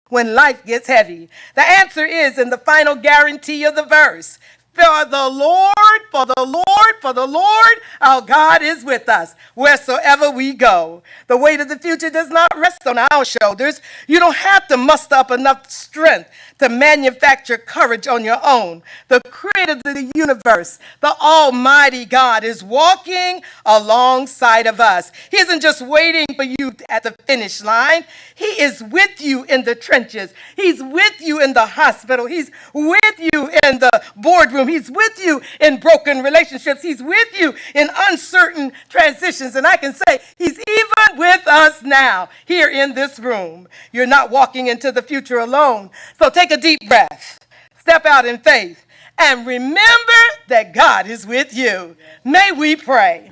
when life gets heavy? The answer is in the final guarantee of the verse. For the Lord, for the Lord, for the Lord, our God is with us wheresoever we go. The weight of the future does not rest on our shoulders. You don't have to muster up enough strength to manufacture courage on your own. The creator of the universe, the almighty God, is walking alongside of us. He isn't just waiting for you at the finish line. He is with you in the trenches. He's with you in the hospital. He's with you in the boardroom. He's with you in broken relationships. He's with you in uncertain transitions. And I can say he's even with us now here in this room. You're not walking into the future alone. So take a deep breath, step out in faith, and remember that God is with you. May we pray.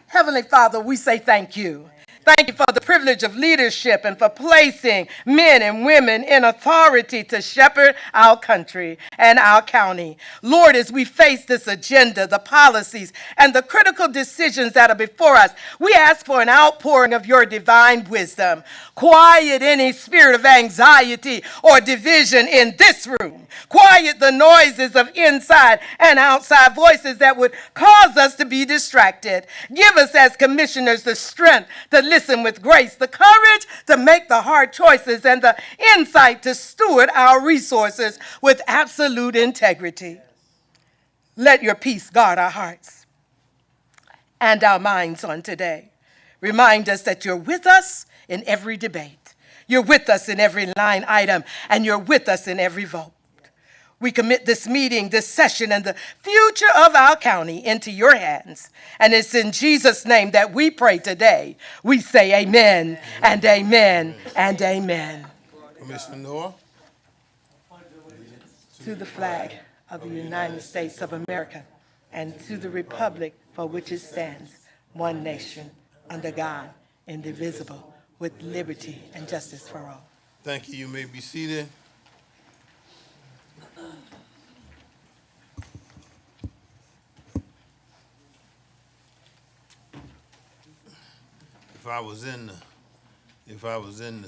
Heavenly Father, we say thank you. Thank you for the privilege of leadership and for placing men and women in authority to shepherd our country and our county. Lord, as we face this agenda, the policies, and the critical decisions that are before us, we ask for an outpouring of your divine wisdom. Quiet any spirit of anxiety or division in this room. Quiet the noises of inside and outside voices that would cause us to be distracted. Give us as commissioners the strength to listen with grace, the courage to make the hard choices, and the insight to steward our resources with absolute integrity. Let your peace guard our hearts and our minds on today. Remind us that you're with us in every debate. You're with us in every line item, and you're with us in every vote. We commit this meeting, this session, and the future of our county into your hands. And it's in Jesus' name that we pray today. We say amen and amen and amen. Commissioner Noah. To the flag of the United States of America and to the republic for which it stands, one nation, under God, indivisible, with liberty and justice for all. Thank you. You may be seated. If I was in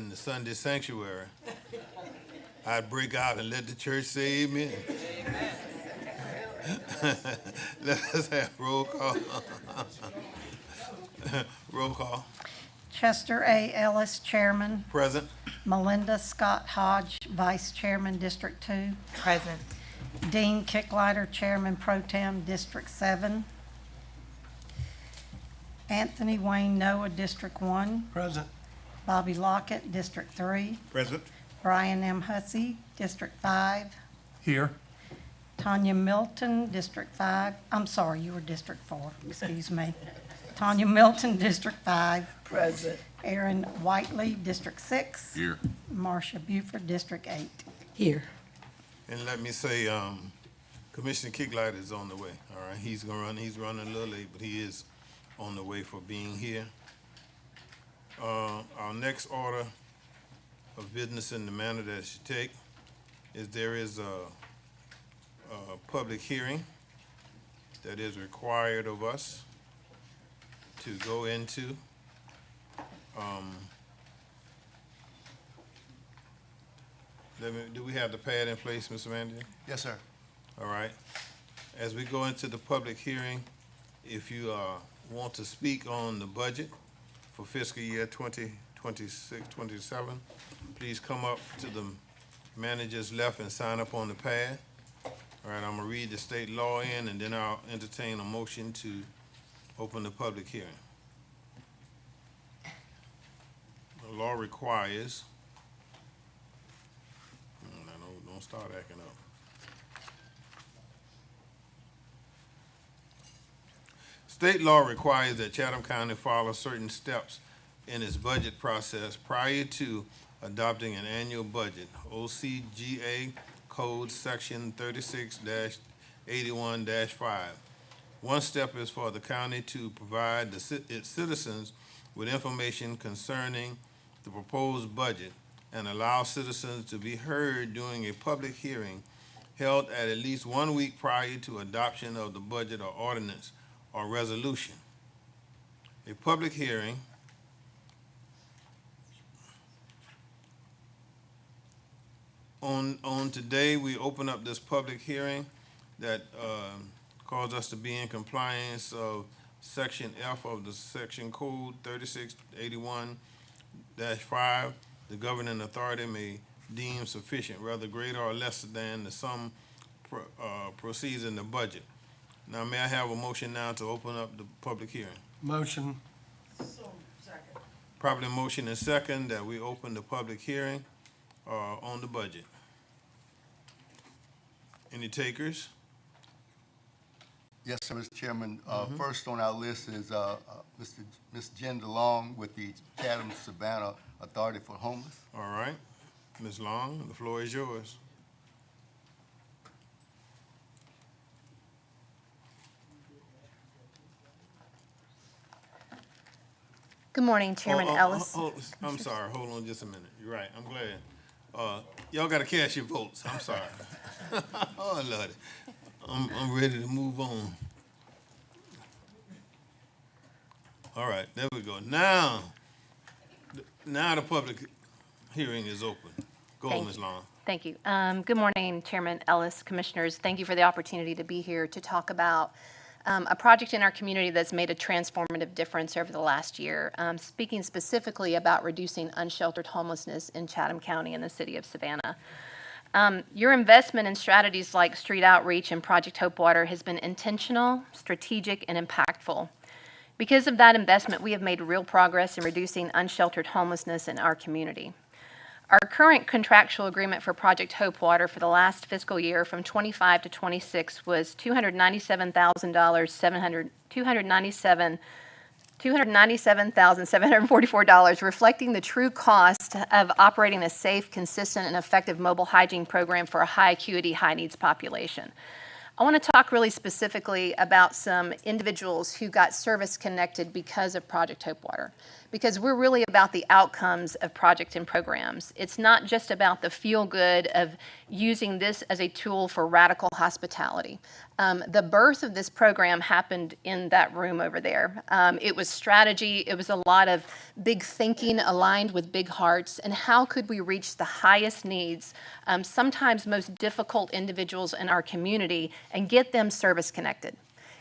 the Sunday sanctuary, I'd break out and let the church say amen. Let us have roll call. Roll call. Chester A. Ellis, Chairman. Present. Melinda Scott Hodge, Vice Chairman, District 2. Present. Dean Kicklighter, Chairman Pro Tem, District 7. Anthony Wayne Noah, District 1. Present. Bobby Lockett, District 3. Present. Brian M. Hussey, District 5. Here. Tanya Milton, District 5. I'm sorry, you were District 4, excuse me. Tanya Milton, District 5. Present. Aaron Whiteley, District 6. Here. Marcia Buford, District 8. Here. And let me say, Commissioner Kicklight is on the way. All right, he's running a little late, but he is on the way for being here. Our next order of business in the manner that it should take is there is a public hearing that is required of us to go into. Do we have the pad in place, Mr. Mandy? Yes, sir. All right. As we go into the public hearing, if you want to speak on the budget for fiscal year 2026-27, please come up to the manager's left and sign up on the pad. All right, I'm gonna read the state law in, and then I'll entertain a motion to open the public hearing. The law requires, don't start acting up. State law requires that Chatham County follow certain steps in its budget process prior to adopting an annual budget. OCGA Code Section 36-81-5. One step is for the county to provide its citizens with information concerning the proposed budget and allow citizens to be heard during a public hearing held at least 1 week prior to adoption of the budget or ordinance or resolution. a public hearing on today. We open up this public hearing that calls us to be in compliance of Section F of the Section Code 3681-5. The governing authority may deem sufficient, rather greater or less than the sum proceeds in the budget. Now, may I have a motion now to open up the public hearing? Motion. Properly motion and second that we open the public hearing on the budget. Any takers? Yes, sir, Mr. Chairman. First on our list is Ms. Jen DeLong with the Chatham Savannah Authority for Homeless. All right. Ms. Long, the floor is yours. Good morning, Chairman Ellis. I'm sorry, hold on just a minute. You're right, I'm glad. Y'all gotta cast your votes, I'm sorry. Oh, Lordy. I'm ready to move on. All right, there we go. Now the public hearing is open. Go on, Ms. Long. Thank you. Good morning, Chairman Ellis, Commissioners. Thank you for the opportunity to be here to talk about a project in our community that's made a transformative difference over the last year, speaking specifically about reducing unsheltered homelessness in Chatham County and the city of Savannah. Your investment in strategies like street outreach and Project Hope Water has been intentional, strategic, and impactful. Because of that investment, we have made real progress in reducing unsheltered homelessness in our community. Our current contractual agreement for Project Hope Water for the last fiscal year from 25 to 26 was $297,744, reflecting the true cost of operating a safe, consistent, and effective mobile hygiene program for a high acuity, high needs population. I want to talk really specifically about some individuals who got service connected because of Project Hope Water, because we're really about the outcomes of projects and programs. It's not just about the feel good of using this as a tool for radical hospitality. The birth of this program happened in that room over there. It was strategy. It was a lot of big thinking aligned with big hearts. And how could we reach the highest needs, sometimes most difficult individuals in our community, and get them service connected?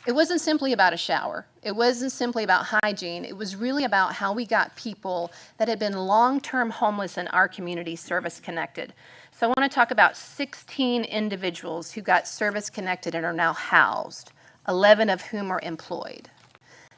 It wasn't simply about a shower. It wasn't simply about hygiene. It was really about how we got people that had been long-term homeless in our community service connected. So I want to talk about 16 individuals who got service connected and are now housed, 11 of whom are employed.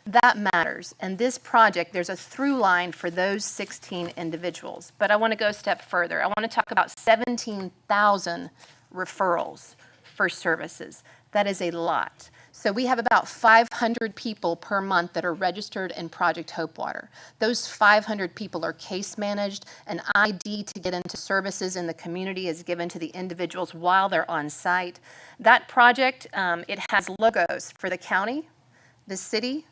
That matters. And this project, there's a through line for those 16 individuals. But I want to go a step further. I want to talk about 17,000 referrals for services. That is a lot. So we have about 500 people per month that are registered in Project Hope Water. Those 500 people are case managed. An ID to get into services in the community is given to the individuals while they're on site. That project, it has logos for the county, the city,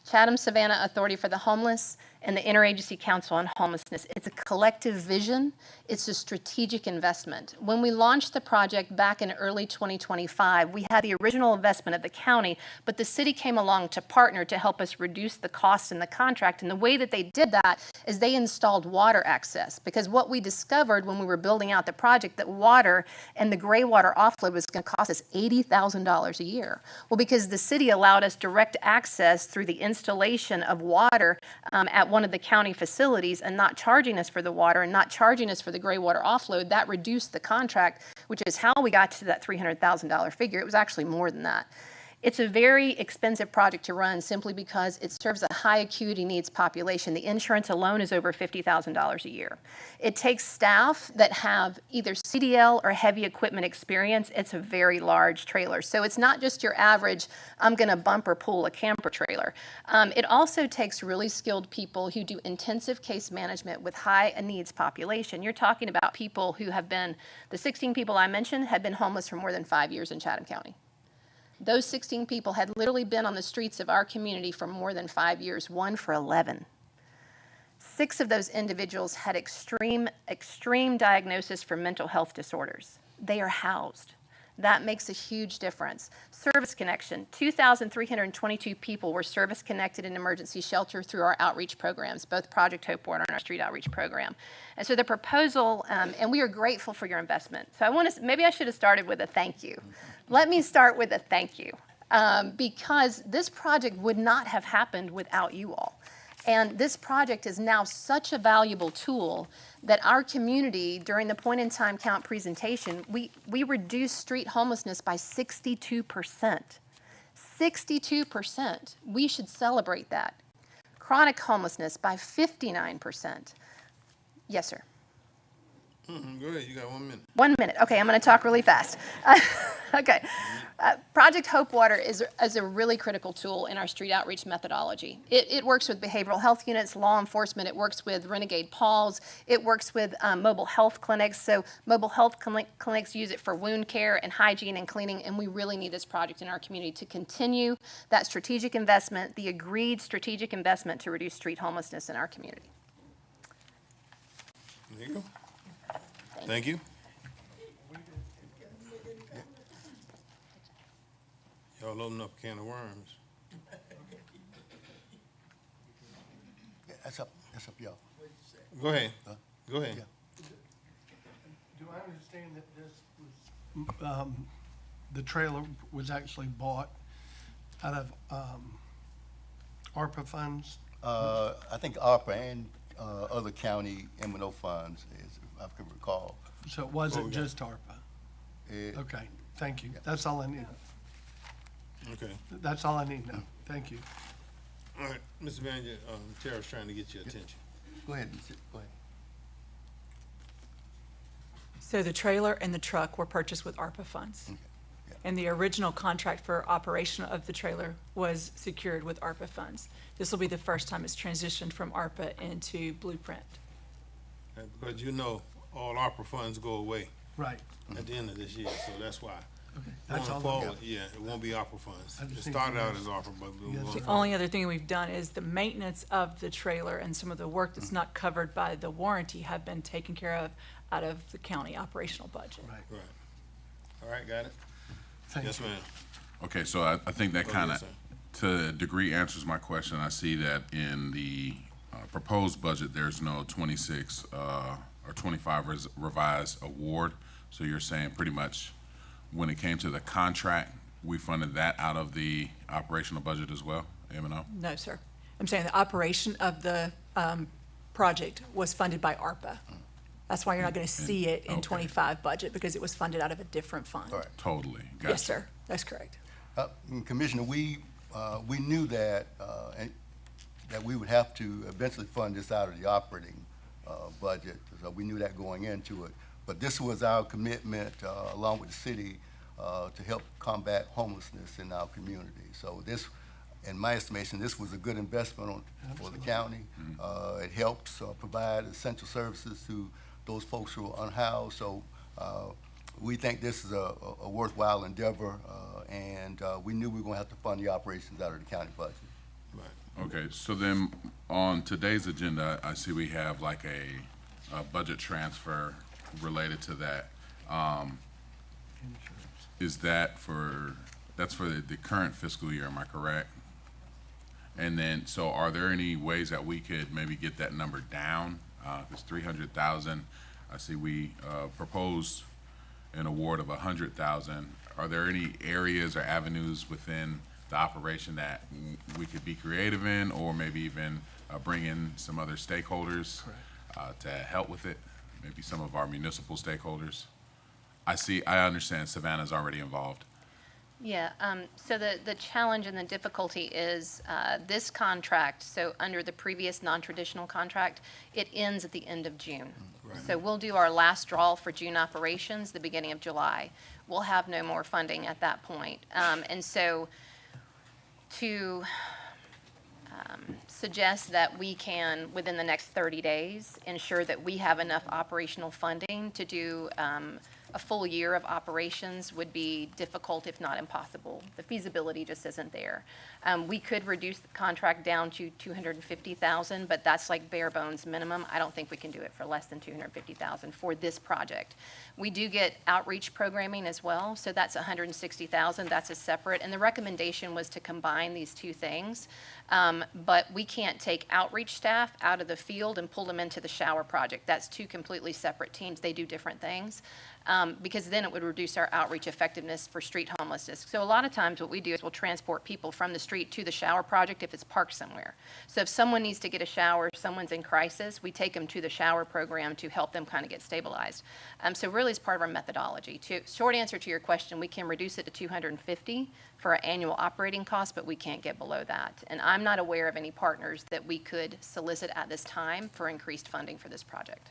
Chatham Savannah Authority for the Homeless, and the Interagency Council on Homelessness. It's a collective vision. It's a strategic investment. When we launched the project back in early 2025, we had the original investment of the county, but the city came along to partner to help us reduce the costs in the contract. And the way that they did that is they installed water access, because what we discovered when we were building out the project, that water and the gray water offload was going to cost us $80,000 a year. Well, because the city allowed us direct access through the installation of water at one of the county facilities and not charging us for the water and not charging us for the gray water offload, that reduced the contract, which is how we got to that $300,000 figure. It was actually more than that. It's a very expensive project to run simply because it serves a high acuity needs population. The insurance alone is over $50,000 a year. It takes staff that have either CDL or heavy equipment experience. It's a very large trailer. So it's not just your average, I'm going to bumper pull a camper trailer. It also takes really skilled people who do intensive case management with high needs population. You're talking about people who have been, the 16 people I mentioned had been homeless for more than 5 years in Chatham County. Those 16 people had literally been on the streets of our community for more than 5 years, one for 11. 6 of those individuals had extreme diagnosis for mental health disorders. They are housed. That makes a huge difference. Service connection, 2,322 people were service connected in emergency shelter through our outreach programs, both Project Hope Water and our street outreach program. And so the proposal, and we are grateful for your investment. So maybe I should have started with a thank you. Let me start with a thank you, because this project would not have happened without you all. And this project is now such a valuable tool that our community, during the point-in-time count presentation, we reduced street homelessness by 62%. 62%. We should celebrate that. Chronic homelessness by 59%. Yes, sir. Go ahead, you got 1 minute. 1 minute. Okay, I'm going to talk really fast. Okay. Project Hope Water is a really critical tool in our street outreach methodology. It works with behavioral health units, law enforcement. It works with Renegade Paws. It works with mobile health clinics. So mobile health clinics use it for wound care and hygiene and cleaning, and we really need this project in our community to continue that strategic investment, the agreed strategic investment to reduce street homelessness in our community. There you go. Thank you. Y'all open up a can of worms. That's up y'all. Go ahead. Go ahead. Yeah. Do I understand that this was, the trailer was actually bought out of ARPA funds? I think ARPA and other county M&O funds, if I can recall. So it wasn't just ARPA? It- Okay, thank you. That's all I need. Okay. That's all I need now. Thank you. All right, Mr. Manager, Tara's trying to get your attention. Go ahead, go ahead. So the trailer and the truck were purchased with ARPA funds. Yeah. And the original contract for operation of the trailer was secured with ARPA funds. This will be the first time it's transitioned from ARPA into Blueprint. Because you know, all ARPA funds go away Right. at the end of this year, so that's why. Okay. That's Going all. forward, yeah, it won't be ARPA funds. I just It think started it out was- as ARPA, but we're Yes, going sir. The forward. only other thing we've done is the maintenance of the trailer and some of the work that's not covered by the warranty have been taken care of out of the county operational budget. Right. Right. All right, got it? Thank Yes, you. ma'am. Okay, so I think that Go kind ahead, of, to a degree, answers my question. I see that in the proposed budget, there's no 26 or 25 revised award. So you're saying pretty much when it came to the contract, we funded that out of the operational budget as well, M&O? No, sir. I'm saying the operation of the project was funded by ARPA. That's why you're not going to see it in Okay. 25 budget, because it was funded out of a different fund. All right. Totally, gotcha. Yes, sir. That's correct. Commissioner, we knew that, that we would have to eventually fund this out of the operating budget. So we knew that going into it. But this was our commitment, along with the city, to help combat homelessness in our community. So this, in my estimation, this was a good investment for the county. It helps provide essential services to those folks who are unhoused. So we think this is a worthwhile endeavor, and we knew we were going to have to fund the operations out of the county budget. Right. Okay, so then on today's agenda, I see we have like a budget transfer related to that. Is that that's for the current fiscal year, am I correct? And then, so are there any ways that we could maybe get that number down? It's 300,000. I see we proposed an award of 100,000. Are there any areas or avenues within the operation that we could be creative in, or maybe even bring in some other stakeholders to help with it? Maybe some of our municipal stakeholders? I understand Savannah's already involved. Yeah, so the challenge and the difficulty is this contract, so under the previous non-traditional contract, it ends at the end of June. So we'll do our last draw for June operations, the beginning of July. We'll have no more funding at that point. And so to suggest that we can, within the next 30 days, ensure that we have enough operational funding to do a full year of operations would be difficult, if not impossible. The feasibility just isn't there. We could reduce the contract down to $250,000, but that's like bare bones minimum. I don't think we can do it for less than $250,000 for this project. We do get outreach programming as well, so that's $160,000. That's a separate, and the recommendation was to combine these two things. But we can't take outreach staff out of the field and pull them into the shower project. That's two completely separate teams. They do different things. Because then it would reduce our outreach effectiveness for street homelessness. So a lot of times what we do is we'll transport people from the street to the shower project if it's parked somewhere. So if someone needs to get a shower, someone's in crisis, we take them to the shower program to help them kind of get stabilized. So really it's part of our methodology. Short answer to your question, we can reduce it to 250 for our annual operating costs, but we can't get below that. And I'm not aware of any partners that we could solicit at this time for increased funding for this project.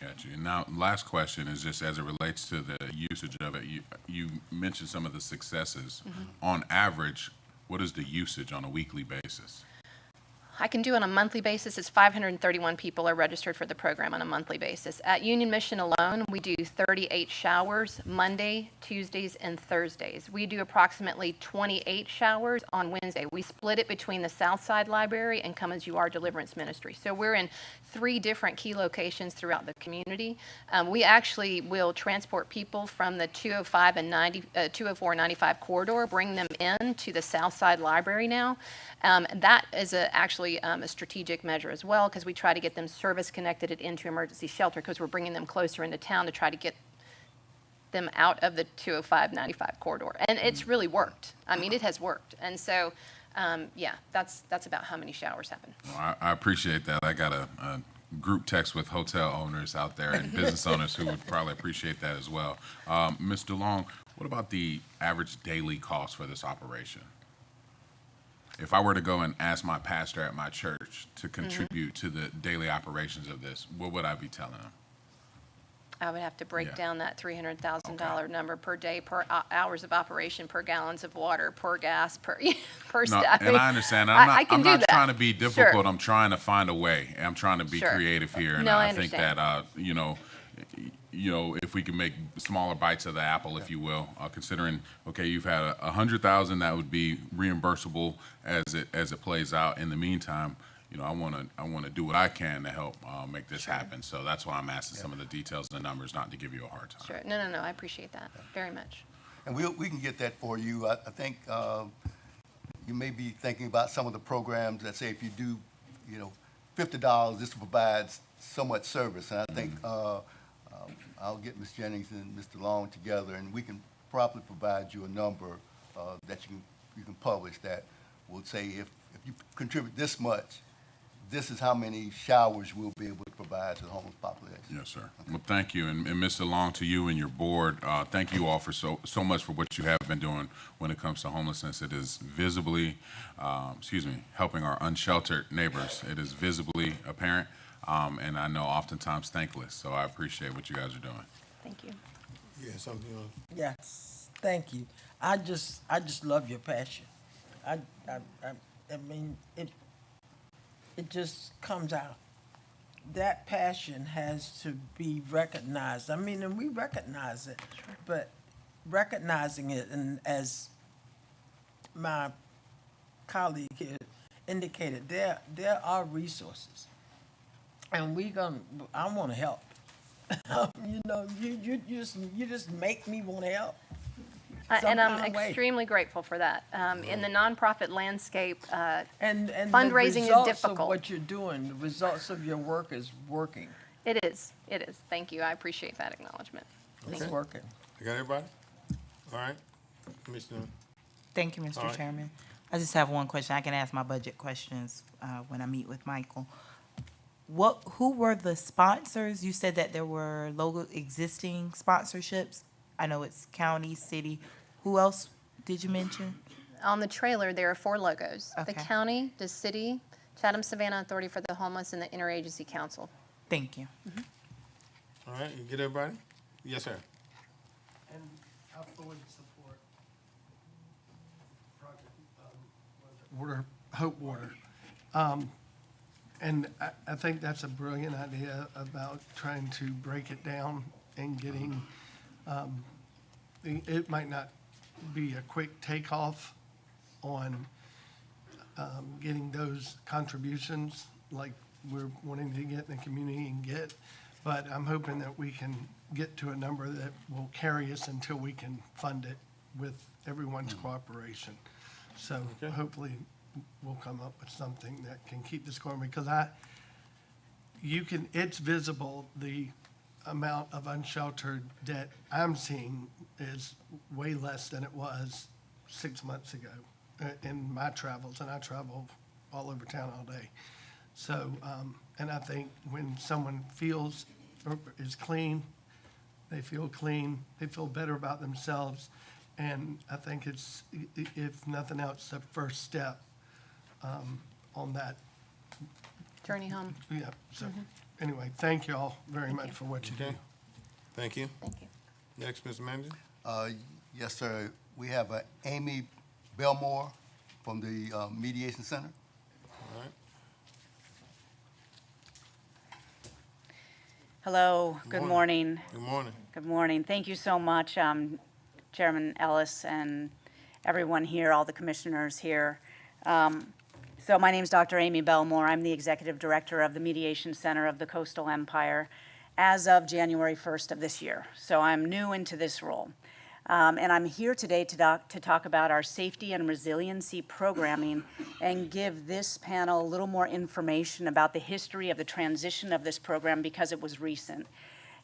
Got you. And now, last question is just as it relates to the usage of it. You mentioned some of the successes. On average, what is the usage on a weekly basis? I can do on a monthly basis. It's 531 people are registered for the program on a monthly basis. At Union Mission alone, we do 38 showers Monday, Tuesdays, and Thursdays. We do approximately 28 showers on Wednesday. We split it between the Southside Library and Come As You Are Deliverance Ministry. So we're in 3 different key locations throughout the community. We actually will transport people from the 205 and 204 and 95 corridor, bring them in to the Southside Library now. That is actually a strategic measure as well, because we try to get them service connected into emergency shelter, because we're bringing them closer into town to try to get them out of the 205-95 corridor. And it's really worked. I mean, it has worked. And so, yeah, that's about how many showers happen. Well, I appreciate that. I got a group text with hotel owners out there and business owners who would probably appreciate that as well. Ms. DeLong, what about the average daily cost for this operation? If I were to go and ask my pastor at my church to contribute to the daily operations of this, what would I be telling them? I would have to break Yeah. down that $300,000 number per day, per hours of operation, per gallons of water, per gas, per No, staff. and I understand. I'm can not, do I'm not that. trying to be difficult. Sure. I'm trying to find a way. I'm trying to be Sure. creative here. And No, I I think understand. that, if we can make smaller bites of the apple, if you will, considering, okay, you've had 100,000 that would be reimbursable as it plays out. In the meantime, I want to do what I can to help make this happen. So that's why I'm asking some of the details and the numbers, not to give you a hard time. Sure. No, I appreciate that very much. And we can get that for you. I think you may be thinking about some of the programs that say if you do, $50, this provides so much service. And I think I'll get Ms. Jennings and Mr. Long together, and we can probably provide you a number that you can publish that will say if you contribute this much, this is how many showers we'll be able to provide to the homeless population. Yes, sir. Well, thank you. And Mr. Long, to you and your board, thank you all for so much for what you have been doing when it comes to homelessness. It is visibly, helping our unsheltered neighbors. It is visibly apparent, and I know oftentimes thankless. So I appreciate what you guys are doing. Thank you. Yeah, something you want? Yes, thank you. I just love your passion. I mean, it just comes out. That passion has to be recognized. I mean, and we recognize it, but recognizing it, and as my colleague here indicated, there are resources, and I want to help. You just make me want to help. And I'm kind of way. extremely grateful for that. In the nonprofit landscape, And fundraising is the results difficult. of what you're doing, the results of your work is working. it is. Thank you. I appreciate that acknowledgement. It's Okay. working. You got everybody? All right. Commissioner, Thank you, All Mr. right. Chairman. I just have one question. I can ask my budget questions when I meet with Michael. Who were the sponsors? You said that there were existing sponsorships. I know it's county, city. Who else did you mention? On the trailer, there are 4 logos. The Okay. county, the city, Chatham Savannah Authority for the Homeless, and the Interagency Council. Thank you. all right, you get everybody? Yes, sir. And I fully support project, Hope Water. And I think that's a brilliant idea about trying to break it down and getting It might not be a quick takeoff on getting those contributions like we're wanting to get in the community and get, but I'm hoping that we can get to a number that will carry us until we can fund it with everyone's cooperation. So hopefully we'll come up with something that can keep this going, because it's visible, the amount of unsheltered debt I'm seeing is way less than it was 6 months ago in my travels, and I travel all over town all day. So, and I think when someone feels or is clean, they feel clean, they feel better about themselves, and I think it's, if nothing else, the first step on that. Journey home. Yeah, so, anyway, thank you all very much for what you do. Okay. Thank you. Thank you. Next, Mr. Manager. Yes, sir. We have Amy Belmore from the Mediation Center. All right. Hello, good morning. Good morning. Good morning. Thank you so much, Chairman Ellis and everyone here, all the commissioners here. So my name is Dr. Amy Belmore. I'm the Executive Director of the Mediation Center of the Coastal Empire as of January 1st of this year. So I'm new into this role. And I'm here today to talk about our safety and resiliency programming and give this panel a little more information about the history of the transition of this program because it was recent.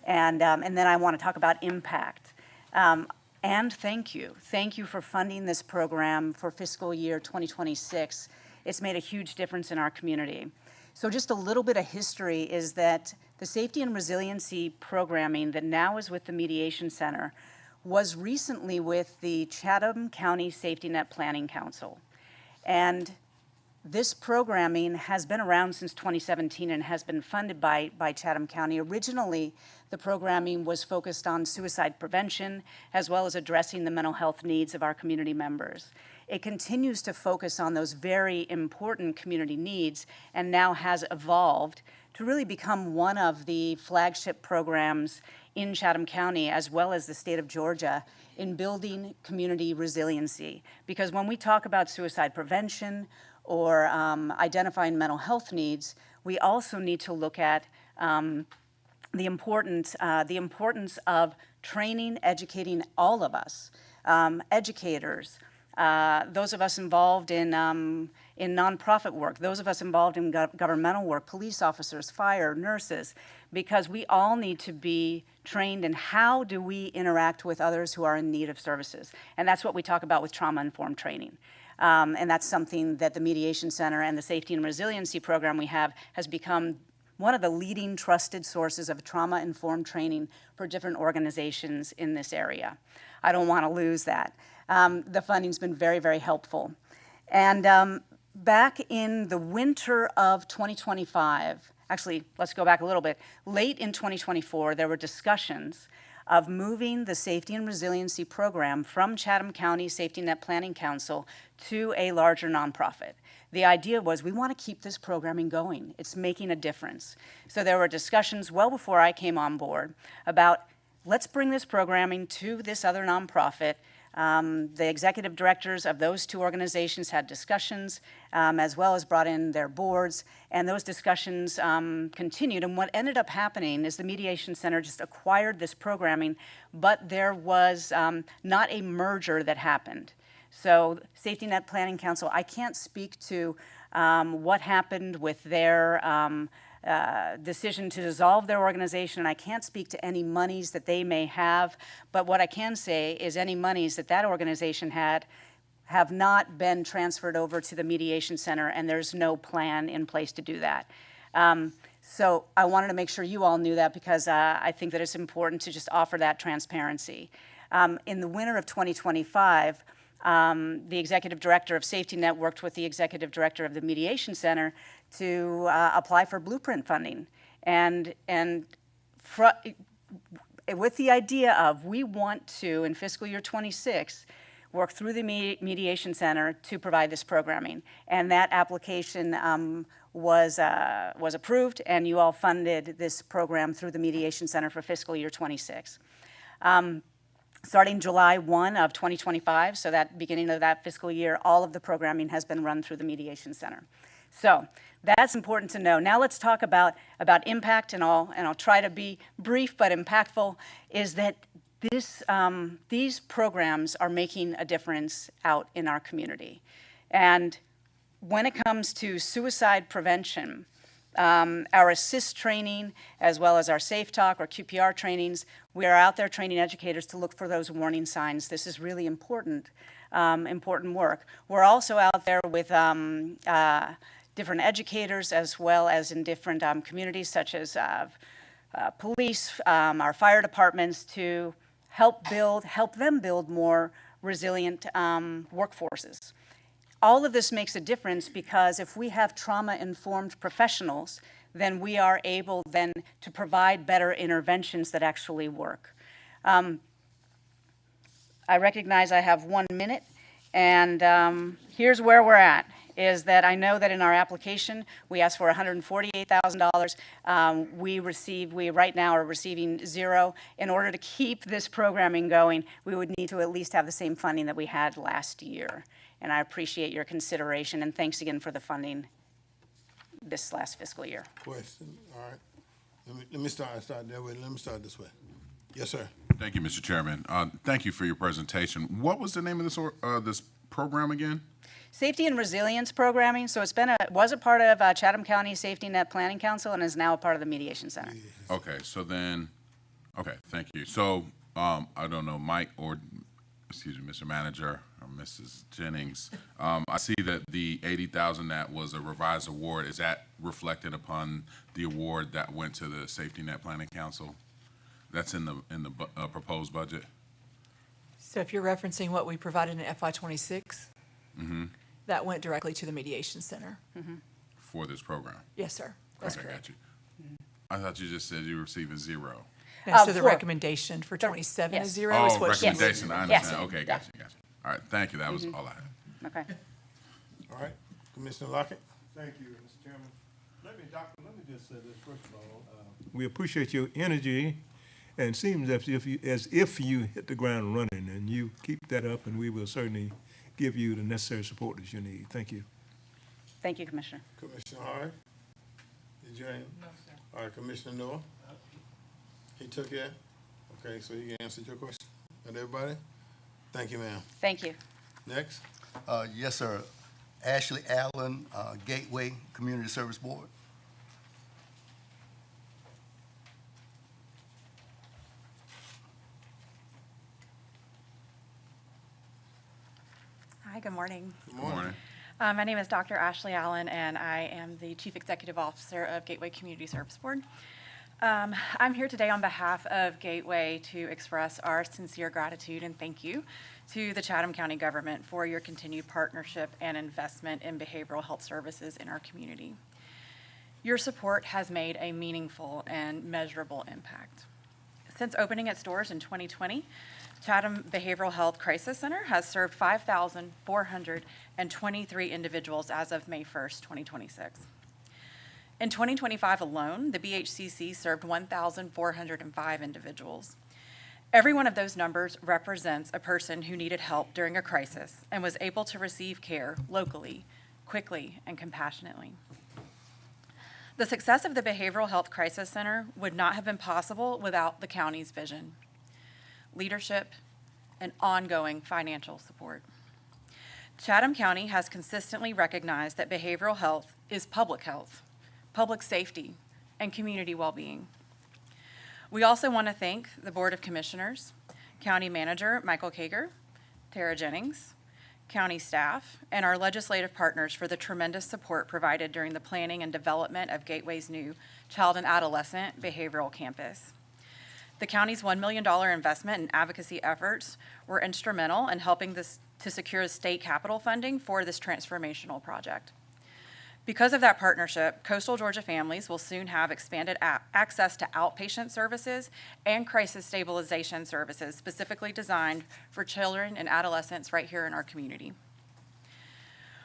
And then I want to talk about impact. And thank you. Thank you for funding this program for fiscal year 2026. It's made a huge difference in our community. So just a little bit of history is that the safety and resiliency programming that now is with the Mediation Center was recently with the Chatham County Safety Net Planning Council. And this programming has been around since 2017 and has been funded by Chatham County. Originally, the programming was focused on suicide prevention as well as addressing the mental health needs of our community members. It continues to focus on those very important community needs and now has evolved to really become one of the flagship programs in Chatham County as well as the state of Georgia in building community resiliency. Because when we talk about suicide prevention or identifying mental health needs, we also need to look at the importance of training, educating all of us, educators, those of us involved in nonprofit work, those of us involved in governmental work, police officers, fire, nurses, because we all need to be trained in how do we interact with others who are in need of services. And that's what we talk about with trauma-informed training. And that's something that the Mediation Center and the Safety and Resiliency program we have has become one of the leading trusted sources of trauma-informed training for different organizations in this area. I don't want to lose that. The funding's been very, very helpful. And back in the winter of 2025, actually, let's go back a little bit. Late in 2024, there were discussions of moving the Safety and Resiliency program from Chatham County Safety Net Planning Council to a larger nonprofit. The idea was we want to keep this programming going. It's making a difference. So there were discussions well before I came on board about let's bring this programming to this other nonprofit. The executive directors of those two organizations had discussions as well as brought in their boards, and those discussions continued. And what ended up happening is the Mediation Center just acquired this programming, but there was not a merger that happened. So Safety Net Planning Council, I can't speak to what happened with their decision to dissolve their organization, and I can't speak to any monies that they may have, but what I can say is any monies that that organization had have not been transferred over to the Mediation Center, and there's no plan in place to do that. So I wanted to make sure you all knew that because I think that it's important to just offer that transparency. In the winter of 2025, the executive director of Safety Net worked with the executive director of the Mediation Center to apply for blueprint funding, and with the idea of we want to, in fiscal year 26, work through the Mediation Center to provide this programming. And that application was approved, and you all funded this program through the Mediation Center for fiscal year 26. Starting July 1 of 2025, so that beginning of that fiscal year, all of the programming has been run through the Mediation Center. So that's important to know. Now let's talk about impact, and I'll try to be brief but impactful, is that these programs are making a difference out in our community. And when it comes to suicide prevention, our ASSIST training, as well as our Safe Talk or QPR trainings, we are out there training educators to look for those warning signs. This is really important, important work. We're also out there with different educators, as well as in different communities, such as police, our fire departments, to help them build more resilient workforces. All of this makes a difference because if we have trauma-informed professionals, then we are able then to provide better interventions that actually work. I recognize I have 1 minute, and here's where we're at, is that I know that in our application, we asked for $148,000. We right now are receiving zero. In order to keep this programming going, we would need to at least have the same funding that we had last year. And I appreciate your consideration, and thanks again for the funding this last fiscal year. Question, all right. Let me start that way. Let me start this way. Yes, sir. Thank you, Mr. Chairman. Thank you for your presentation. What was the name of this program again? Safety and resilience programming. So was a part of Chatham County Safety Net Planning Council and is now a part of the Mediation Center. Okay, so then, okay, thank you. So, I don't know, Mike or, excuse me, Mr. Manager or Mrs. Jennings, I see that the $80,000 that was a revised award, is that reflected upon the award that went to the Safety Net Planning Council? That's in the proposed budget? So if you're referencing what we provided in FY '26, that went directly to the Mediation Center. For this program? Yes, sir. That's Okay, correct. got you. I thought you just said you were receiving zero. And so the recommendation for '27 Yes. is zero is Oh, what she recommendation, I Yes. understand. Okay, got you. All right, thank you. That was all I had. Okay. All right, Commissioner Lockett? Thank you, Mr. Chairman. Doctor, let me just say this, first of all. We appreciate your energy, and it seems as if you hit the ground running, and you keep that up, and we will certainly give you the necessary support that you need. Thank you. Thank you, Commissioner. Commissioner Hart? Did you have any? No, sir. All right, Commissioner Noah? He took it? Okay, so you answered your question. And everybody? Thank you, ma'am. Thank you. Next? Yes, sir. Ashley Allen, Gateway Community Service Board. Hi, good morning. Good morning. My name is Dr. Ashley Allen, and I am the Chief Executive Officer of Gateway Community Service Board. I'm here today on behalf of Gateway to express our sincere gratitude and thank you to the Chatham County government for your continued partnership and investment in behavioral health services in our community. Your support has made a meaningful and measurable impact. Since opening its doors in 2020, Chatham Behavioral Health Crisis Center has served 5,423 individuals as of May 1st, 2026. In 2025 alone, the BHCC served 1,405 individuals. Every one of those numbers represents a person who needed help during a crisis and was able to receive care locally, quickly, and compassionately. The success of the Behavioral Health Crisis Center would not have been possible without the county's vision, leadership, and ongoing financial support. Chatham County has consistently recognized that behavioral health is public health, public safety, and community well-being. We also want to thank the Board of Commissioners, County Manager Michael Kager, Tara Jennings, county staff, and our legislative partners for the tremendous support provided during the planning and development of Gateway's new Child and Adolescent Behavioral Campus. The county's $1 million investment and advocacy efforts were instrumental in helping to secure state capital funding for this transformational project. Because of that partnership, coastal Georgia families will soon have expanded access to outpatient services and crisis stabilization services specifically designed for children and adolescents right here in our community.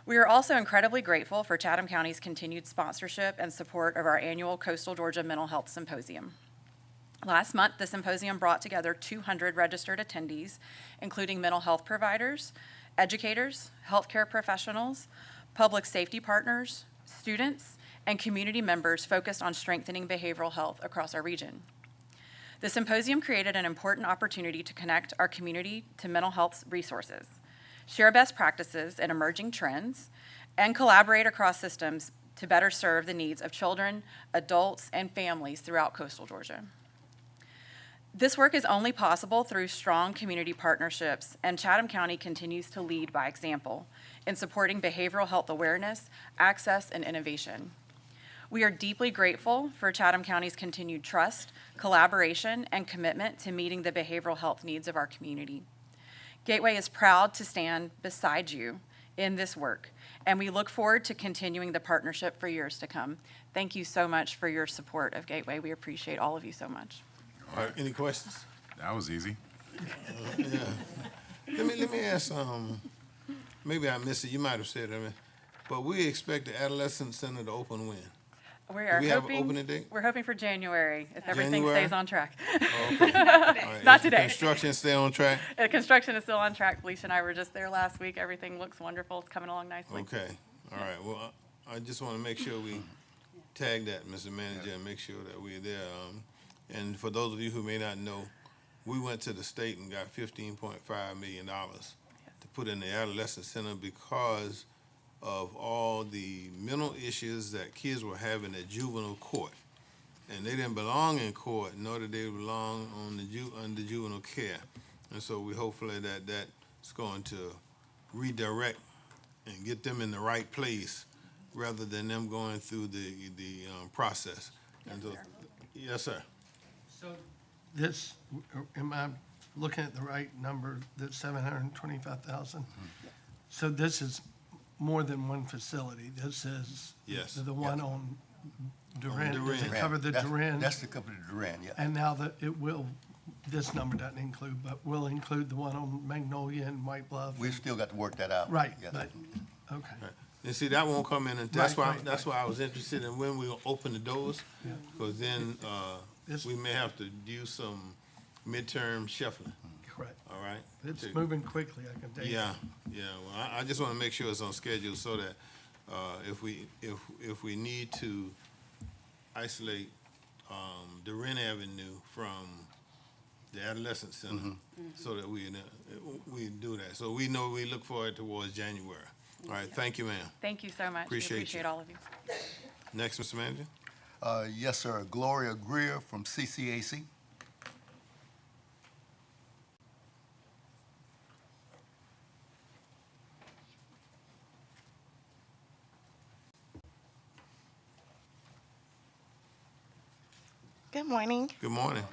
We are also incredibly grateful for Chatham County's continued sponsorship and support of our annual Coastal Georgia Mental Health Symposium. Last month, the symposium brought together 200 registered attendees, including mental health providers, educators, healthcare professionals, public safety partners, students, and community members focused on strengthening behavioral health across our region. The symposium created an important opportunity to connect our community to mental health resources, share best practices and emerging trends, and collaborate across systems to better serve the needs of children, adults, and families throughout coastal Georgia. This work is only possible through strong community partnerships, and Chatham County continues to lead by example in supporting behavioral health awareness, access, and innovation. We are deeply grateful for Chatham County's continued trust, collaboration, and commitment to meeting the behavioral health needs of our community. Gateway is proud to stand beside you in this work, and we look forward to continuing the partnership for years to come. Thank you so much for your support of Gateway. We appreciate all of you so much. All right, any questions? That was easy. Yeah. Let me ask, maybe I missed it, you might have said it, but we expect the Adolescent Center to open when? We are Do we have an hoping, opening date? we're hoping for January, if everything January? stays on track. Oh, okay. All right. Not Is the today. Construction stay on track? Construction is still on track. Felicia and I were just there last week. Everything looks wonderful. It's coming along nicely. Okay, all right, well, I just want to make sure we tag that, Mr. Manager, and make sure that we're there. And for those of you who may not know, we went to the state and got $15.5 million to put in the Adolescent Center because of all the mental issues that kids were having at juvenile court. And they didn't belong in court, nor did they belong on under juvenile care. And so we hopefully that's going to redirect and get them in the right place rather than them going through the process. And so, yes, sir. So this, am I looking at the right number, that's 725,000? So this is more than one facility. This is Yes. the one on Durant. Does it Durant. cover the Durant? That's the company Durant, yeah. And now that it will, this number doesn't include, but will include the one on Magnolia and White Bluff? We've still got to work that out. Right, Yeah. but, okay. And see, that won't come in, and that's Right, why I was interested in when we open the doors, because then This- we may have to do some midterm shuffling, Correct. all right? It's To- moving quickly, I can tell you. Yeah, well, I just want to make sure it's on schedule so that if we need to isolate Durant Avenue from the Adolescent Center, so that we do that. So we know we look forward towards January. All right, thank you, ma'am. Thank you so much. Appreciate We appreciate you. all of you. Next, Mr. Manager. Yes, sir. Gloria Greer from CCAC. Good morning. Good morning.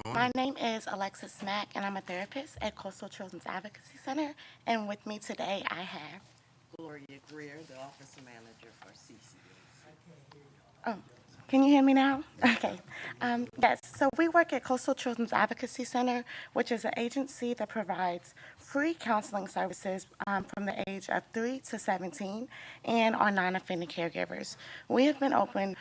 My name is Alexis Mack, and I'm a therapist at Coastal Children's Advocacy Center. And with me today, I have. Gloria Greer, the office manager for CCAC. Oh, can you hear me now? Okay. Yes, so we work at Coastal Children's Advocacy Center, which is an agency that provides free counseling services from the age of 3 to 17 and are non-offending caregivers. We have been open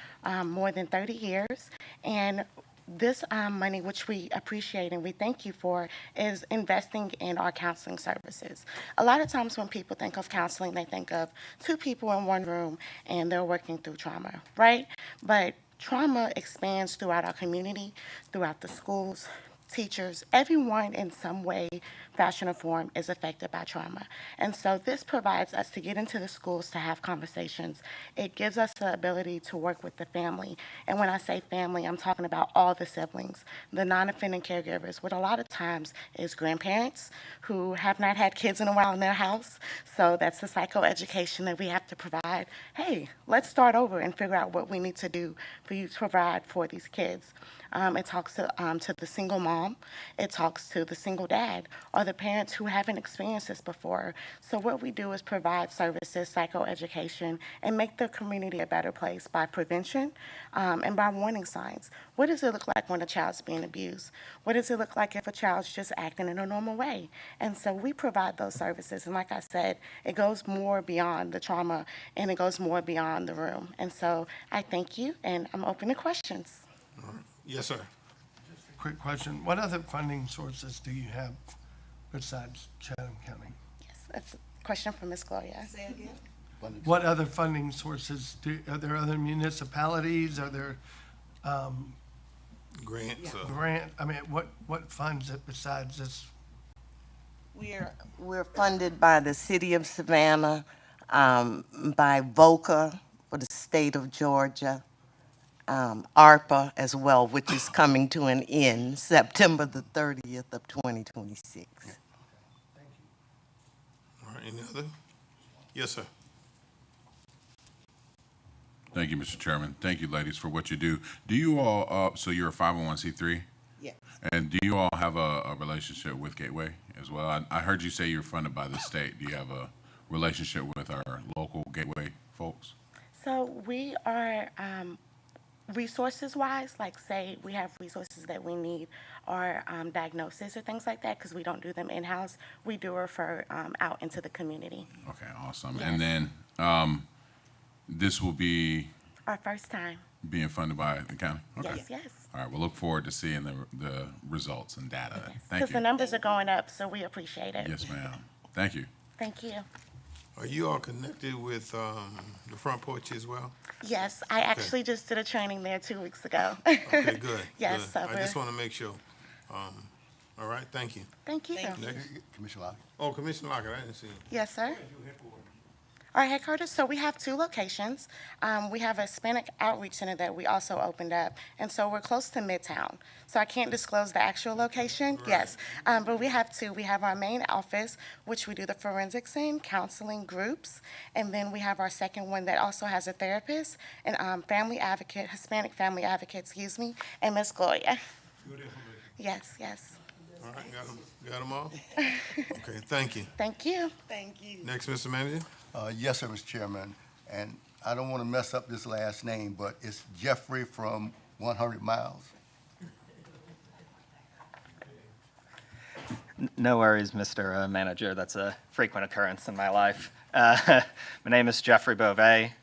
more than 30 years, and this money, which we appreciate and we thank you for, is investing in our counseling services. A lot of times when people think of counseling, they think of two people in one room and they're working through trauma, right? But trauma expands throughout our community, throughout the schools, teachers, everyone in some way, fashion, or form is affected by trauma. And so this provides us to get into the schools to have conversations. It gives us the ability to work with the family. And when I say family, I'm talking about all the siblings, the non-offending caregivers, what a lot of times is grandparents who have not had kids in a while in their house. So that's the psychoeducation that we have to provide. Hey, let's start over and figure out what we need to do for you to provide for these kids. It talks to the single mom. It talks to the single dad or the parents who haven't experienced this before. So what we do is provide services, psychoeducation, and make the community a better place by prevention and by warning signs. What does it look like when a child's being abused? What does it look like if a child's just acting in a normal way? And so we provide those services. And like I said, it goes more beyond the trauma and it goes more beyond the room. And so I thank you, and I'm open to questions. Yes, sir. quick question. What other funding sources do you have besides Chatham County? Yes, that's a question for Ms. Gloria. Say again? What other funding sources are there other municipalities? Are there, Grants, grant, I mean, what funds it besides this? We're funded by the city of Savannah, by VOCA for the state of Georgia, ARPA as well, which is coming to an end September the 30th of 2026. all right, any other? Yes, sir. Thank you, Mr. Chairman. Thank you, ladies, for what you do. Do you all, so you're a 501c3? Yes. And do you all have a relationship with Gateway as well? I heard you say you're funded by the state. Do you have a relationship with our local Gateway folks? So we are, resources-wise, like say we have resources that we need or diagnosis or things like that, because we don't do them in-house, we do refer out into the community. Okay, awesome. Yes. And then this will be Our first time. being funded by the county? Okay. Yes, yes. All right, we'll look forward to seeing the results and data. Thank Because the you. numbers are going up, so we appreciate it. Yes, ma'am. Thank you. Thank you. Are you all connected with the front porch as well? Yes, I actually just did a training there 2 weeks ago. Okay, good. Yes, good. so I just we're- want to make sure. All right, thank you. Thank you. Next. Commissioner Locke? Oh, Commissioner Lockett, I didn't see you. Yes, sir. Our headquarters, so we have 2 locations. We have a Hispanic Outreach Center that we also opened up, and so we're close to Midtown. So I can't disclose the actual location, yes. But we have 2. We have our main office, which we do the forensics in, counseling groups, and then we have our second one that also has a therapist and family advocate, Hispanic family advocate, excuse me, and Ms. Gloria. Yes, yes. All right, got them all? Okay, thank you. Thank you. Thank you. Next, Mr. Manager. Yes, sir, Mr. Chairman. And I don't want to mess up this last name, but it's Jeffrey from 100 Miles. No worries, Mr. Manager. That's a frequent occurrence in my life. My name is Jeffrey Beauvais.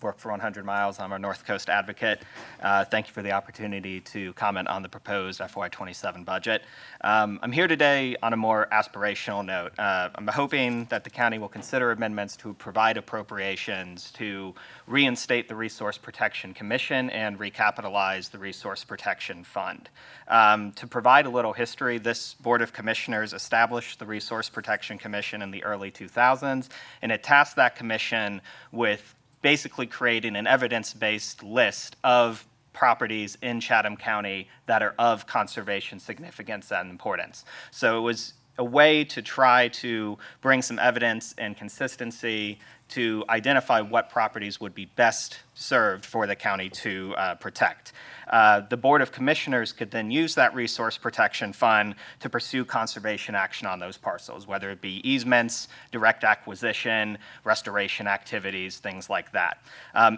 Work for 100 Miles. I'm a North Coast advocate. Thank you for the opportunity to comment on the proposed FY27 budget. I'm here today on a more aspirational note. I'm hoping that the county will consider amendments to provide appropriations to reinstate the Resource Protection Commission and recapitalize the Resource Protection Fund. To provide a little history, this Board of Commissioners established the Resource Protection Commission in the early 2000s, and it tasked that commission with basically creating an evidence-based list of properties in Chatham County that are of conservation significance and importance. So it was a way to try to bring some evidence and consistency to identify what properties would be best served for the county to protect. The Board of Commissioners could then use that Resource Protection Fund to pursue conservation action on those parcels, whether it be easements, direct acquisition, restoration activities, things like that.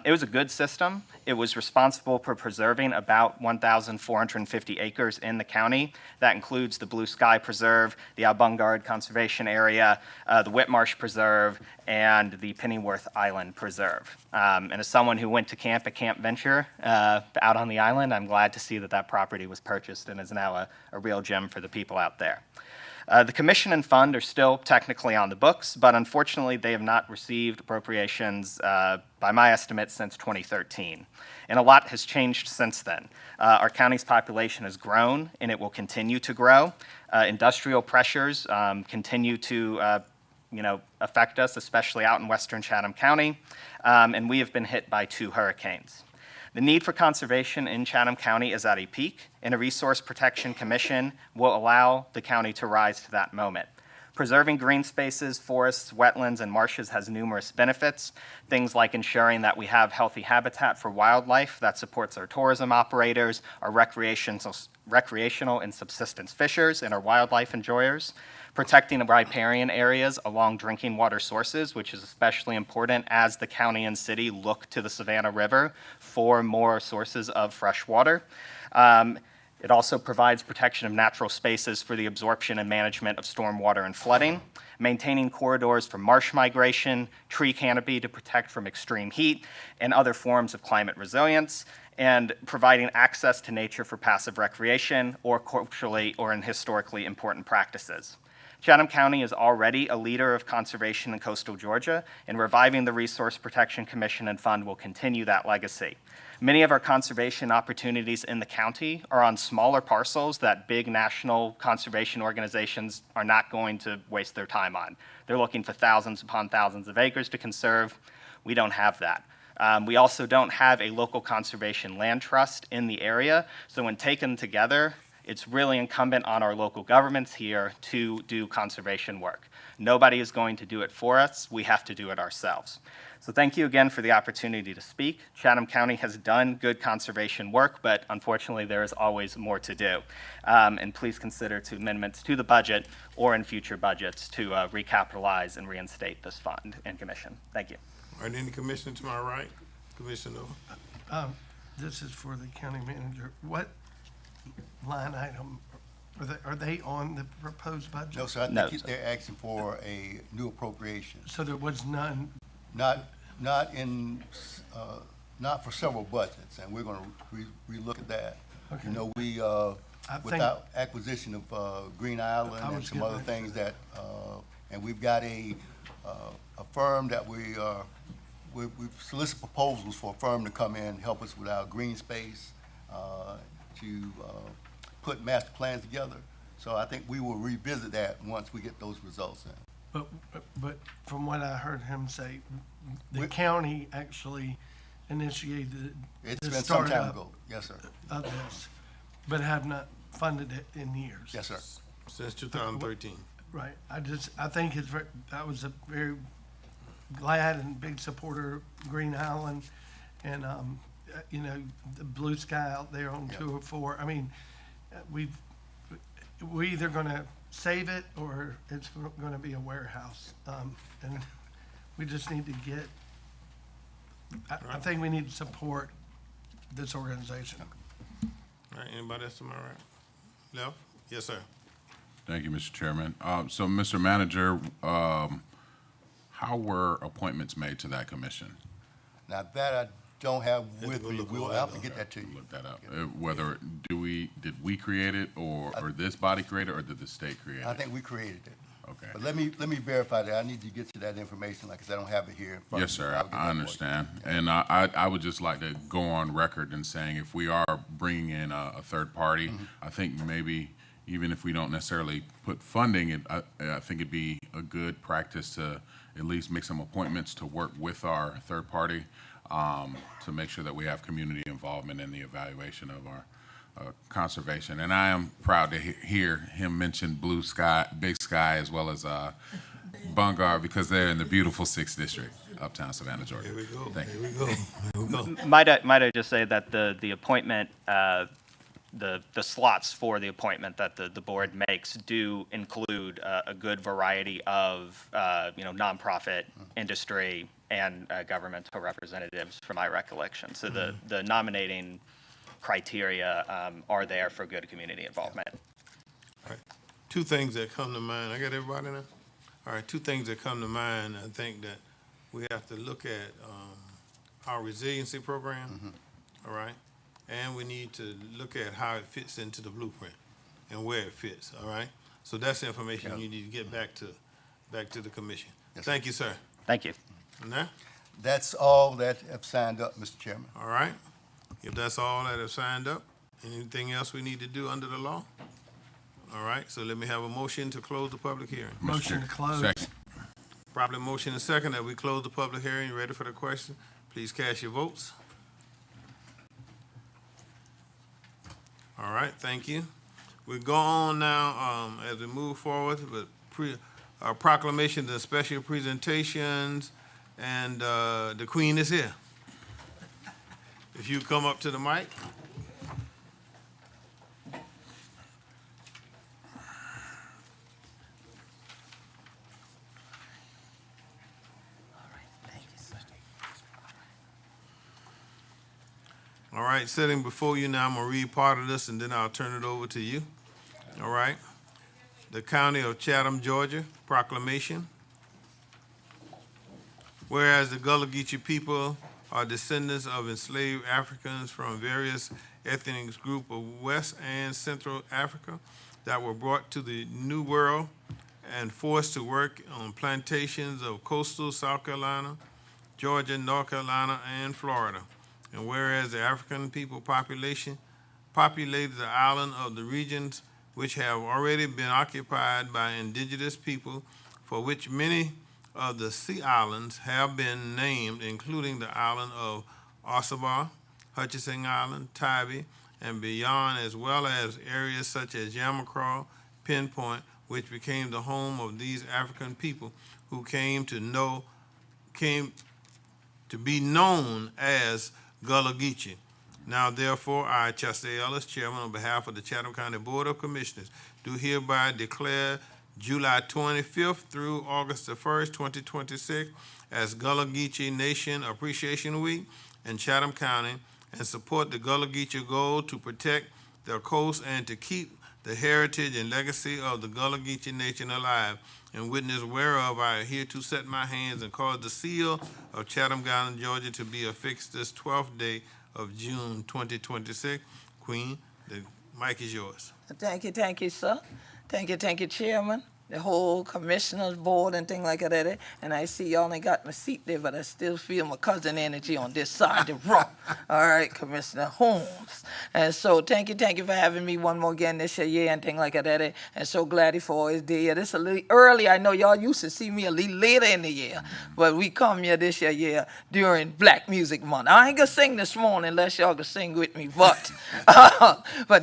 It was a good system. It was responsible for preserving about 1,450 acres in the county. That includes the Blue Sky Preserve, the Albungard Conservation Area, the Whitmarsh Preserve, and the Pennyworth Island Preserve. And as someone who went to camp at Camp Venture out on the island, I'm glad to see that that property was purchased and is now a real gem for the people out there. The commission and fund are still technically on the books, but unfortunately they have not received appropriations by my estimate since 2013. And a lot has changed since then. Our county's population has grown and it will continue to grow. Industrial pressures continue to affect us, especially out in western Chatham County, and we have been hit by 2 hurricanes. The need for conservation in Chatham County is at a peak, and a Resource Protection Commission will allow the county to rise to that moment. Preserving green spaces, forests, wetlands, and marshes has numerous benefits, things like ensuring that we have healthy habitat for wildlife that supports our tourism operators, our recreational and subsistence fishers, and our wildlife enjoyers. Protecting the riparian areas along drinking water sources, which is especially important as the county and city look to the Savannah River for more sources of fresh water. It also provides protection of natural spaces for the absorption and management of stormwater and flooding, maintaining corridors for marsh migration, tree canopy to protect from extreme heat, and other forms of climate resilience, and providing access to nature for passive recreation or culturally or in historically important practices. Chatham County is already a leader of conservation in coastal Georgia, and reviving the Resource Protection Commission and Fund will continue that legacy. Many of our conservation opportunities in the county are on smaller parcels that big national conservation organizations are not going to waste their time on. They're looking for thousands upon thousands of acres to conserve. We don't have that. We also don't have a local conservation land trust in the area, so when taken together, it's really incumbent on our local governments here to do conservation work. Nobody is going to do it for us. We have to do it ourselves. So thank you again for the opportunity to speak. Chatham County has done good conservation work, but unfortunately there is always more to do. And please consider to amendments to the budget or in future budgets to recapitalize and reinstate this fund and commission. Thank you. All right, any commissioner to my right? Commissioner? This is for the county manager. What line item, are they on the proposed budget? No, sir, I think they're asking for a new appropriation. So there was none? Not for several budgets, and we're gonna relook at that. Okay. You know, we, think- without acquisition of Green Island and some other things that, and we've got a firm that we've solicited proposals for a firm to come in, help us with our green space, to put master plans together. So I think we will revisit that once we get those results in. But from what I heard him say, the county actually initiated It's the been some time startup ago, yes, sir. of this, but have not funded it in years. Yes, sir. Since 2013. Right. I think I was a very glad and big supporter of Green Island and, you know, the blue sky out there on 204. I mean, we're either gonna save it or it's gonna be a warehouse. And we just need to get, I think we need to support this organization. All right, anybody else to my right? Left? Yes, sir. Thank you, Mr. Chairman. So, Mr. Manager, how were appointments made to that commission? Now, that I don't have with me. We'll have to get that to you. Look that up. Whether did we create it, or this body create it, or did the state create it? I think we created it. Okay. But let me verify that. I need to get you that information, like I said, I don't have it here in front of me. Yes, sir. I'll get I that understand. And I would just like to go on record in saying if we are bringing in a third party, I think maybe even if we don't necessarily put funding, I think it'd be a good practice to at least make some appointments to work with our third party to make sure that we have community involvement in the evaluation of our conservation. And I am proud to hear him mention blue sky, big sky, as well as Bungar, because they're in the beautiful 6th District, Uptown Savannah, Georgia. Here we go. Thank you. Here we go. Here we go. Might I just say that the appointment, the slots for the appointment that the board makes do include a good variety of, you know, nonprofit, industry, and governmental representatives from my recollection. So the nominating criteria are there for good community involvement. All right. Two things that come to mind. I got everybody now? All right, two things that come to mind. I think that we have to look at our resiliency program, all right? And we need to look at how it fits into the blueprint and where it fits, all right? So that's information you need to get back to the commission. Yes, Thank you, sir. Thank you. Now? That's all that have signed up, Mr. Chairman. All right. If that's all that have signed up, anything else we need to do under the law? All right, so let me have a motion to close the public hearing. Motion to close. Second. Properly motion and second that we close the public hearing. You ready for the question? Please cast your votes. All right, thank you. We go on now as we move forward with proclamations and special presentations, and the Queen is here. If you come up to the mic. All right, sitting before you now, I'm gonna read part of this and then I'll turn it over to you. All right. the County of Chatham, Georgia proclamation. Whereas the Gullah Geechee people are descendants of enslaved Africans from various ethnic groups of West and Central Africa that were brought to the New World and forced to work on plantations of coastal South Carolina, Georgia, North Carolina, and Florida. And whereas the African people population populated the island of the regions which have already been occupied by indigenous people, for which many of the sea islands have been named, including the island of Ossabaw, Hutchinson Island, Tybee, and beyond, as well as areas such as Yamacraw, Pinpoint, which became the home of these African people who came to be known as Gullah Geechee. Now therefore, I, Chester Ellis, Chairman, on behalf of the Chatham County Board of Commissioners, do hereby declare July 25th through August the 1st, 2026 as Gullah Geechee Nation Appreciation Week in Chatham County, and support the Gullah Geechee goal to protect their coast and to keep the heritage and legacy of the Gullah Geechee Nation alive. In witness whereof, I are here to set my hands and cause the seal of Chatham County, Georgia to be affixed this 12th day of June 2026. Queen, the mic is yours. Thank you, sir. Thank you, Chairman, the whole Commissioners Board and things like that. And I see y'all ain't got my seat there, but I still feel my cousin energy on this side of the room. All right, Commissioner Holmes. And so thank you for having me one more again this year and things like that. And so glad for always there. This a little early. I know y'all used to see me a little later in the year, but we come here this year during Black Music Month. I ain't gonna sing this morning unless y'all can sing with me, but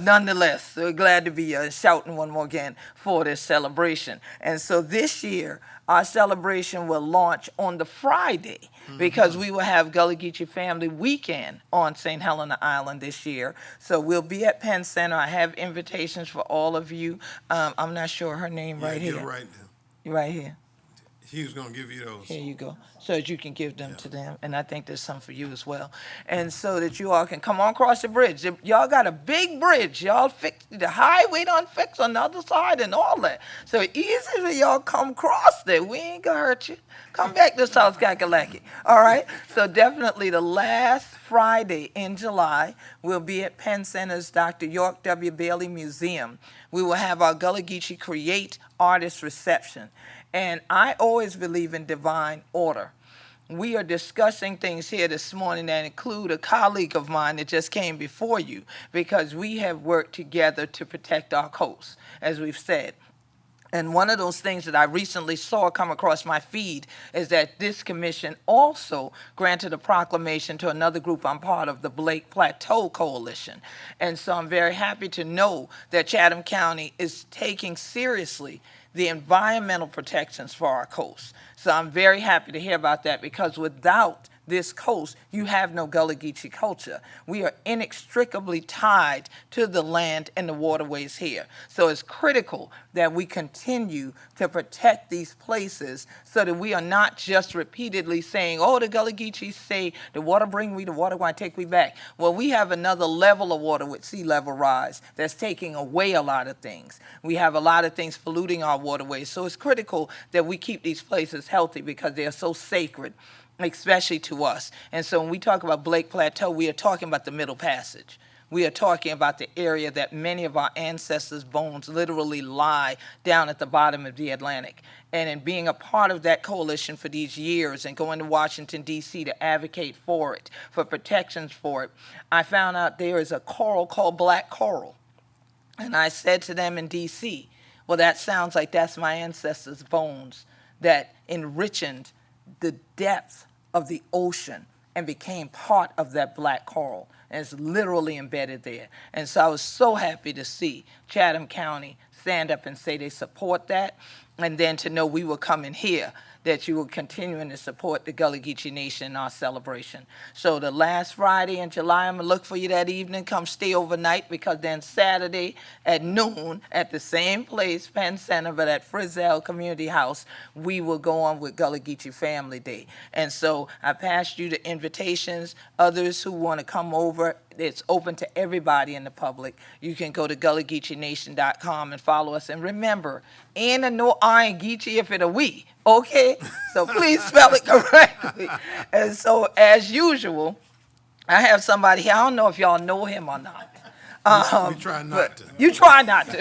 nonetheless, we're glad to be shouting one more again for this celebration. And so this year, our celebration will launch on the Friday because we will have Gullah Geechee Family Weekend on St. Helena Island this year. So we'll be at Penn Center. I have invitations for all of you. I'm not sure her name right here. You're right. Right here. He was gonna give you those. Here you go. So that you can give them to them. And I think there's some for you as well. And so that you all can come on across the bridge. Y'all got a big bridge. Y'all fix the highway done fixed on the other side and all that. So easy for y'all come across there. We ain't gonna hurt you. Come back to South Kakalaki. All right? So definitely the last Friday in July, we'll be at Penn Center's Dr. York W. Bailey Museum. We will have our Gullah Geechee Create Artist Reception. And I always believe in divine order. We are discussing things here this morning that include a colleague of mine that just came before you because we have worked together to protect our coast, as we've said. And one of those things that I recently saw come across my feed is that this commission also granted a proclamation to another group I'm part of, the Blake Plateau Coalition. And so I'm very happy to know that Chatham County is taking seriously the environmental protections for our coast. So I'm very happy to hear about that because without this coast, you have no Gullah Geechee culture. We are inextricably tied to the land and the waterways here. So it's critical that we continue to protect these places so that we are not just repeatedly saying, oh, the Gullah Geechees say the water bring we, the water going to take we back. Well, we have another level of water with sea level rise that's taking away a lot of things. We have a lot of things polluting our waterways. So it's critical that we keep these places healthy because they are so sacred, especially to us. And so when we talk about Blake Plateau, we are talking about the Middle Passage. We are talking about the area that many of our ancestors' bones literally lie down at the bottom of the Atlantic. And in being a part of that coalition for these years and going to Washington, D.C. to advocate for it, for protections for it, I found out there is a coral called black coral. And I said to them in D.C., well, that sounds like that's my ancestors' bones that enriched the depth of the ocean and became part of that black coral. And it's literally embedded there. And so I was so happy to see Chatham County stand up and say they support that, and then to know we will come in here, that you will continue to support the Gullah Geechee Nation in our celebration. So the last Friday in July, I'm going to look for you that evening. Come stay overnight because then Saturday at noon at the same place, Penn Center, but at Frizzell Community House, we will go on with Gullah Geechee Family Day. And so I passed you the invitations. Others who want to come over, it's open to everybody in the public. You can go to GullyGeecheeNation.com and follow us. And remember, N and no I and Geechee if it a we, okay? So please spell it correctly. And so, as usual, I have somebody here. I don't know if y'all know him or not. We try not to. You try not to.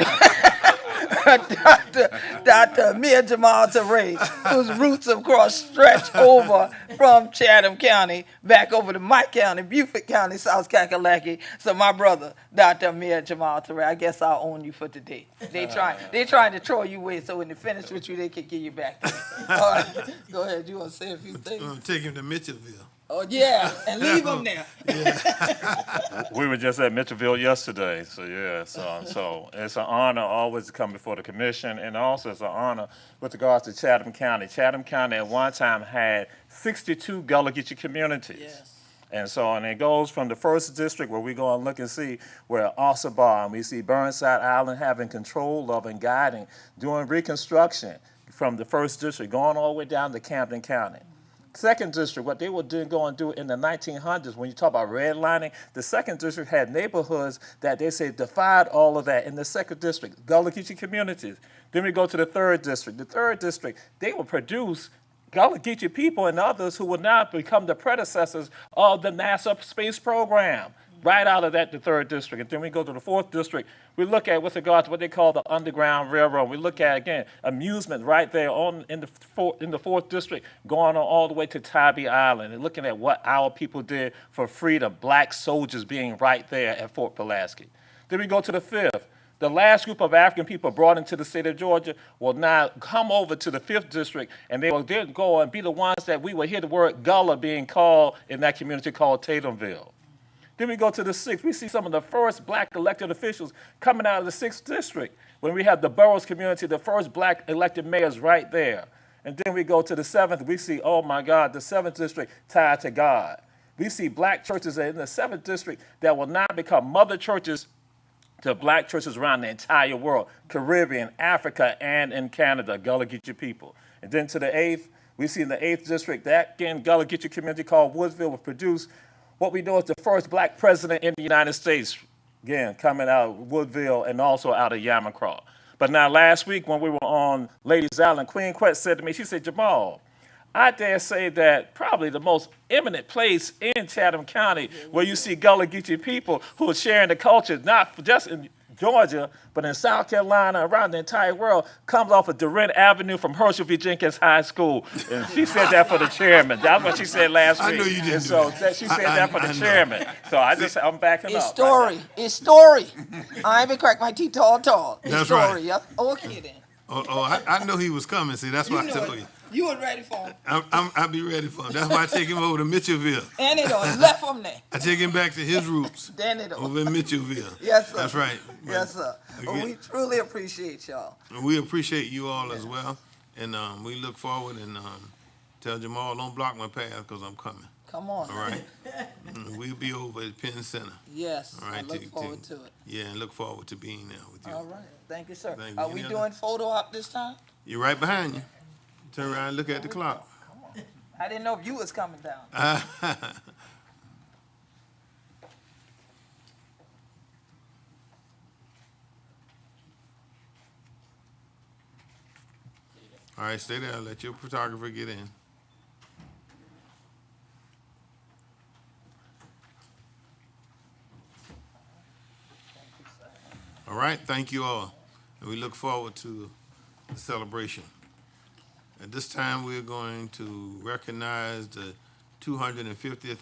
Dr. Amir Jamal Teray, whose roots, of course, stretch over from Chatham County back over to my county, Beaufort County, South Kakalaki. So my brother, Dr. Amir Jamal Teray, I guess I'll own you for today. They trying to throw you away, so when they finish with you, they can give you back to me. All right, go ahead. You want to say a few things? Take him to Mitchellville. Oh, yeah, and leave them there. We were just at Mitchellville yesterday, so yeah, so it's an honor always to come before the commission, and also it's an honor with regards to Chatham County. Chatham County at one time had 62 Gullah Geechee communities. Yes. And it goes from the first district where we go and look and see where Ossabaw, and we see Burnside Island having control of and guiding, doing reconstruction from the first district, going all the way down to Camden County. Second district, what they were going to do in the 1900s, when you talk about redlining, the second district had neighborhoods that they say defied all of that in the second district, Gullah Geechee communities. Then we go to the third district. The third district, they will produce Gullah Geechee people and others who will now become the predecessors of the NASA space program. Right out of that, the third district. And then we go to the fourth district. We look at with regard to what they call the Underground Railroad. We look at, again, amusement right there in the fourth district, going on all the way to Tybee Island and looking at what our people did for freedom, black soldiers being right there at Fort Pulaski. Then we go to the fifth. The last group of African people brought into the state of Georgia will now come over to the 5th district, and they will then go and be the ones that we will hear the word Gullah being called in that community called Tatumville. Then we go to the 6th. We see some of the first black elected officials coming out of the 6th district when we have the Burroughs community, the first black elected mayors right there. And then we go to the 7th. We see, oh my God, the 7th district tied to God. We see black churches in the 7th district that will now become mother churches to black churches around the entire world, Caribbean, Africa, and in Canada, Gullah Geechee people. And then to the 8th, we see in the 8th district that, again, Gullah Geechee community called Woodsville will produce what we know is the first black president in the United States, again, coming out of Woodville and also out of Yamacraw. But now last week when we were on Ladies Island, Queen Quet said to me, she said, Jamal, I dare say that probably the most eminent place in Chatham County where you see Gullah Geechee people who are sharing the culture, not just in Georgia, but in South Carolina, around the entire world, comes off of Durant Avenue from Herschel V. Jenkins High School. And she said that for the chairman. That's what she said last week. I know you didn't and so she said that for the chairman. So I'm backing up. It's story. I ain't been crack my teeth tall. It's That's story. right. Yep. Okay then. I know he was coming. See, that's why I told you. You was ready for him. I'll be ready for him. That's why I take him over to Mitchellville. And it on left from there. I take him back to his roots. Then it on. Over in Mitchellville. Yes, sir. That's right. Yes, sir. Well, we truly appreciate y'all. We appreciate you all as well. And we look forward and tell Jamal, don't block my path because I'm coming. Come on. All right. We'll be over at Penn Center. Yes. All right. I look forward to it. Yeah, and look forward to being there with you. All right. Thank you, sir. Thank you. Are we doing photo op this time? You're right behind you. Turn around and look at the clock. I didn't know if you was coming down. All right, stay there. Let your photographer get in. All right, thank you all. And we look forward to the celebration. At this time, we're going to recognize the 250th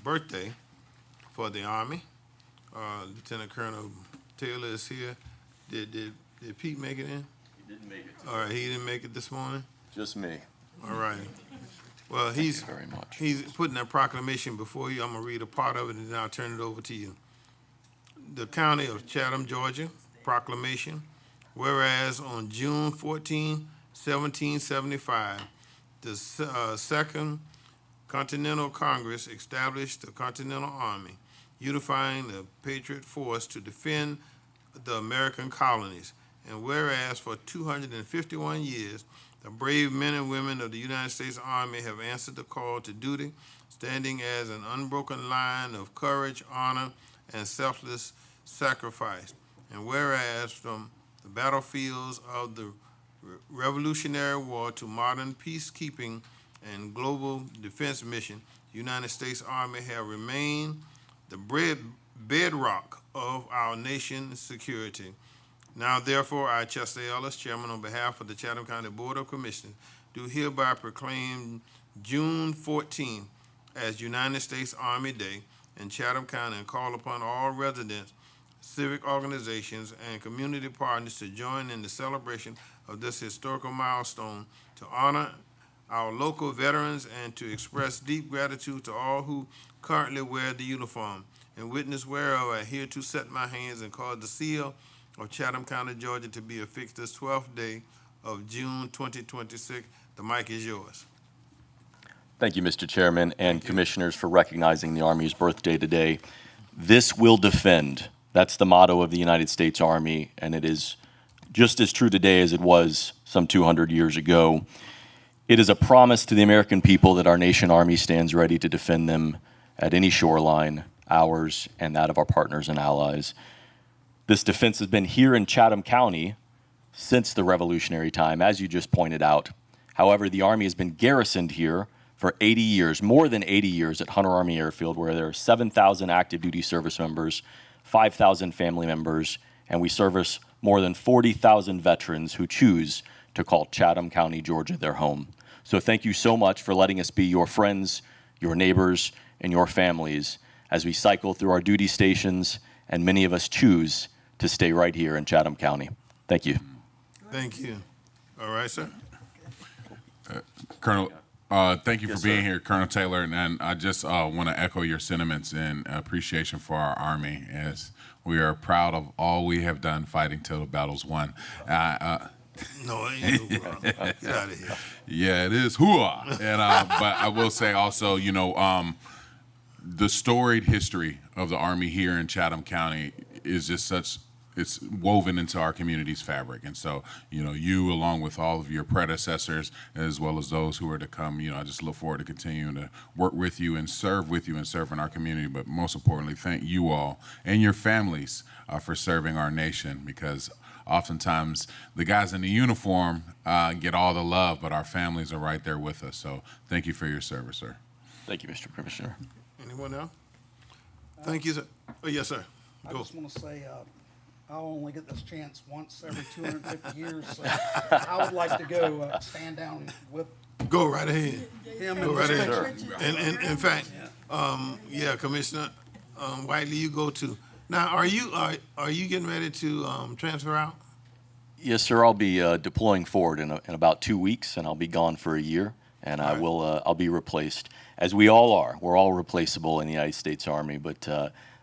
birthday for the Army. Lieutenant Colonel Taylor is here. Did Pete make it in? He didn't make it. All right, he didn't make it this morning? Just me. All right. Well, he's very much. He's putting that proclamation before you. I'm going to read a part of it, and then I'll turn it over to you. The County of Chatham, Georgia, proclamation. Whereas on June 14, 1775, the Second Continental Congress established the Continental Army, unifying the Patriot force to defend the American colonies. And whereas for 251 years, The brave men and women of the United States Army have answered the call to duty, standing as an unbroken line of courage, honor, and selfless sacrifice. And whereas from the battlefields of the Revolutionary War to modern peacekeeping and global defense mission, the United States Army have remained the bedrock of our nation's security. Now, therefore, I, Chester Ellis, Chairman on behalf of the Chatham County Board of Commissioners, do hereby proclaim June 14th as United States Army Day in Chatham County and call upon all residents, civic organizations, and community partners to join in the celebration of this historical milestone to honor our local veterans and to express deep gratitude to all who currently wear the uniform. In witness whereof, I hereto set my hands and cause the seal of Chatham County, Georgia to be affixed this 12th day of June 2026. The mic is yours. Thank you, Mr. Chairman and Commissioners, for recognizing the Army's birthday today. This will defend. That's the motto of the United States Army, and it is just as true today as it was some 200 years ago. It is a promise to the American people that our nation Army stands ready to defend them at any shoreline, ours and that of our partners and allies. This defense has been here in Chatham County since the Revolutionary time, as you just pointed out. However, the Army has been garrisoned here for 80 years, more than 80 years at Hunter Army Airfield, where there are 7,000 active duty service members, 5,000 family members, and we service more than 40,000 veterans who choose to call Chatham County, Georgia their home. So thank you so much for letting us be your friends, your neighbors, and your families as we cycle through our duty stations, and many of us choose to stay right here in Chatham County. Thank you. Thank you. All right, sir. Colonel, thank you Yes, for being sir. here, Colonel Taylor, and I just want to echo your sentiments and appreciation for our Army, as we are proud of all we have done fighting till the battle's won. No, it ain't hoorah. Get out of here. Yeah, it is hoorah. And but I will say also, you know, the storied history of the Army here in Chatham County is just such, it's woven into our community's fabric. And so, you know, you along with all of your predecessors, as well as those who are to come, you know, I just look forward to continuing to work with you and serve in our community. But most importantly, thank you all and your families for serving our nation, because oftentimes the guys in the uniform get all the love, but our families are right there with us. So thank you for your service, sir. Thank you, Mr. Commissioner. Anyone else? Thank you, sir. Oh, yes, sir. I Go. just want to say, I only get this chance once every 250 years, so I would like to go stand down with Go right ahead. him. Go and right Mr. ahead. Richards. And in fact, yeah, Commissioner Whiteley, you go too. Now, are you getting ready to transfer out? Yes, sir. I'll be deploying forward in about 2 weeks, and I'll be gone for a year, and I'll be replaced, as we all are. We're all replaceable in the United States Army, but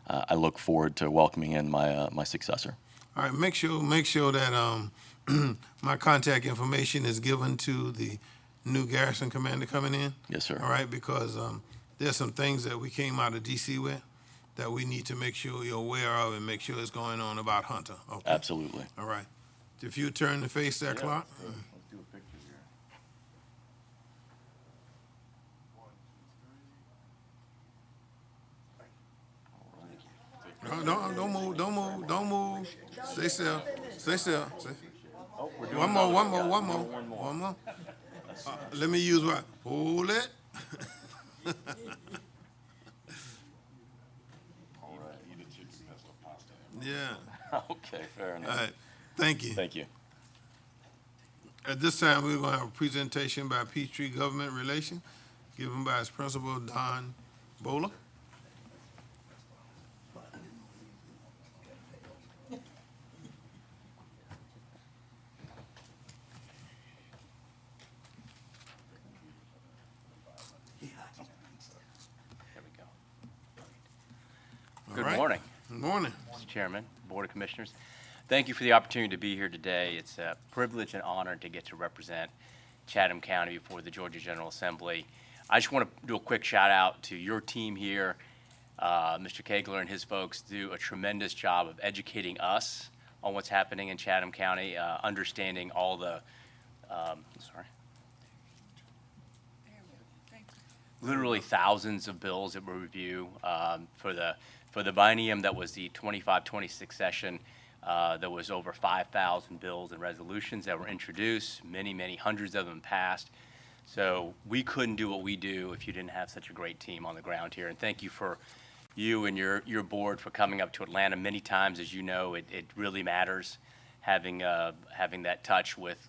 I look forward to welcoming in my successor. All right, make sure that my contact information is given to the new garrison commander coming in. Yes, sir. All right, because there's some things that we came out of DC with that we need to make sure you're aware of and make sure it's going on about Hunter. Okay. Absolutely. All right. If you turn to face that clock. Let's do a picture here. No, don't move. Stay still. Stay. One more. Let me use what? Hold it. Yeah. Okay, fair enough. All right. Thank you. Thank you. At this time, we're going to have a presentation by Peachtree Government Relations, given by its principal, Don Bowler. Good right. morning. Good morning. Mr. Chairman, Board of Commissioners. Thank you for the opportunity to be here today. It's a privilege and honor to get to represent Chatham County before the Georgia General Assembly. I just want to do a quick shout out to your team here. Mr. Kegler and his folks do a tremendous job of educating us on what's happening in Chatham County, understanding all the sorry. Literally thousands of bills that we review for the biennium that was the 25-26 session. There was over 5,000 bills and resolutions that were introduced, many hundreds of them passed. So we couldn't do what we do if you didn't have such a great team on the ground here. And thank you for you and your board for coming up to Atlanta many times. As you know, it really matters having that touch with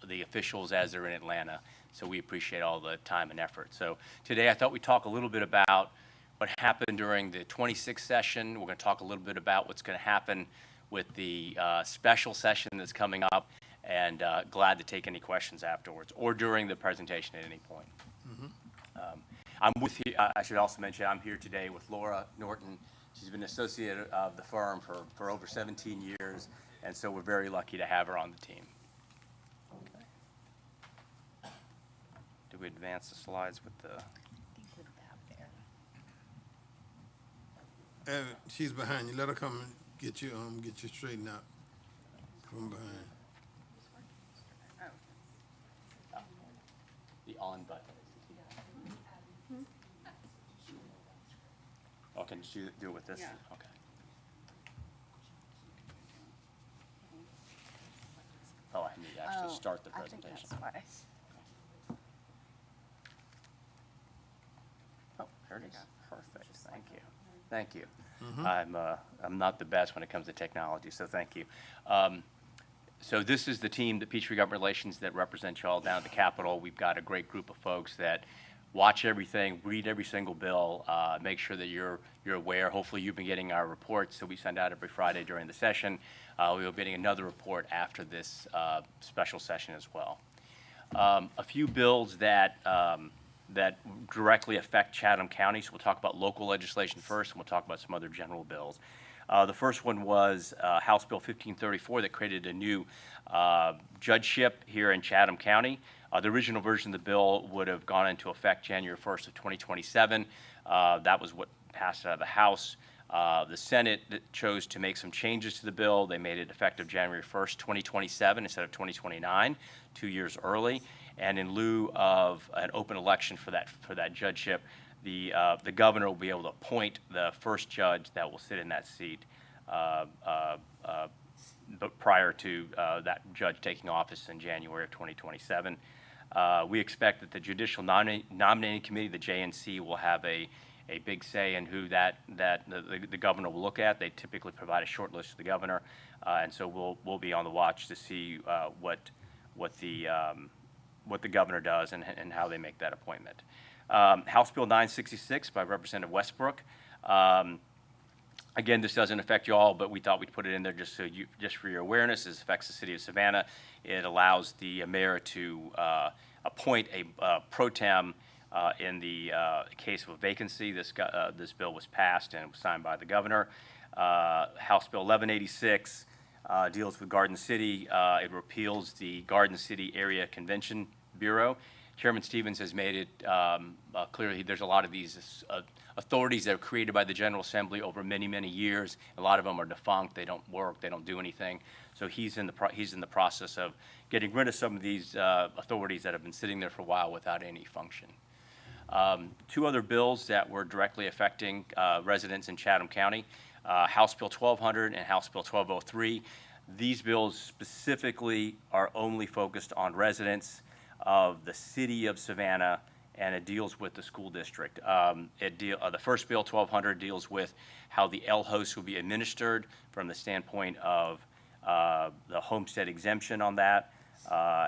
the officials as they're in Atlanta. So we appreciate all the time and effort. So today I thought we'd talk a little bit about what happened during the 26th session. We're going to talk a little bit about what's going to happen with the special session that's coming up, and glad to take any questions afterwards or during the presentation at any point. I'm with you. I should also mention I'm here today with Laura Norton. She's been an associate of the firm for over 17 years, and so we're very lucky to have her on the team. Okay. Do we advance the slides with the? She's behind you. Let her come and get you straightened out from behind. The on button. Oh, can you do it with this? Yeah. Okay. Oh, I need to actually start the presentation. I think that's why. Oh, there it is. Perfect. Thank you. Thank you. I'm not the best when it comes to technology, so thank you. So this is the team, the Peachtree Government Relations, that represents you all down at the Capitol. We've got a great group of folks that watch everything, read every single bill, make sure that you're aware. Hopefully you've been getting our reports that we send out every Friday during the session. We will be getting another report after this special session as well. A few bills that directly affect Chatham County. So we'll talk about local legislation first, and we'll talk about some other general bills. The first one was House Bill 1534 that created a new judgeship here in Chatham County. The original version of the bill would have gone into effect January 1st of 2027. That was what passed out of the House. The Senate chose to make some changes to the bill. They made it effective January 1st, 2027 instead of 2029, 2 years early. And in lieu of an open election for that judgeship, the governor will be able to appoint the first judge that will sit in that seat prior to that judge taking office in January of 2027. We expect that the Judicial Nominating Committee, the JNC, will have a big say in who the governor will look at. They typically provide a short list to the governor, and so we'll be on the watch to see what the governor does and how they make that appointment. House Bill 966 by Representative Westbrook. Again, this doesn't affect you all, but we thought we'd put it in there just for your awareness. This affects the city of Savannah. It allows the mayor to appoint a pro tem in the case of a vacancy. This bill was passed and was signed by the governor. House Bill 1186 deals with Garden City. It repeals the Garden City Area Convention Bureau. Chairman Stevens has made it clear there's a lot of these authorities that are created by the General Assembly over many years. A lot of them are defunct. They don't work. They don't do anything. So he's in the process of getting rid of some of these authorities that have been sitting there for a while without any function. Two other bills that were directly affecting residents in Chatham County, House Bill 1200 and House Bill 1203. These bills specifically are only focused on residents of the city of Savannah, and it deals with the school district. The first bill, 1200, deals with how the LHOS will be administered from the standpoint of the homestead exemption on that,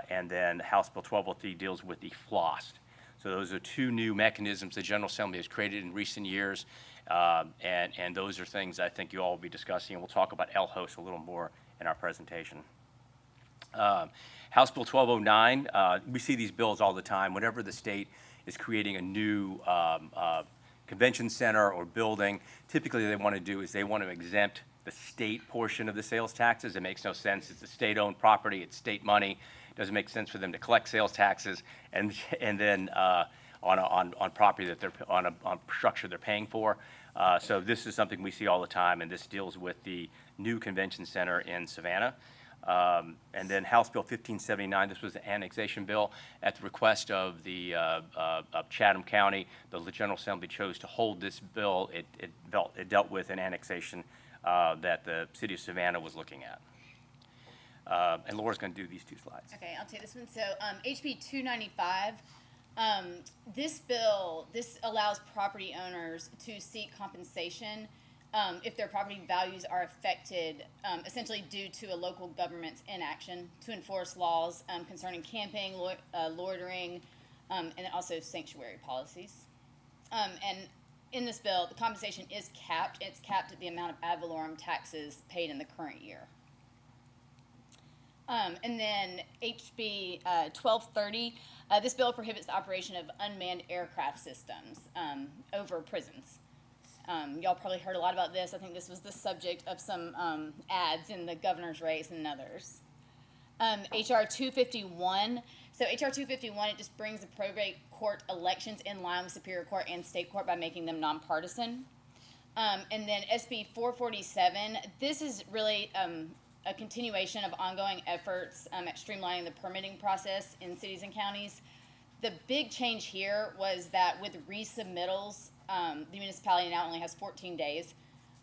and then House Bill 1203 deals with the FLOST. So those are two new mechanisms the General Assembly has created in recent years, and those are things I think you all will be discussing, and we'll talk about LHOS a little more in our presentation. House Bill 1209, we see these bills all the time. Whenever the state is creating a new convention center or building, typically they want to do is they want to exempt the state portion of the sales taxes. It makes no sense. It's a state-owned property. It's state money. It doesn't make sense for them to collect sales taxes and then on property that they're on structure they're paying for. So this is something we see all the time, and this deals with the new convention center in Savannah. And then House Bill 1579, this was an annexation bill. At the request of the of Chatham County, the General Assembly chose to hold this bill. It dealt with an annexation that the city of Savannah was looking at. And Laura's going to do these two slides. Okay, I'll take this one. So HB 295, this bill, this allows property owners to seek compensation if their property values are affected, essentially due to a local government's inaction to enforce laws concerning camping, loitering, and also sanctuary policies. And in this bill, the compensation is capped. It's capped at the amount of ad valorem taxes paid in the current year. And then HB 1230, this bill prohibits the operation of unmanned aircraft systems over prisons. Y'all probably heard a lot about this. I think this was the subject of some ads in the governor's race and others. HR 251. So HR 251, it just brings the probate court elections in line with Superior Court and State Court by making them nonpartisan. And then SB 447, this is really a continuation of ongoing efforts at streamlining the permitting process in cities and counties. The big change here was that with resubmittals, the municipality now only has 14 days.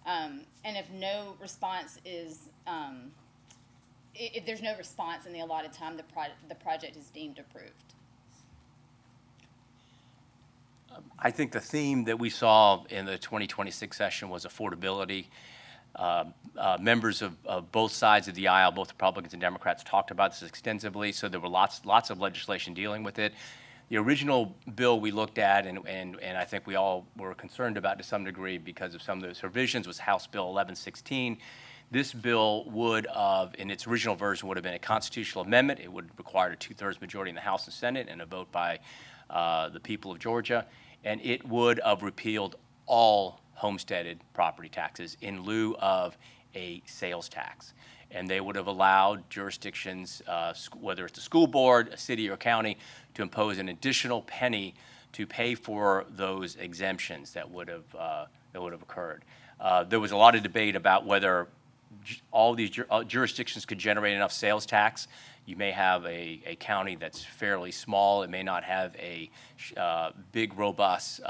And if no response is, if there's no response in the allotted time, the project is deemed approved. I think the theme that we saw in the 2026 session was affordability. Members of both sides of the aisle, both Republicans and Democrats, talked about this extensively, so there were lots of legislation dealing with it. The original bill we looked at, and I think we all were concerned about to some degree because of some of those provisions, was House Bill 1116. This bill would have, in its original version, would have been a constitutional amendment. It would require a 2/3 majority in the House and Senate and a vote by the people of Georgia, and it would have repealed all homesteaded property taxes in lieu of a sales tax. And they would have allowed jurisdictions, whether it's a school board, a city, or a county, to impose an additional penny to pay for those exemptions that would have occurred. There was a lot of debate about whether all these jurisdictions could generate enough sales tax. You may have a county that's fairly small. It may not have a big, robust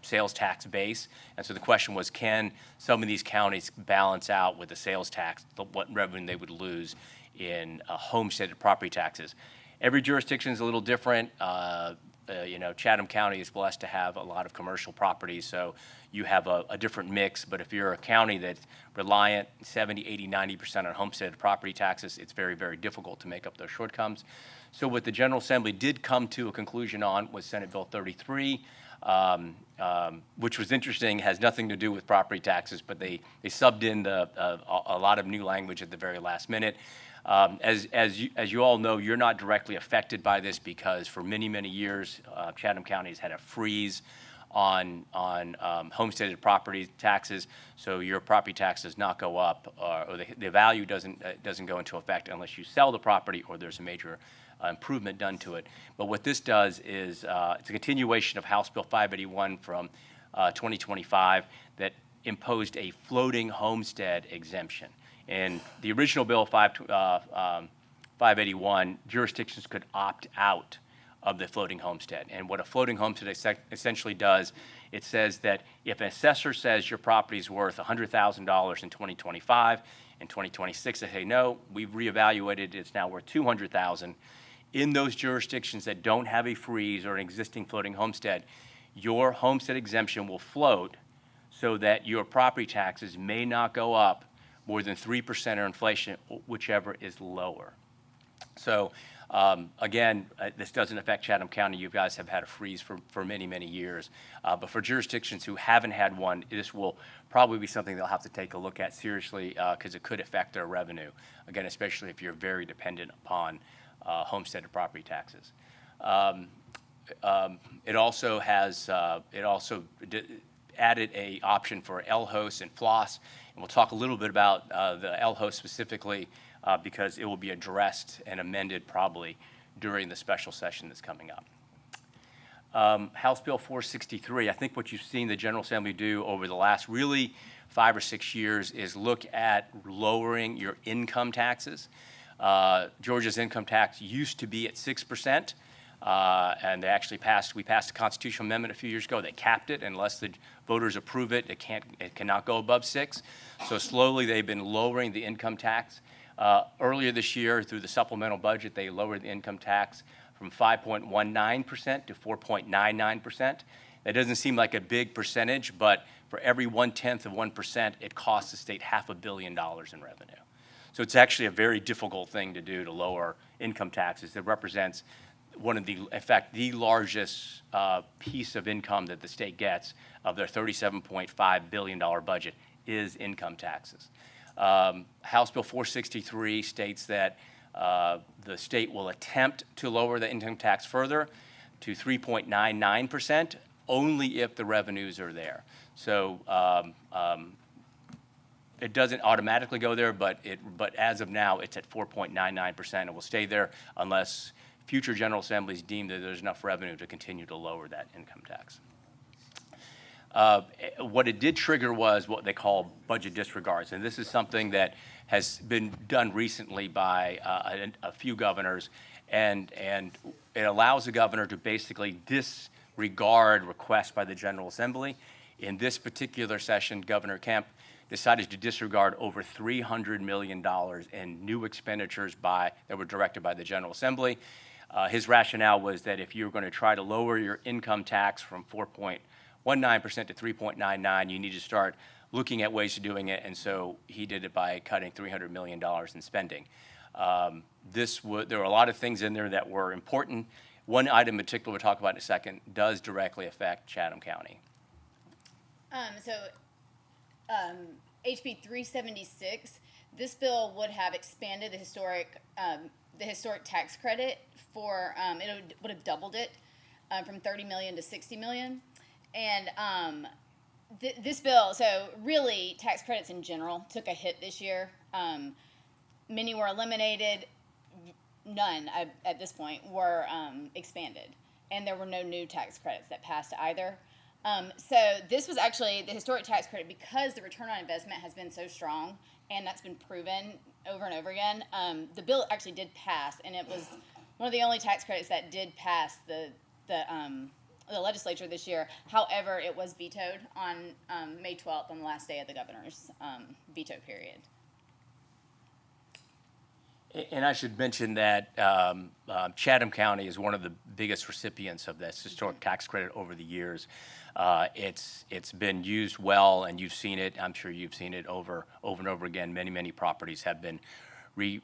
sales tax base. And so the question was, can some of these counties balance out with the sales tax what revenue they would lose in homesteaded property taxes? Every jurisdiction is a little different. Chatham County is blessed to have a lot of commercial properties, so you have a different mix. But if you're a county that's reliant 70, 80, 90% on homesteaded property taxes, it's very, very difficult to make up those shortcomings. So what the General Assembly did come to a conclusion on was Senate Bill 33, which was interesting, has nothing to do with property taxes, but they subbed in a lot of new language at the very last minute. As you all know, you're not directly affected by this because for many, many years, Chatham County has had a freeze on homesteaded property taxes, so your property tax does not go up, or the value doesn't go into effect unless you sell the property or there's a major improvement done to it. But what this does is it's a continuation of House Bill 581 from 2025 that imposed a floating homestead exemption. In the original bill 581, jurisdictions could opt out of the floating homestead. And what a floating homestead essentially does, it says that if an assessor says your property is worth $100,000 in 2025, in 2026 they say, no, we've reevaluated, it's now worth $200,000. In those jurisdictions that don't have a freeze or an existing floating homestead, your homestead exemption will float so that your property taxes may not go up more than 3% or inflation, whichever is lower. So again, this doesn't affect Chatham County. You guys have had a freeze for many, many years. But for jurisdictions who haven't had one, this will probably be something they'll have to take a look at seriously because it could affect their revenue. Again, especially if you're very dependent upon homesteaded property taxes. It also added a option for LHOS and FLOSS. And we'll talk a little bit about the LHOS specifically because it will be addressed and amended probably during the special session that's coming up. House Bill 463, I think what you've seen the General Assembly do over the last really 5 or 6 years is look at lowering your income taxes. Georgia's income tax used to be at 6%. And we passed a constitutional amendment a few years ago that capped it. Unless the voters approve it, it cannot go above 6. So slowly they've been lowering the income tax. Earlier this year, through the supplemental budget, they lowered the income tax from 5.19% to 4.99%. That doesn't seem like a big percentage, but for every 1/10%, it costs the state $500 million in revenue. So it's actually a very difficult thing to do, to lower income taxes. It represents in fact, the largest piece of income that the state gets of their $37.5 billion budget is income taxes. House Bill 463 states that the state will attempt to lower the income tax further to 3.99%, only if the revenues are there. So it doesn't automatically go there, but as of now, it's at 4.99%. It will stay there unless future General Assemblies deem that there's enough revenue to continue to lower that income tax. What it did trigger was what they call budget disregards, and this is something that has been done recently by a few governors, and it allows the governor to basically disregard requests by the General Assembly. In this particular session, Governor Kemp decided to disregard over $300 million in new expenditures that were directed by the General Assembly. His rationale was that if you were going to try to lower your income tax from 4.19% to 3.99%, you need to start looking at ways of doing it, and so he did it by cutting $300 million in spending. There were a lot of things in there that were important. One item in particular we'll talk about in a second does directly affect Chatham County. HB 376, this bill would have expanded the historic tax credit for, it would have doubled it from 30 million to 60 million. And this bill, so really tax credits in general took a hit this year. Many were eliminated, none at this point were expanded, and there were no new tax credits that passed either. So this was actually the historic tax credit, because the return on investment has been so strong, and that's been proven over and over again. The bill actually did pass, and it was one of the only tax credits that did pass the legislature this year. However, it was vetoed on May 12th, on the last day of the governor's veto period. And I should mention that Chatham County is one of the biggest recipients of this historic tax credit over the years. It's been used well, and you've seen it. I'm sure you've seen it over and over again. Many properties have been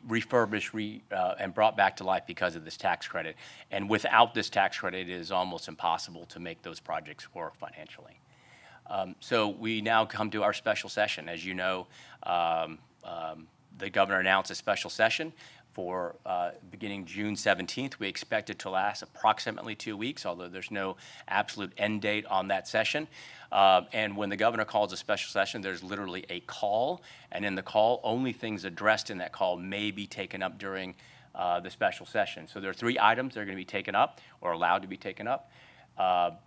refurbished and brought back to life because of this tax credit. And without this tax credit, it is almost impossible to make those projects work financially. So we now come to our special session. As you know, the governor announced a special session for beginning June 17th. We expect it to last approximately 2 weeks, although there's no absolute end date on that session. And when the governor calls a special session, there's literally a call, and in the call, only things addressed in that call may be taken up during the special session. So there are 3 items that are going to be taken up or allowed to be taken up.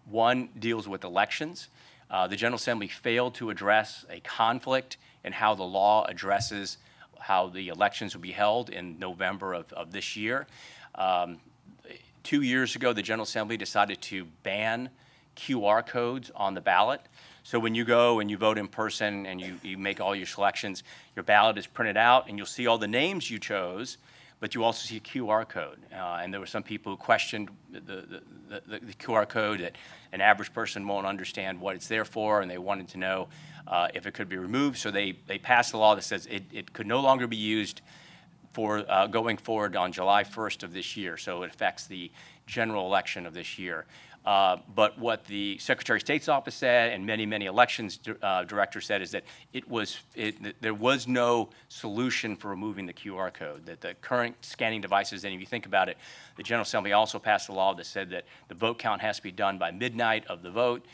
One deals with elections. The General Assembly failed to address a conflict in how the law addresses how the elections will be held in November of this year. 2 years ago, the General Assembly decided to ban QR codes on the ballot. So when you go and you vote in person and you make all your selections, your ballot is printed out and you'll see all the names you chose, but you also see a QR code. And there were some people who questioned the QR code, that an average person won't understand what it's there for, and they wanted to know if it could be removed. So they passed a law that says it could no longer be used for going forward on July 1st of this year. So it affects the general election of this year. But what the Secretary of State's office said, and many elections directors said, is that there was no solution for removing the QR code, that the current scanning devices, and if you think about it, the General Assembly also passed a law that said that the vote count has to be done by midnight of the vote.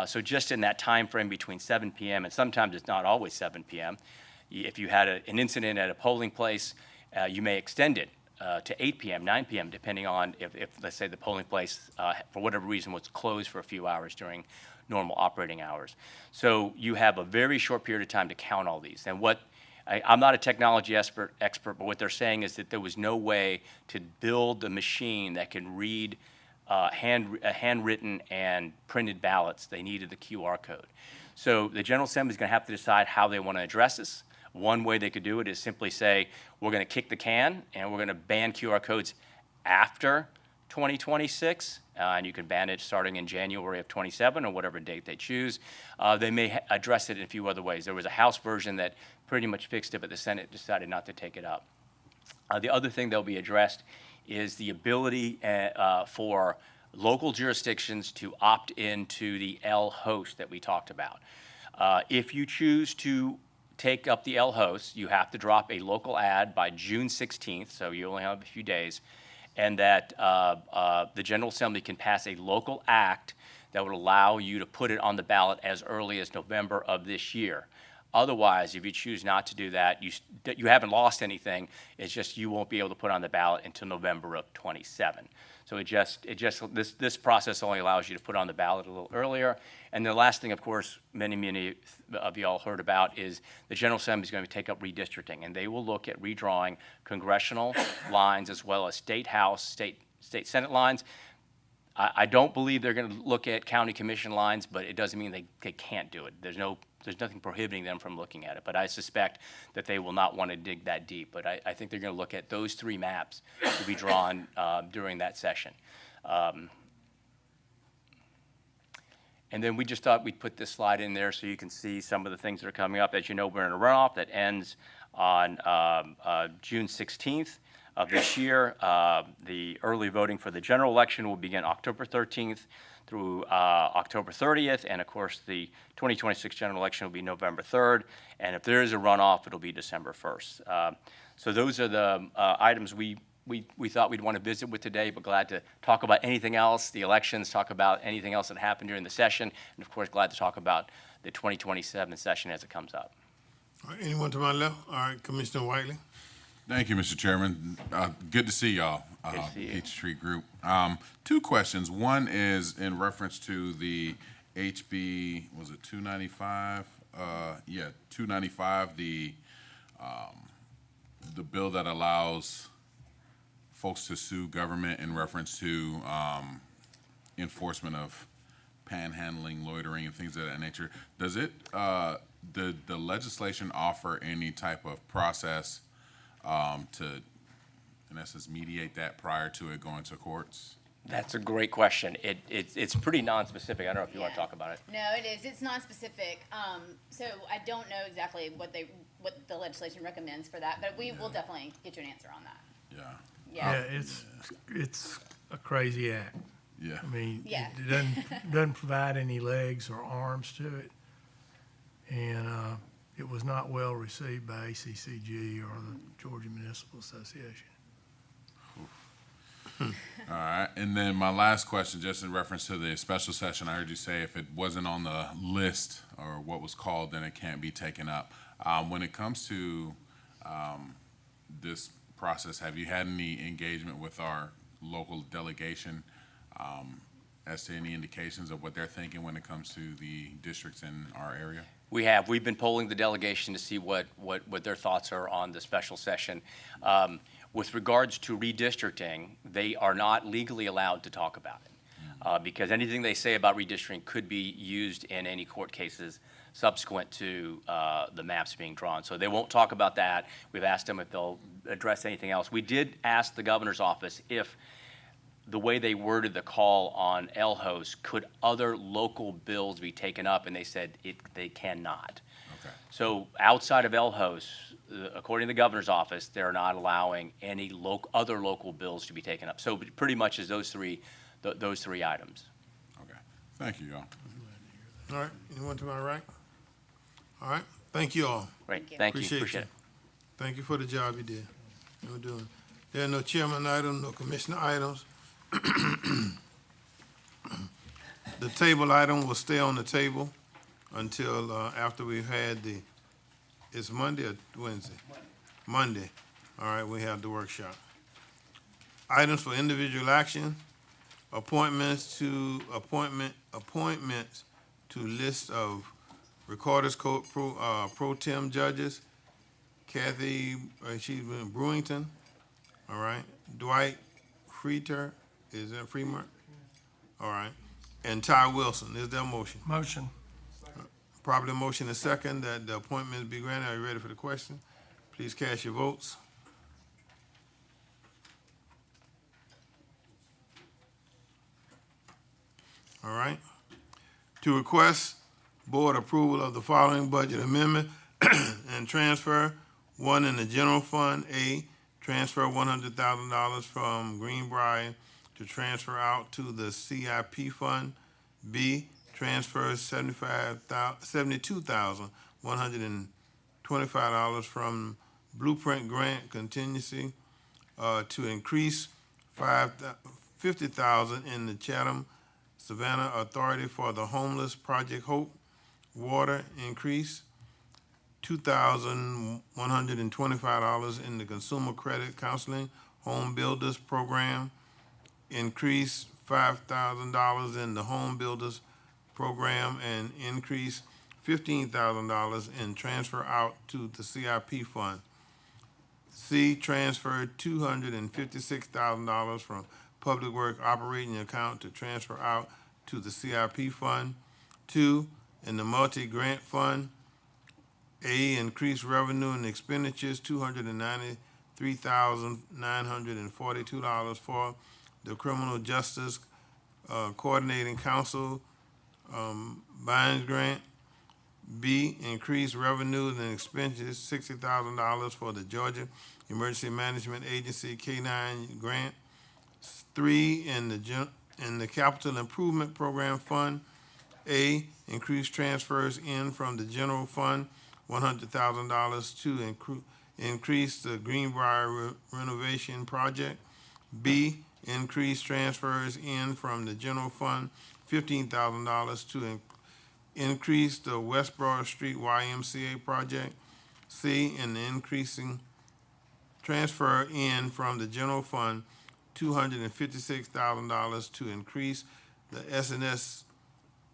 So just in that time frame between 7 p.m., and sometimes it's not always 7 p.m., if you had an incident at a polling place, you may extend it to 8 p.m., 9 p.m., depending on if let's say, the polling place, for whatever reason, was closed for a few hours during normal operating hours. So you have a very short period of time to count all these. And what I'm not a technology expert, but what they're saying is that there was no way to build a machine that can read handwritten and printed ballots. They needed the QR code. So the General Assembly is going to have to decide how they want to address this. One way they could do it is simply say, we're going to kick the can and we're going to ban QR codes after 2026, and you can ban it starting in January of 27 or whatever date they choose. They may address it in a few other ways. There was a House version that pretty much fixed it, but the Senate decided not to take it up. The other thing that'll be addressed is the ability for local jurisdictions to opt into the L host that we talked about. If you choose to take up the L host, you have to drop a local ad by June 16th, so you only have a few days, and that the General Assembly can pass a local act that would allow you to put it on the ballot as early as November of this year. Otherwise, if you choose not to do that, you haven't lost anything. It's just you won't be able to put on the ballot until November of 27. So this process only allows you to put on the ballot a little earlier. And the last thing, of course, many of you all heard about is the General Assembly is going to take up redistricting, and they will look at redrawing congressional lines as well as state House, state Senate lines. I don't believe they're going to look at county commission lines, but it doesn't mean they can't do it. There's nothing prohibiting them from looking at it, but I suspect that they will not want to dig that deep. But I think they're going to look at those three maps to be drawn during that session. And then we just thought we'd put this slide in there so you can see some of the things that are coming up. As you know, we're in a runoff that ends on June 16th of this year. The early voting for the general election will begin October 13th through October 30th, and of course the 2026 general election will be November 3rd, and if there is a runoff, it'll be December 1st. So those are the items we thought we'd want to visit with today, but glad to talk about anything else, the elections, talk about anything else that happened during the session, and of course glad to talk about the 2027 session as it comes up. All right, anyone to my left? All right, Commissioner Whiteley. Thank you, Mr. Chairman. Good to see y'all, Peachtree Group. Two questions. One is in reference to the HB, was it 295? 295, the bill that allows folks to sue government in reference to enforcement of panhandling, loitering, and things of that nature. Does it, the legislation offer any type of process to, in essence, mediate that prior to it going to courts? That's a great question. It's pretty non-specific. I don't know if you want to talk about it. No, it is. It's non-specific. So I don't know exactly what the legislation recommends for that, but we will definitely get you an answer on that. Yeah, it's a crazy act. Yeah. I mean, it doesn't provide any legs or arms to it. And it was not well received by ACCG or the Georgia Municipal Association. All right, and then my last question, just in reference to the special session, I heard you say if it wasn't on the list or what was called, then it can't be taken up. When it comes to this process, have you had any engagement with our local delegation as to any indications of what they're thinking when it comes to the districts in our area? We have. We've been polling the delegation to see what their thoughts are on the special session. With regards to redistricting, they are not legally allowed to talk about it because anything they say about redistricting could be used in any court cases subsequent to the maps being drawn. So they won't talk about that. We've asked them if they'll address anything else. We did ask the governor's office if the way they worded the call on LHOS, could other local bills be taken up? And they said they cannot. Okay. So outside of LHOS, according to the governor's office, they're not allowing any other local bills to be taken up. So pretty much is those three items. Okay. Thank you, y'all. All right, anyone to my right? All right, thank you all. Great. Thank you. Appreciate it. Thank you for the job you did. You're doing. There are no chairman items, no commissioner items. The table item will stay on the table until after we've had it's Monday or Wednesday? Monday. All right, we have the workshop. Items for individual action, appointments to list of Recorders Code pro tem judges Kathy, she's in Brewington, all right. Dwight Freeter, is that Fremont? All right. And Ty Wilson, is there a motion? Motion. Properly motion is second that the appointments be granted. Are you ready for the question? Please cast your votes. All right. To request board approval of the following budget amendment and transfer, one in the general fund, A, transfer $100,000 from Greenbrier to transfer out to the CIP fund. B, transfer $72,125 from Blueprint Grant Contingency to increase $50,000 in the Chatham Savannah Authority for the Homeless Project Hope. Water increase $2,125 in the Consumer Credit Counseling Home Builders Program. Increase $5,000 in the Home Builders Program and increase $15,000 in transfer out to the CIP fund. C, transfer $256,000 from Public Works operating account to transfer out to the CIP fund. 2, in the multi-grant fund, A, increase revenue and expenditures, $293,942 for the Criminal Justice Coordinating Council Bynes Grant. B, increase revenue and expenses, $60,000 for the Georgia Emergency Management Agency K-9 grant. 3, in the Capital Improvement Program Fund, A, increase transfers in from the general fund, $100,000 to increase the Greenbrier renovation project. B, increase transfers in from the general fund, $15,000 to increase the West Broad Street YMCA project. C, in the increasing transfer in from the general fund, $256,000 to increase the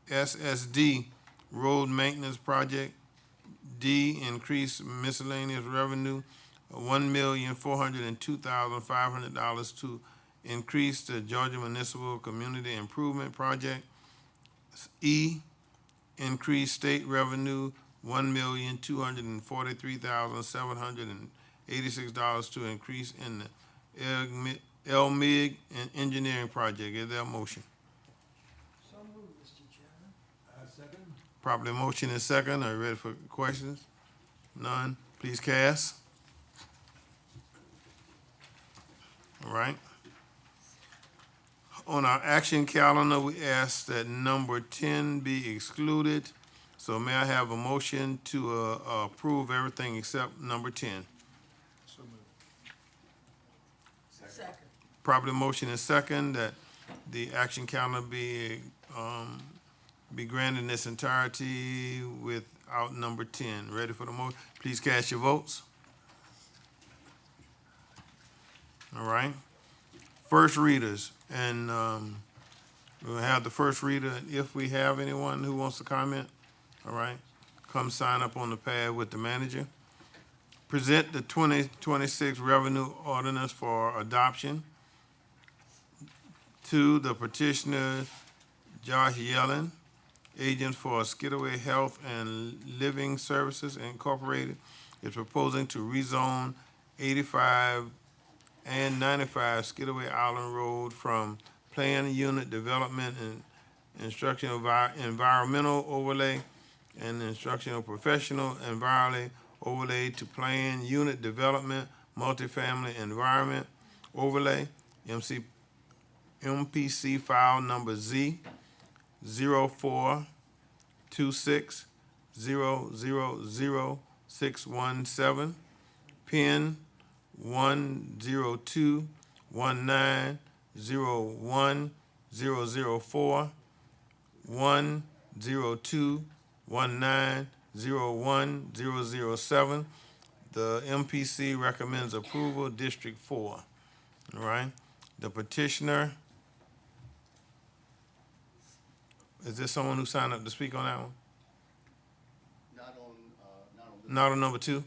SSD road maintenance project. D, increase miscellaneous revenue, $1,402,500 to increase the Georgia Municipal Community Improvement Project. E, increase state revenue, $1,243,786 to increase in the LMIG and engineering project. Is there a motion? So moved, Mr. Chairman. Second. Properly motion is second. Are you ready for questions? None. Please cast. All right. On our action calendar, we ask that number 10 be excluded. So may I have a motion to approve everything except number 10? So moved. Second. Properly motion is second that the action calendar be granted in its entirety without number 10. Ready for the motion? Please cast your votes. All right. First readers, and we'll have the first reader, if we have anyone who wants to comment, all right, come sign up on the pad with the manager. Present the 2026 revenue ordinance for adoption. To the petitioner, Josh Yellen, agent for Skidaway Health and Living Services Incorporated, is proposing to rezone 85 and 95 Skidaway Island Road from planned unit development and instructional environmental overlay and instructional professional environmental overlay to planned unit development multifamily environment overlay. MPC file number Z 0426000617, PIN 10219010004, 10219010007. The MPC recommends approval, District 4. All right. The petitioner, is there someone who signed up to speak on that one? Not on number 2?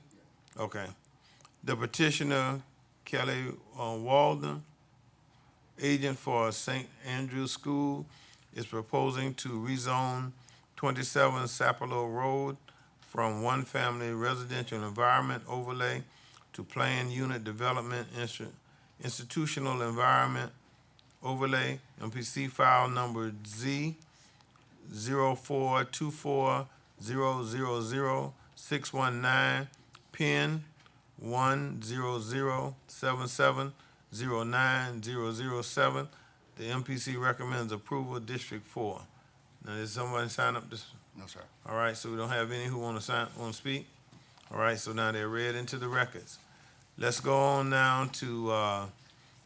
Okay. The petitioner, Kelly Walden, agent for St. Andrew's School, is proposing to rezone 27 Sapelo Road from one-family residential environment overlay to planned unit development institutional environment overlay, MPC file number Z 0424000619, pin 10077090007. The MPC recommends approval, District 4. Now, did somebody sign up this? No, sir. All right, so we don't have any who want to speak? All right, so now they're read into the records. Let's go on now to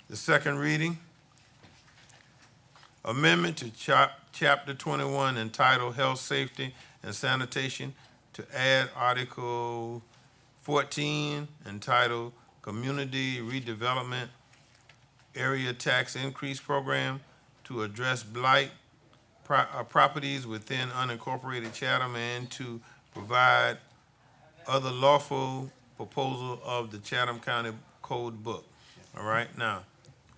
the second reading. Amendment to Chapter 21 entitled Health, Safety, and Sanitation to add Article 14 entitled Community Redevelopment Area Tax Increase Program to address blight properties within unincorporated Chatham and to provide other lawful proposal of the Chatham County Code Book. All right, now,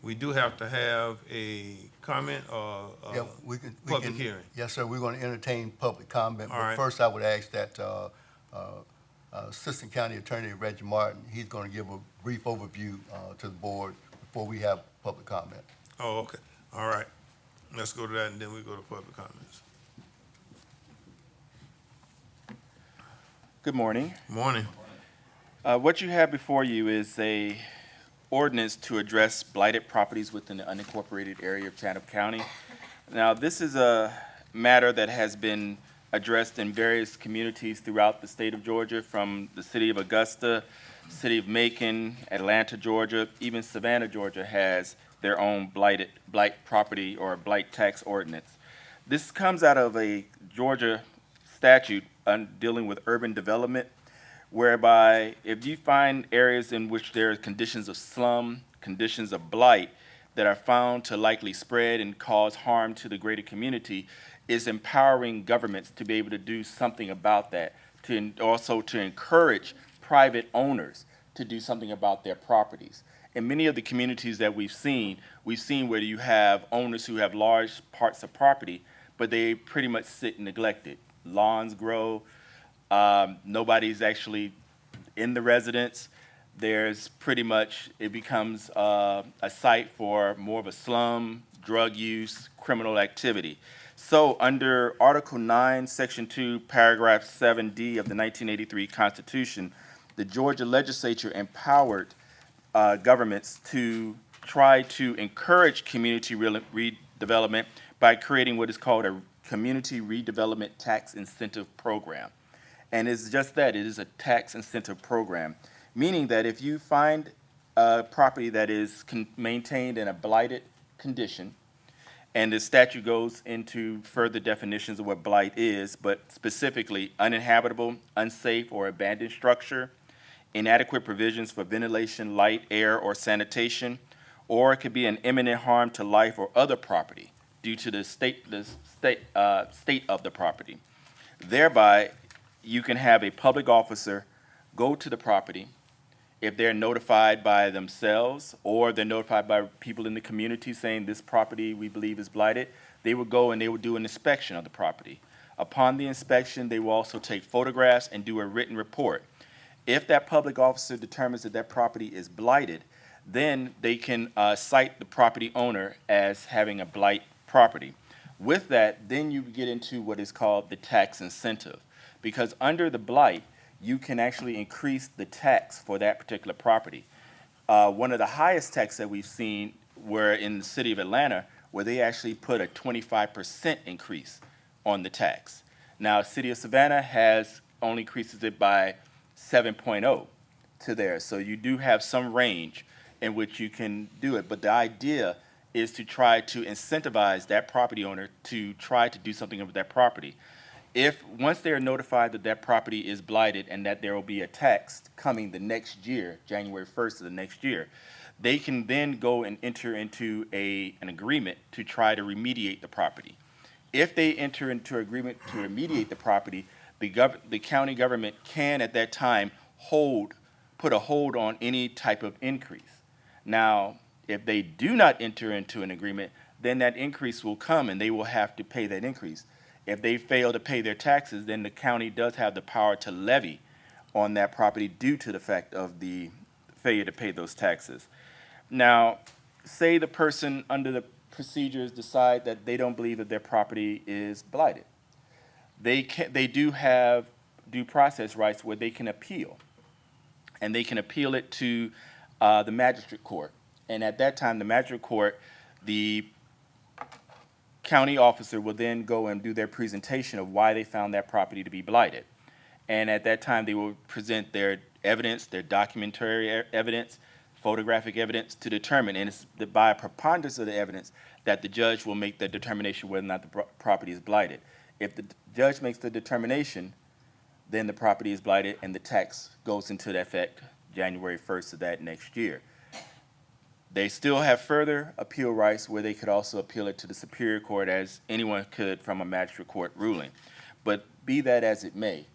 we do have to have a comment or Yeah, we can. public hearing. Yes, sir, we're going to entertain public comment. All But right. first, I would ask that Assistant County Attorney Reggie Martin, he's going to give a brief overview to the board before we have public comment. Oh, okay, all right. Let's go to that and then we go to public comments. Good morning. Morning. What you have before you is a ordinance to address blighted properties within the unincorporated area of Chatham County. Now, this is a matter that has been addressed in various communities throughout the state of Georgia, from the city of Augusta, city of Macon, Atlanta, Georgia, even Savannah, Georgia has their own blight property or blight tax ordinance. This comes out of a Georgia statute dealing with urban development, whereby if you find areas in which there are conditions of slum, conditions of blight that are found to likely spread and cause harm to the greater community, is empowering governments to be able to do something about that, also to encourage private owners to do something about their properties. In many of the communities that we've seen where you have owners who have large parts of property, but they pretty much sit neglected. Lawns grow, nobody's actually in the residence. There's pretty much, it becomes a site for more of a slum, drug use, criminal activity. So under Article 9, Section 2, Paragraph 7D of the 1983 Constitution, the Georgia legislature empowered governments to try to encourage community redevelopment by creating what is called a Community Redevelopment Tax Incentive Program. And it's just that, it is a tax incentive program, meaning that if you find a property that is maintained in a blighted condition, and the statute goes into further definitions of what blight is, but specifically uninhabitable, unsafe, or abandoned structure, inadequate provisions for ventilation, light, air, or sanitation, or it could be an imminent harm to life or other property due to the state of the property. Thereby, you can have a public officer go to the property. If they're notified by themselves or they're notified by people in the community saying this property we believe is blighted, they would go and they would do an inspection of the property. Upon the inspection, they will also take photographs and do a written report. If that public officer determines that that property is blighted, then they can cite the property owner as having a blight property. With that, then you get into what is called the tax incentive. Because under the blight, you can actually increase the tax for that particular property. One of the highest tax that we've seen were in the city of Atlanta, where they actually put a 25% increase on the tax. Now, city of Savannah only increases it by 7.0 to there. So you do have some range in which you can do it. But the idea is to try to incentivize that property owner to try to do something with that property. If once they are notified that that property is blighted and that there will be a tax coming the next year, January 1st of the next year, they can then go and enter into an agreement to try to remediate the property. If they enter into an agreement to remediate the property, the county government can at that time hold put a hold on any type of increase. Now, if they do not enter into an agreement, then that increase will come and they will have to pay that increase. If they fail to pay their taxes, then the county does have the power to levy on that property due to the fact of the failure to pay those taxes. Now, say the person under the procedures decide that they don't believe that their property is blighted. They do have due process rights where they can appeal. And they can appeal it to the magistrate court. And at that time, the magistrate court, the county officer will then go and do their presentation of why they found that property to be blighted. And at that time, they will present their evidence, their documentary evidence, photographic evidence to determine, and it's by a preponderance of the evidence that the judge will make the determination whether or not the property is blighted. If the judge makes the determination, then the property is blighted and the tax goes into effect January 1st of that next year. They still have further appeal rights where they could also appeal it to the Superior Court as anyone could from a magistrate court ruling. But be that as it may,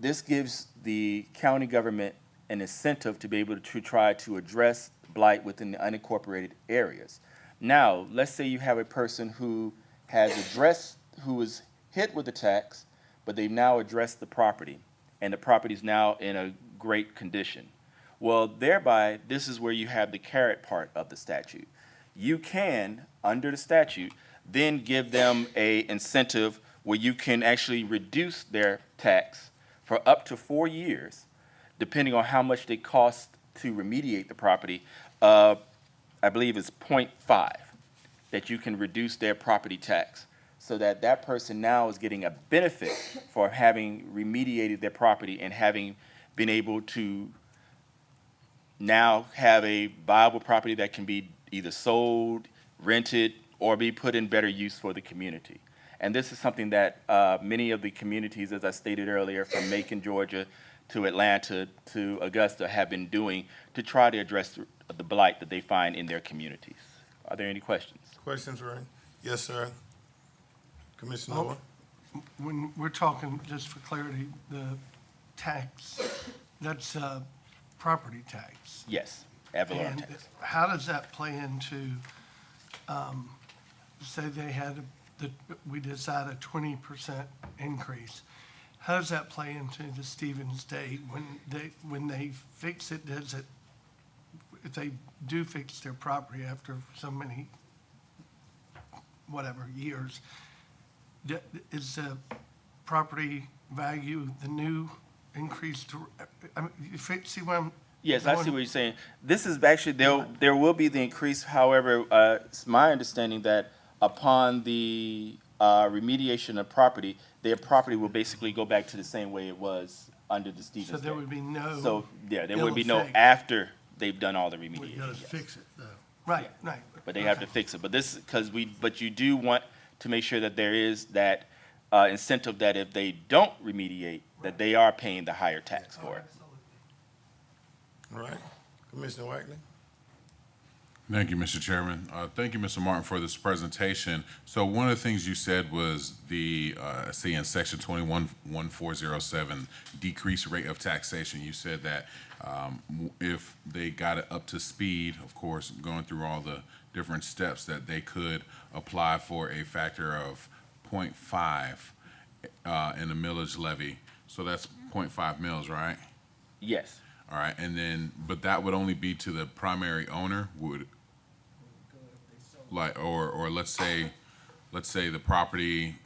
this gives the county government an incentive to be able to try to address blight within the unincorporated areas. Now, let's say you have a person who was hit with the tax, but they've now addressed the property, and the property is now in a great condition. Well, thereby, this is where you have the carrot part of the statute. You can, under the statute, then give them an incentive where you can actually reduce their tax for up to 4 years, depending on how much they cost to remediate the property. I believe it's 0.5 that you can reduce their property tax, so that that person now is getting a benefit for having remediated their property and having been able to now have a viable property that can be either sold, rented, or be put in better use for the community. And this is something that many of the communities, as I stated earlier, from Macon, Georgia, to Atlanta, to Augusta, have been doing to try to address the blight that they find in their communities. Are there any questions? Questions, Ray? Yes, sir. Commissioner Noah? When we're talking, just for clarity, the tax, that's property tax. Yes, ad valorem And tax. how does that play into, say they had, we decide a 20% increase? How does that play into the Stevens Day when they fix it? Does it, if they do fix their property after so many, whatever, years, is the property value the new increase to, I mean, see what I'm? Yes, I see what you're saying. This is actually, there will be the increase. However, it's my understanding that upon the remediation of property, their property will basically go back to the same way it was under the Stevens So there Day. would be no. So, yeah, there would be ill no effect. after they've done all the We remediation. gotta yes. fix it, though. Right, right. But they have to fix it. But this, but you do want to make sure that there is that incentive that if they don't remediate, that they are paying the higher tax for it. All right. Commissioner Wagner? Thank you, Mr. Chairman. Thank you, Mr. Martin, for this presentation. So one of the things you said was see in section 211407, decreased rate of taxation. You said that if they got it up to speed, of course, going through all the different steps, that they could apply for a factor of 0.5 in the millage levy. So that's 0.5 mils, right? Yes. All right, and then, but that would only be to the primary owner, or let's say the property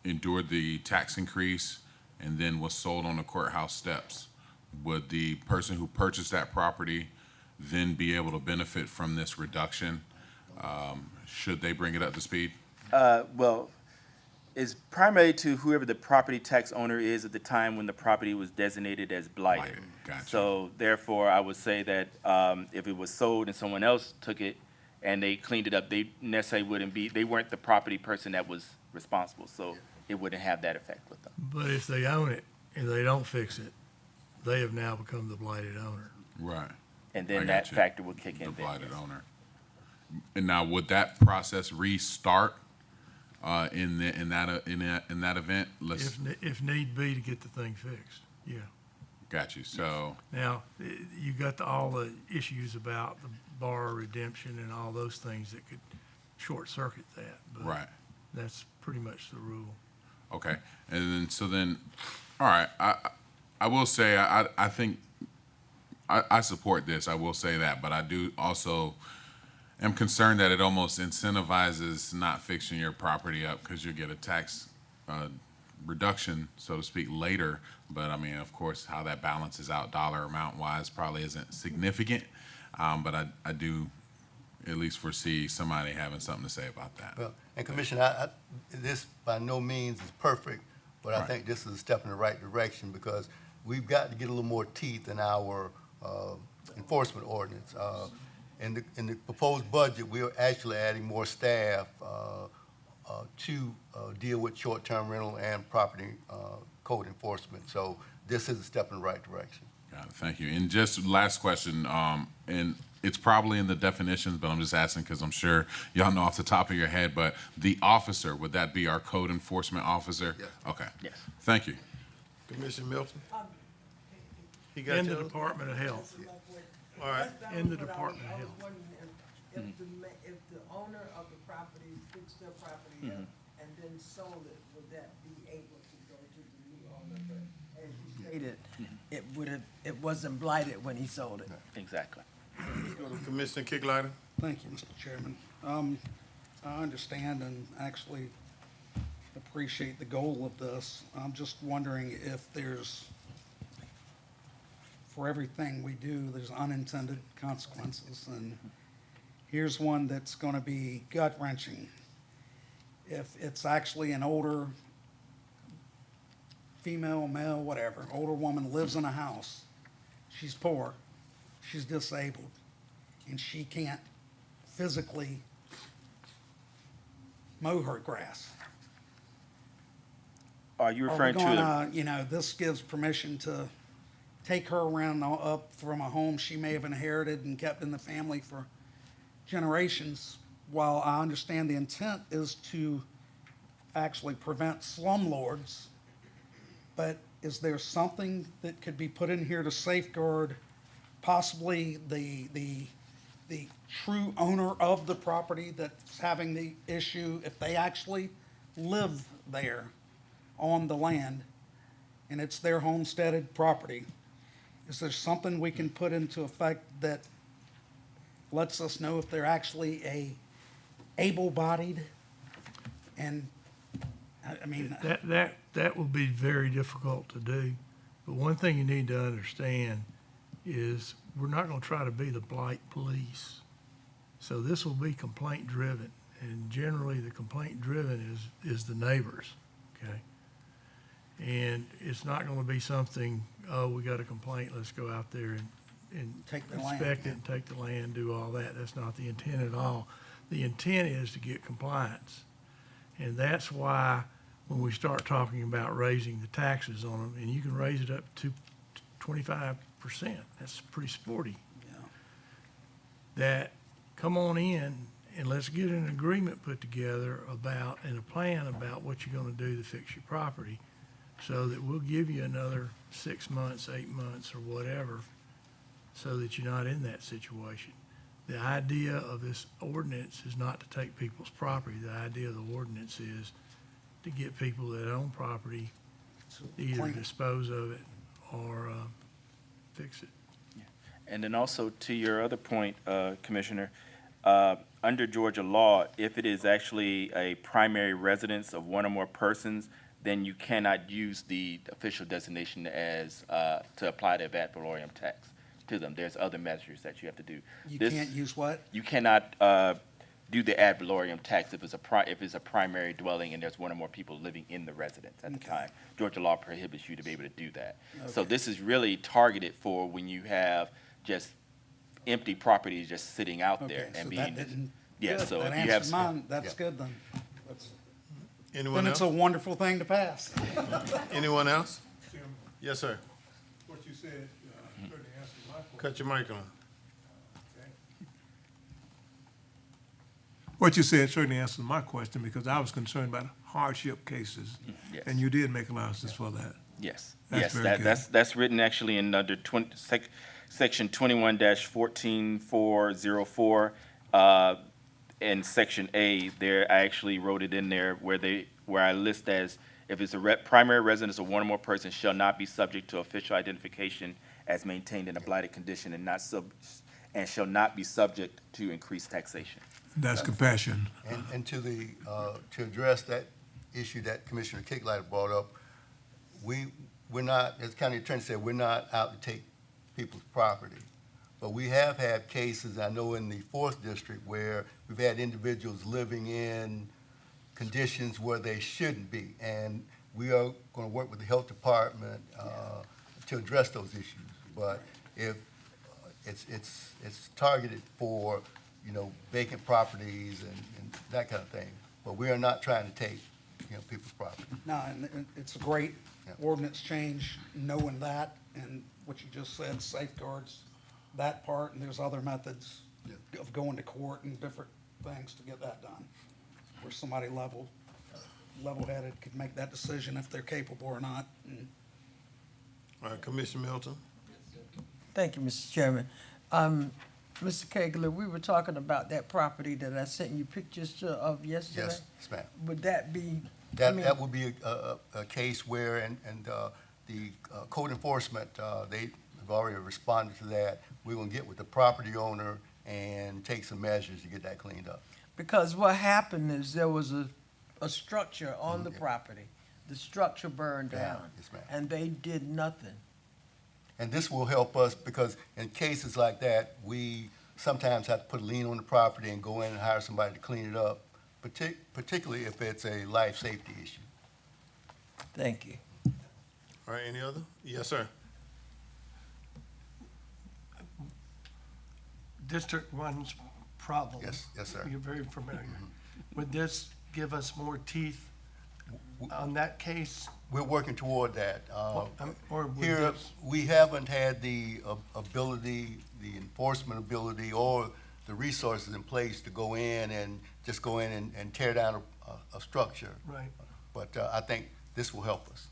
endured the tax increase and then was sold on the courthouse steps. Would the person who purchased that property then be able to benefit from this reduction, should they bring it up to speed? Well, it's primarily to whoever the property tax owner is at the time when the property was designated as blighted. Gotcha. So therefore, I would say that if it was sold and someone else took it and they cleaned it up, they necessarily wouldn't be, they weren't the property person that was responsible, so it wouldn't have that effect with them. But if they own it and they don't fix it, they have now become the blighted owner. Right. And I then got that you. factor would kick in The then, blighted yes. owner. And now, would that process restart in that event? If need be to get the thing fixed, yeah. Got you. So, Now, you got all the issues about the bar redemption and all those things that could short circuit that. But right. that's pretty much the rule. Okay. And then, all right. I will say, I think I support this. I will say that, but I do also am concerned that it almost incentivizes not fixing your property up because you get a tax reduction, so to speak, later. But I mean, of course, how that balances out dollar amount wise probably isn't significant. But I do at least foresee somebody having something to say about that. Well, and Commissioner, this by no means is perfect, but I Right. think this is a step in the right direction because we've got to get a little more teeth in our enforcement ordinance. In the proposed budget, we're actually adding more staff to deal with short-term rental and property code enforcement. So this is a step in the right direction. Got it. Thank you. And just last question, and it's probably in the definitions, but I'm just asking because I'm sure y'all know off the top of your head, but the officer, would that be our code enforcement officer? Yes. Okay. Yes. Thank you. Commissioner Milton? He got In the yours? Department of Health. All right. In the Department of Health. If the owner of the property fixed their property up and then sold it, would that be able to go to the new owner? But as you stated, it wasn't blighted when he sold it. Exactly. Let's go to Commissioner Kicklighter. Thank you, Mr. Chairman. I understand and actually appreciate the goal of this. I'm just wondering if for everything we do, there's unintended consequences. And here's one that's going to be gut-wrenching. If it's actually an older female, male, whatever, older woman lives in a house, she's poor, she's disabled, and she can't physically mow her grass. Are you referring Are we to? gonna, this gives permission to take her around up from a home she may have inherited and kept in the family for generations. While I understand the intent is to actually prevent slumlords, but is there something that could be put in here to safeguard possibly the true owner of the property that's having the issue, if they actually live there on the land and it's their homesteaded property? Is there something we can put into effect that lets us know if they're actually able-bodied? And, I mean. That will be very difficult to do. But one thing you need to understand is we're not going to try to be the blight police. So this will be complaint driven, and generally the complaint driven is the neighbors, okay? And it's not going to be something, oh, we got a complaint, let's go out there and Take the land, inspect it and take the land, do all that. That's not the intent at all. The intent is to get compliance. And that's why when we start talking about raising the taxes on them, and you can raise it up to 25%, that's pretty sporty. Yeah. That come on in and let's get an agreement put together about, and a plan about what you're gonna do to fix your property, so that we'll give you another 6 months, 8 months, or whatever, so that you're not in that situation. The idea of this ordinance is not to take people's property. The idea of the ordinance is to get people that own property to either Clean it. dispose of it or fix it. And then also to your other point, Commissioner, under Georgia law, if it is actually a primary residence of one or more persons, then you cannot use the official designation as, to apply the ad valorem tax to them. There's other measures that you have to do. You This- can't use what? You cannot do the ad valorem tax if it's a primary dwelling and there's one or more people living in the residence at the time. Georgia law prohibits you to be able to do that. So Okay. this is really targeted for when you have just empty properties just sitting out there Okay, and so being. that didn't, Yeah, good. so That if you have. answers mine. That's good then. That's- Anyone Then it's else? a wonderful thing to pass. Anyone else? Yes, sir. What you said, certainly answers my question. Cut your mic on. What you said certainly answers my question, because I was concerned about hardship cases, Yes. and you did make allowances for that. Yes, That's yes, very good. that's written actually in under section 21-14404, in section A, there, I actually wrote it in there where I list as, if it's a primary residence of one or more persons shall not be subject to official identification as maintained in a blighted condition and shall not be subject to increased taxation. That's compassion. And to to address that issue that Commissioner Kicklighter brought up, we're not, as county attorney said, we're not out to take people's property. But we have had cases, I know in the 4th District, where we've had individuals living in conditions where they shouldn't be. And we are going to work with the health department to address those issues. But if it's targeted for, vacant properties and that kind of thing. But we are not trying to take, people's property. No, and it's a great ordinance change, knowing that, and what you just said safeguards that part, and there's other methods of going to court and different things to get that done. Where somebody level-headed could make that decision if they're capable or not. All right, Commissioner Milton. Thank you, Mr. Chairman. Mr. Kegler, we were talking about that property that I sent you pictures of yesterday. Yes, ma'am. Would that be? That would be a case where, and the code enforcement, they've already responded to that. We're gonna get with the property owner and take some measures to get that cleaned up. Because what happened is there was a structure on the property. The structure burned down. Yes, ma'am. And they did nothing. And this will help us because in cases like that, we sometimes have to put a lien on the property and go in and hire somebody to clean it up, particularly if it's a life safety issue. Thank you. All right, any other? Yes, sir. District 1's problem. Yes, sir. You're very familiar. Would this give us more teeth on that case? We're working toward that. Or would Here, this- we haven't had the ability, the enforcement ability, or the resources in place to go in and just go in and tear down a structure. Right. But I think this will help us.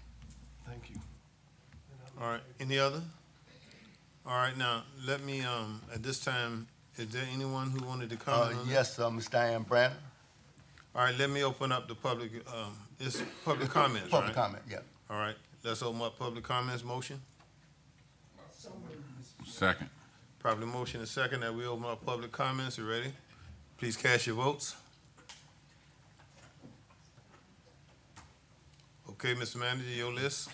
Thank you. All right, any other? All right, now, let me, at this time, is there anyone who wanted to comment on that? Yes, Ms. Diane Branner. All right, let me open up the public, it's public comments, right? Public comment, yeah. All right, let's open up public comments, motion. Second. Probably motion and second that we open up public comments, you ready? Please cast your votes. Okay, Mr. Manager, your list.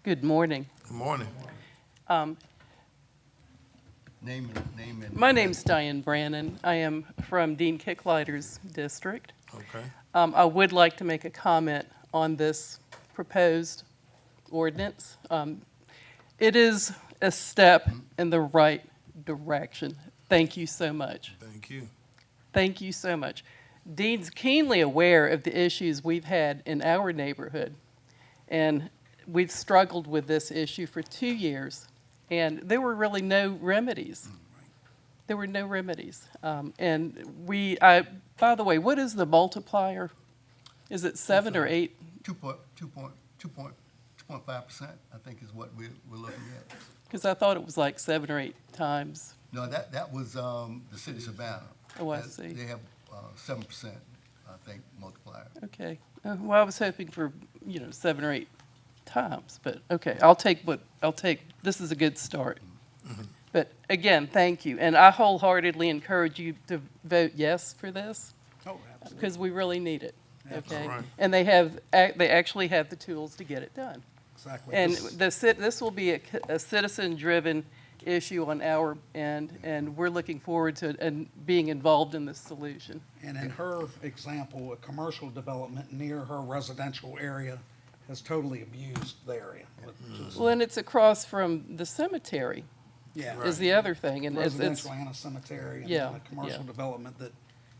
Good morning. Good morning. Name and. My name's Diane Brannon. I am from Dean Kicklighter's district. Okay. I would like to make a comment on this proposed ordinance. It is a step in the right direction. Thank you so much. Thank you. Thank you so much. Dean's keenly aware of the issues we've had in our neighborhood, and we've struggled with this issue for 2 years, and there were really no remedies. There were no remedies. And by the way, what is the multiplier? Is it 7 or 8? 2.5%, I think is what we're looking at. Because I thought it was like 7 or 8 times. No, that was the city of Savannah. Oh, I see. They have 7%, I think, multiplier. Okay. Well, I was hoping for, 7 or 8 times, but okay, I'll take, this is a good start. But again, thank you. And I wholeheartedly encourage you to vote yes for this. Oh, absolutely. Because we really need it, okay? Right. And they actually have the tools to get it done. Exactly. And this will be a citizen-driven issue on our end, and we're looking forward to being involved in this solution. And in her example, a commercial development near her residential area has totally abused the area. Well, and it's across from the cemetery. Yeah. Is the other thing. And residential and a cemetery, and yeah, a commercial development that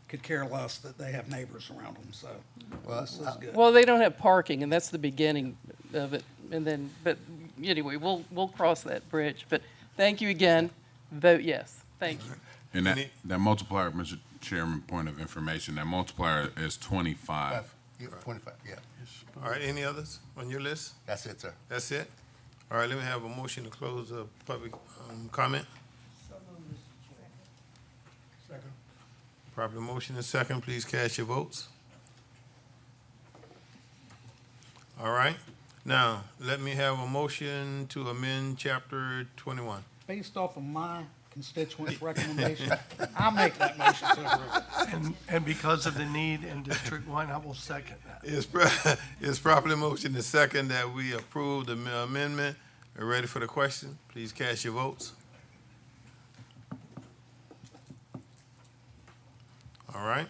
could care less that they have neighbors around them, so this is good. Well, they don't have parking, and that's the beginning of it. And then, but anyway, we'll cross that bridge. But thank you again. Vote yes. Thank you. And that, Any- that multiplier, Mr. Chairman, point of information, that multiplier is 25. Yeah, 25, yeah. All right, any others on your list? That's it, sir. That's it? All right, let me have a motion to close the public comment. Second. Properly motion and second, please cast your votes. All right, now, let me have a motion to amend chapter 21. Based off of my constituents' recommendation, I'll make that motion to approve. And because of the need in District 1, I will second that. It's properly motion and second that we approve the amendment. Are you ready for the question? Please cast your votes. All right.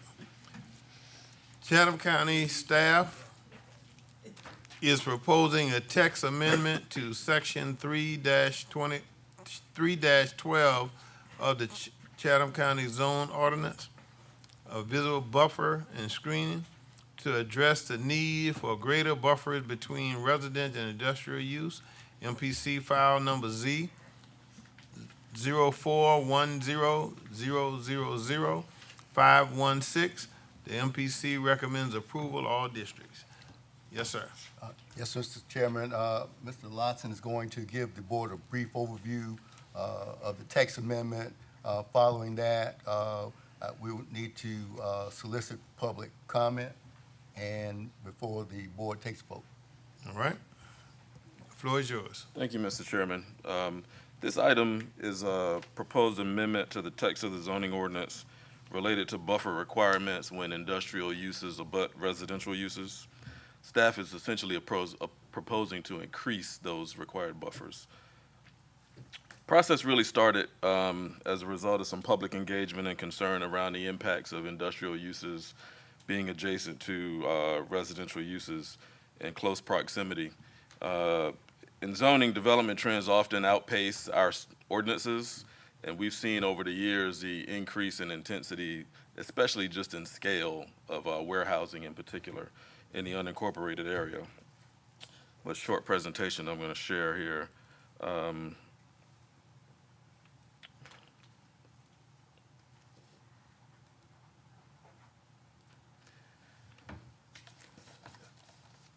Chatham County staff is proposing a text amendment to section 3-12 of the Chatham County Zone Ordinance, a visual buffer and screening to address the need for greater buffers between residential and industrial use. MPC file number Z 0410000516. The MPC recommends approval all districts. Yes, sir. Yes, Mr. Chairman, Mr. Lotson is going to give the board a brief overview of the text amendment. Following that, we would need to solicit public comment and before the board takes a vote. All right. The floor is yours. Thank you, Mr. Chairman. This item is a proposed amendment to the text of the zoning ordinance related to buffer requirements when industrial uses abut residential uses. Staff is essentially proposing to increase those required buffers. Process really started as a result of some public engagement and concern around the impacts of industrial uses being adjacent to residential uses in close proximity. In zoning, development trends often outpace our ordinances, and we've seen over the years the increase in intensity, especially just in scale of warehousing in particular in the unincorporated area. A short presentation I'm going to share here.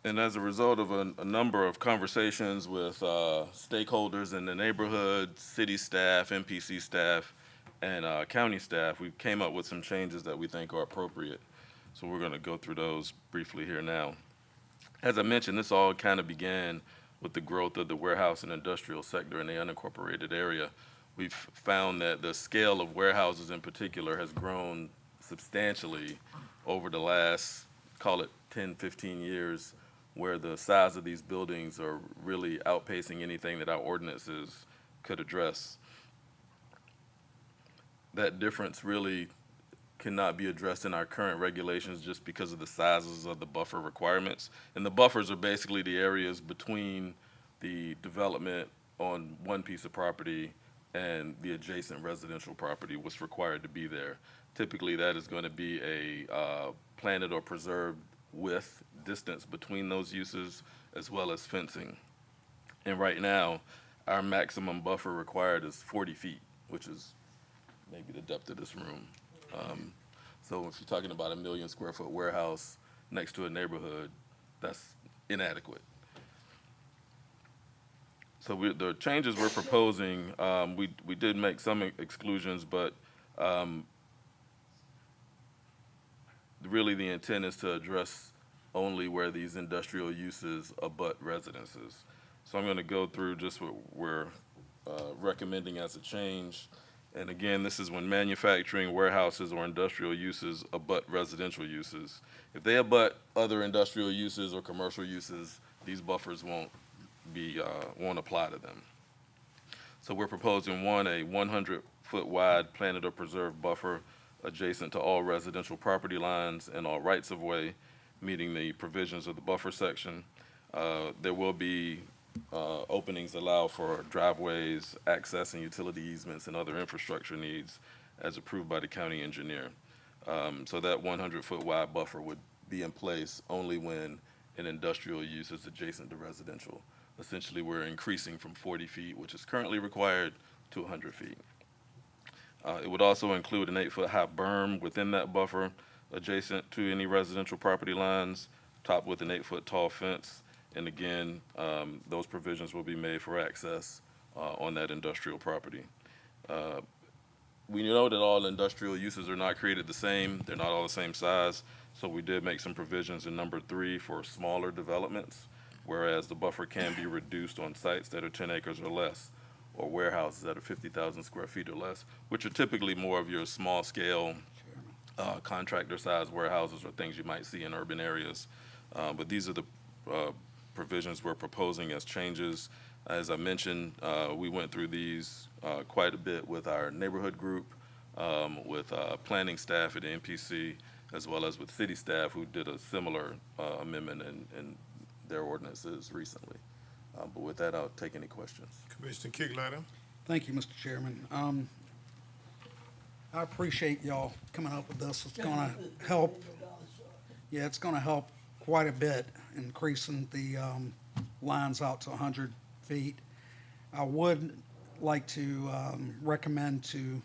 And as a result of a number of conversations with stakeholders in the neighborhood, city staff, MPC staff, and county staff, we came up with some changes that we think are appropriate. So we're going to go through those briefly here now. As I mentioned, this all kind of began with the growth of the warehouse and industrial sector in the unincorporated area. We've found that the scale of warehouses in particular has grown substantially over the last, call it 10, 15 years, where the size of these buildings are really outpacing anything that our ordinances could address. That difference really cannot be addressed in our current regulations just because of the sizes of the buffer requirements. And the buffers are basically the areas between the development on one piece of property and the adjacent residential property, what's required to be there. Typically, that is going to be a planted or preserved width distance between those uses, as well as fencing. And right now, our maximum buffer required is 40 feet, which is maybe the depth of this room. So if you're talking about a 1 million square foot warehouse next to a neighborhood, that's inadequate. So the changes we're proposing, we did make some exclusions, but really the intent is to address only where these industrial uses abut residences. So I'm going to go through just what we're recommending as a change. And again, this is when manufacturing, warehouses, or industrial uses abut residential uses. If they abut other industrial uses or commercial uses, these buffers won't apply to them. So we're proposing a 100-foot wide planted or preserved buffer adjacent to all residential property lines and all rights of way, meeting the provisions of the buffer section. There will be openings allow for driveways, access and utility easements, and other infrastructure needs as approved by the county engineer. So that 100-foot wide buffer would be in place only when an industrial use is adjacent to residential. Essentially, we're increasing from 40 feet, which is currently required, to 100 feet. It would also include an 8-foot high berm within that buffer adjacent to any residential property lines, topped with an 8-foot tall fence. And again, those provisions will be made for access on that industrial property. We know that all industrial uses are not created the same. They're not all the same size. So we did make some provisions in number 3 for smaller developments, whereas the buffer can be reduced on sites that are 10 acres or less, or warehouses that are 50,000 square feet or less, which are typically more of your small scale contractor size warehouses or things you might see in urban areas. But these are the provisions we're proposing as changes. As I mentioned, we went through these quite a bit with our neighborhood group, with planning staff at the NPC, as well as with city staff who did a similar amendment in their ordinances recently. But with that, I'll take any questions. Commissioner Kicklighter. Thank you, Mr. Chairman. I appreciate y'all coming up with this. It's gonna help. Yeah, it's gonna help quite a bit, increasing the lines out to 100 feet. I would like to recommend to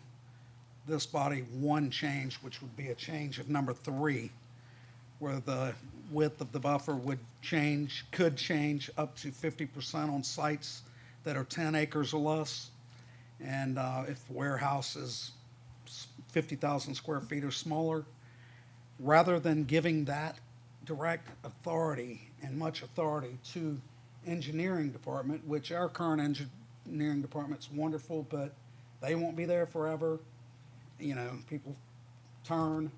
this body one change, which would be a change of number 3, where the width of the buffer would change, could change up to 50% on sites that are 10 acres or less. And if the warehouse is 50,000 square feet or smaller, rather than giving that direct authority and much authority to engineering department, which our current engineering department's wonderful, but they won't be there forever. You know, people turn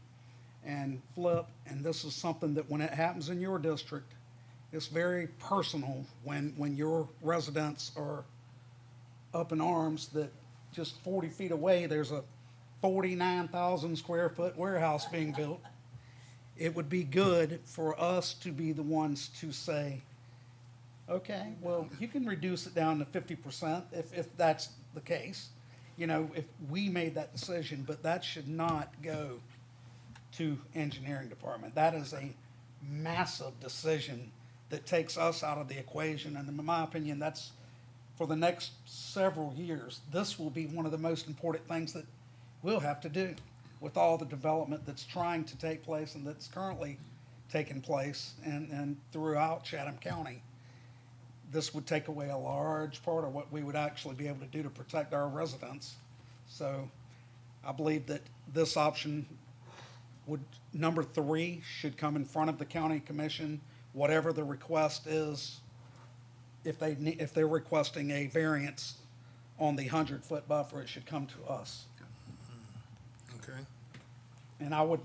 and flip, and this is something that when it happens in your district, it's very personal when your residents are up in arms that just 40 feet away, there's a 49,000 square foot warehouse being built. It would be good for us to be the ones to say, okay, well, you can reduce it down to 50% if that's the case. You know, if we made that decision, but that should not go to engineering department. That is a massive decision that takes us out of the equation. And in my opinion, that's for the next several years. This will be one of the most important things that we'll have to do with all the development that's trying to take place and that's currently taking place and throughout Chatham County. This would take away a large part of what we would actually be able to do to protect our residents. So I believe that this option would, number 3, should come in front of the county commission, whatever the request is. If they're requesting a variance on the 100-foot buffer, it should come to us. Okay. And I would,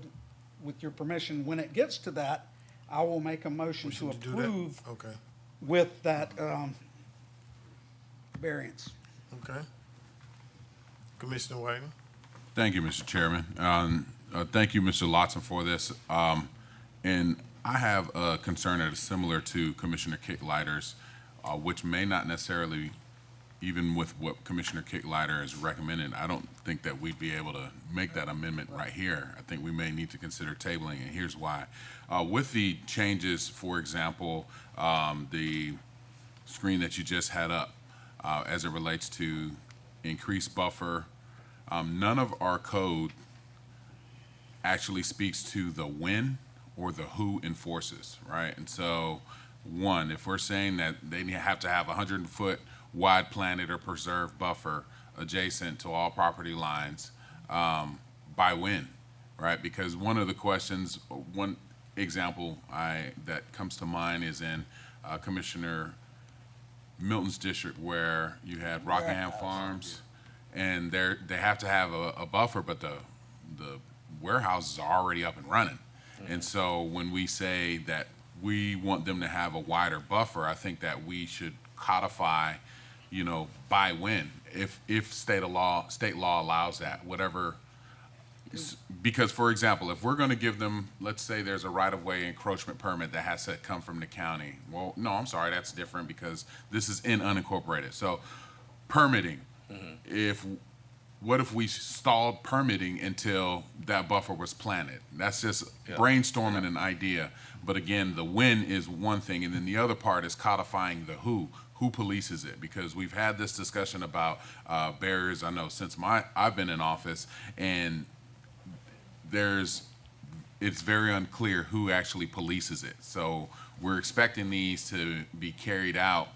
with your permission, when it gets to that, I will make a motion to do that? approve Okay. with that variance. Okay. Commissioner Whiting. Thank you, Mr. Chairman. Thank you, Mr. Lotson, for this. And I have a concern that is similar to Commissioner Kicklighter's, which may not necessarily, even with what Commissioner Kicklighter has recommended, I don't think that we'd be able to make that amendment right here. I think we may need to consider tabling, and here's why. With the changes, for example, the screen that you just had up, as it relates to increased buffer, none of our code actually speaks to the when or the who enforces, right? And so, one, if we're saying that they have to have a 100-foot wide planted or preserved buffer adjacent to all property lines, by when, right? Because one of the questions, one example that comes to mind is in Commissioner Milton's district, where you had Rockingham Farms, and they have to have a buffer, but the warehouses are already up and running. And so when we say that we want them to have a wider buffer, I think that we should codify, you know, by when, if state law allows that, whatever. Because, for example, if we're going to give them, let's say there's a right-of-way encroachment permit that has to come from the county. Well, no, I'm sorry, that's different because this is in unincorporated. So permitting, what if we stalled permitting until that buffer was planted. That's just brainstorming an idea. But again, the when is one thing, and then the other part is codifying the who. Who polices it? Because we've had this discussion about barriers. I know since I've been in office, and it's very unclear who actually polices it. So we're expecting these to be carried out.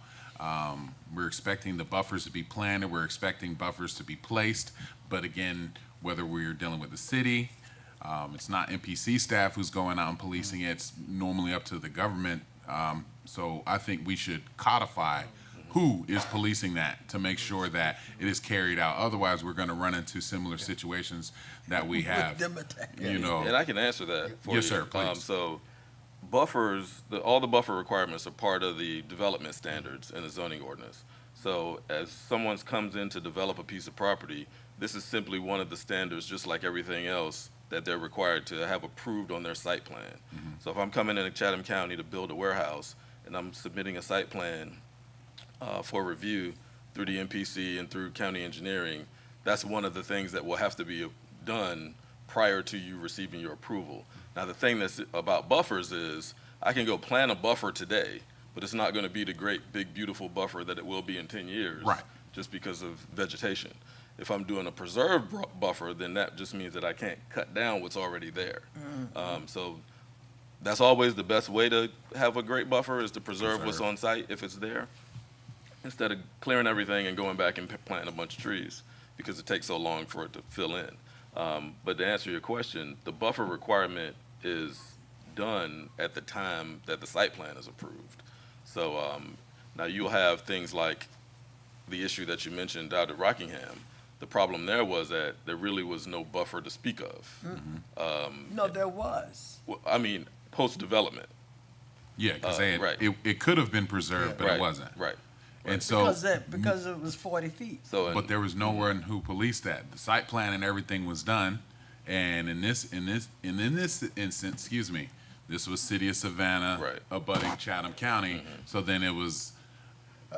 We're expecting the buffers to be planted. We're expecting buffers to be placed. But again, whether we're dealing with the city, it's not MPC staff who's going out and policing it. It's normally up to the government. So I think we should codify who is policing that to make sure that it is carried out. Otherwise, we're going to run into similar situations that we have. You know. And I can answer that for you. Yes, sir, please. So buffers, all the buffer requirements are part of the development standards in the zoning ordinance. So as someone comes in to develop a piece of property, this is simply one of the standards, just like everything else that they're required to have approved on their site plan. So if I'm coming into Chatham County to build a warehouse and I'm submitting a site plan for review through the MPC and through county engineering, that's one of the things that will have to be done prior to you receiving your approval. Now, the thing that's about buffers is I can go plan a buffer today, but it's not going to be the great, big, beautiful buffer that it will be in 10 years, right? Just because of vegetation. If I'm doing a preserved buffer, then that just means that I can't cut down what's already there. So that's always the best way to have a great buffer, is to preserve what's on site if it's there, instead of clearing everything and going back and planting a bunch of trees, because it takes so long for it to fill in. But to answer your question, the buffer requirement is done at the time that the site plan is approved. So now you'll have things like the issue that you mentioned out at Rockingham. The problem there was that there really was no buffer to speak of. No, there was. Well, I mean, post-development. Yeah, because right. it could have been preserved, but it wasn't. Right. And so because it was 40 feet. So, but there was no one who policed that. The site plan and everything was done, and in this instance, excuse me, this was City of Savannah, abutting Chatham County. So then it was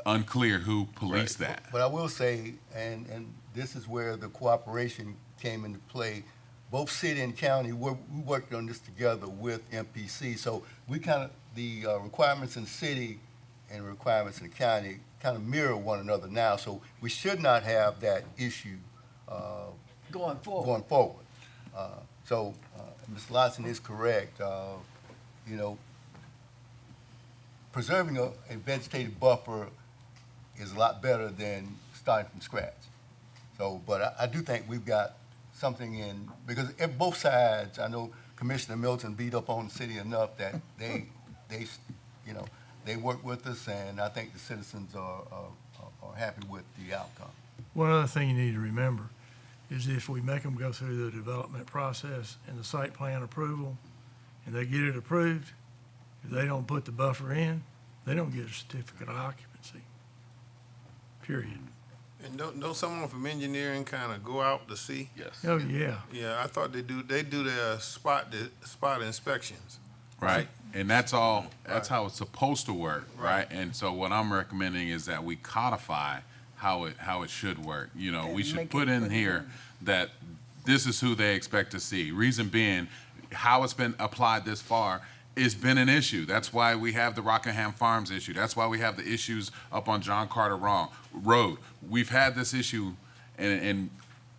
unclear who policed that. But I will say, and this is where the cooperation came into play. Both city and county, we worked on this together with MPC. So we the requirements in the city and requirements in the county kind of mirror one another now. So we should not have that issue going forward. So Ms. Lawson is correct. Preserving a vegetative buffer is a lot better than starting from scratch. So, but I do think we've got something in, because at both sides, I know Commissioner Milton beat up on the city enough that they work with us, and I think the citizens are happy with the outcome. One other thing you need to remember is if we make them go through the development process and the site plan approval, and they get it approved, if they don't put the buffer in, they don't get a certificate of occupancy, period. And don't someone from engineering kind of go out to see? Yes. Oh, yeah. Yeah, I thought they do their spot inspections. Right. And that's all, that's how it's supposed to work, right? And so what I'm recommending is that we codify how it should work. You know, we should put in here that this is who they expect to see. Reason being, how it's been applied this far, it's been an issue. That's why we have the Rockingham Farms issue. That's why we have the issues up on John Carter Road. We've had this issue, and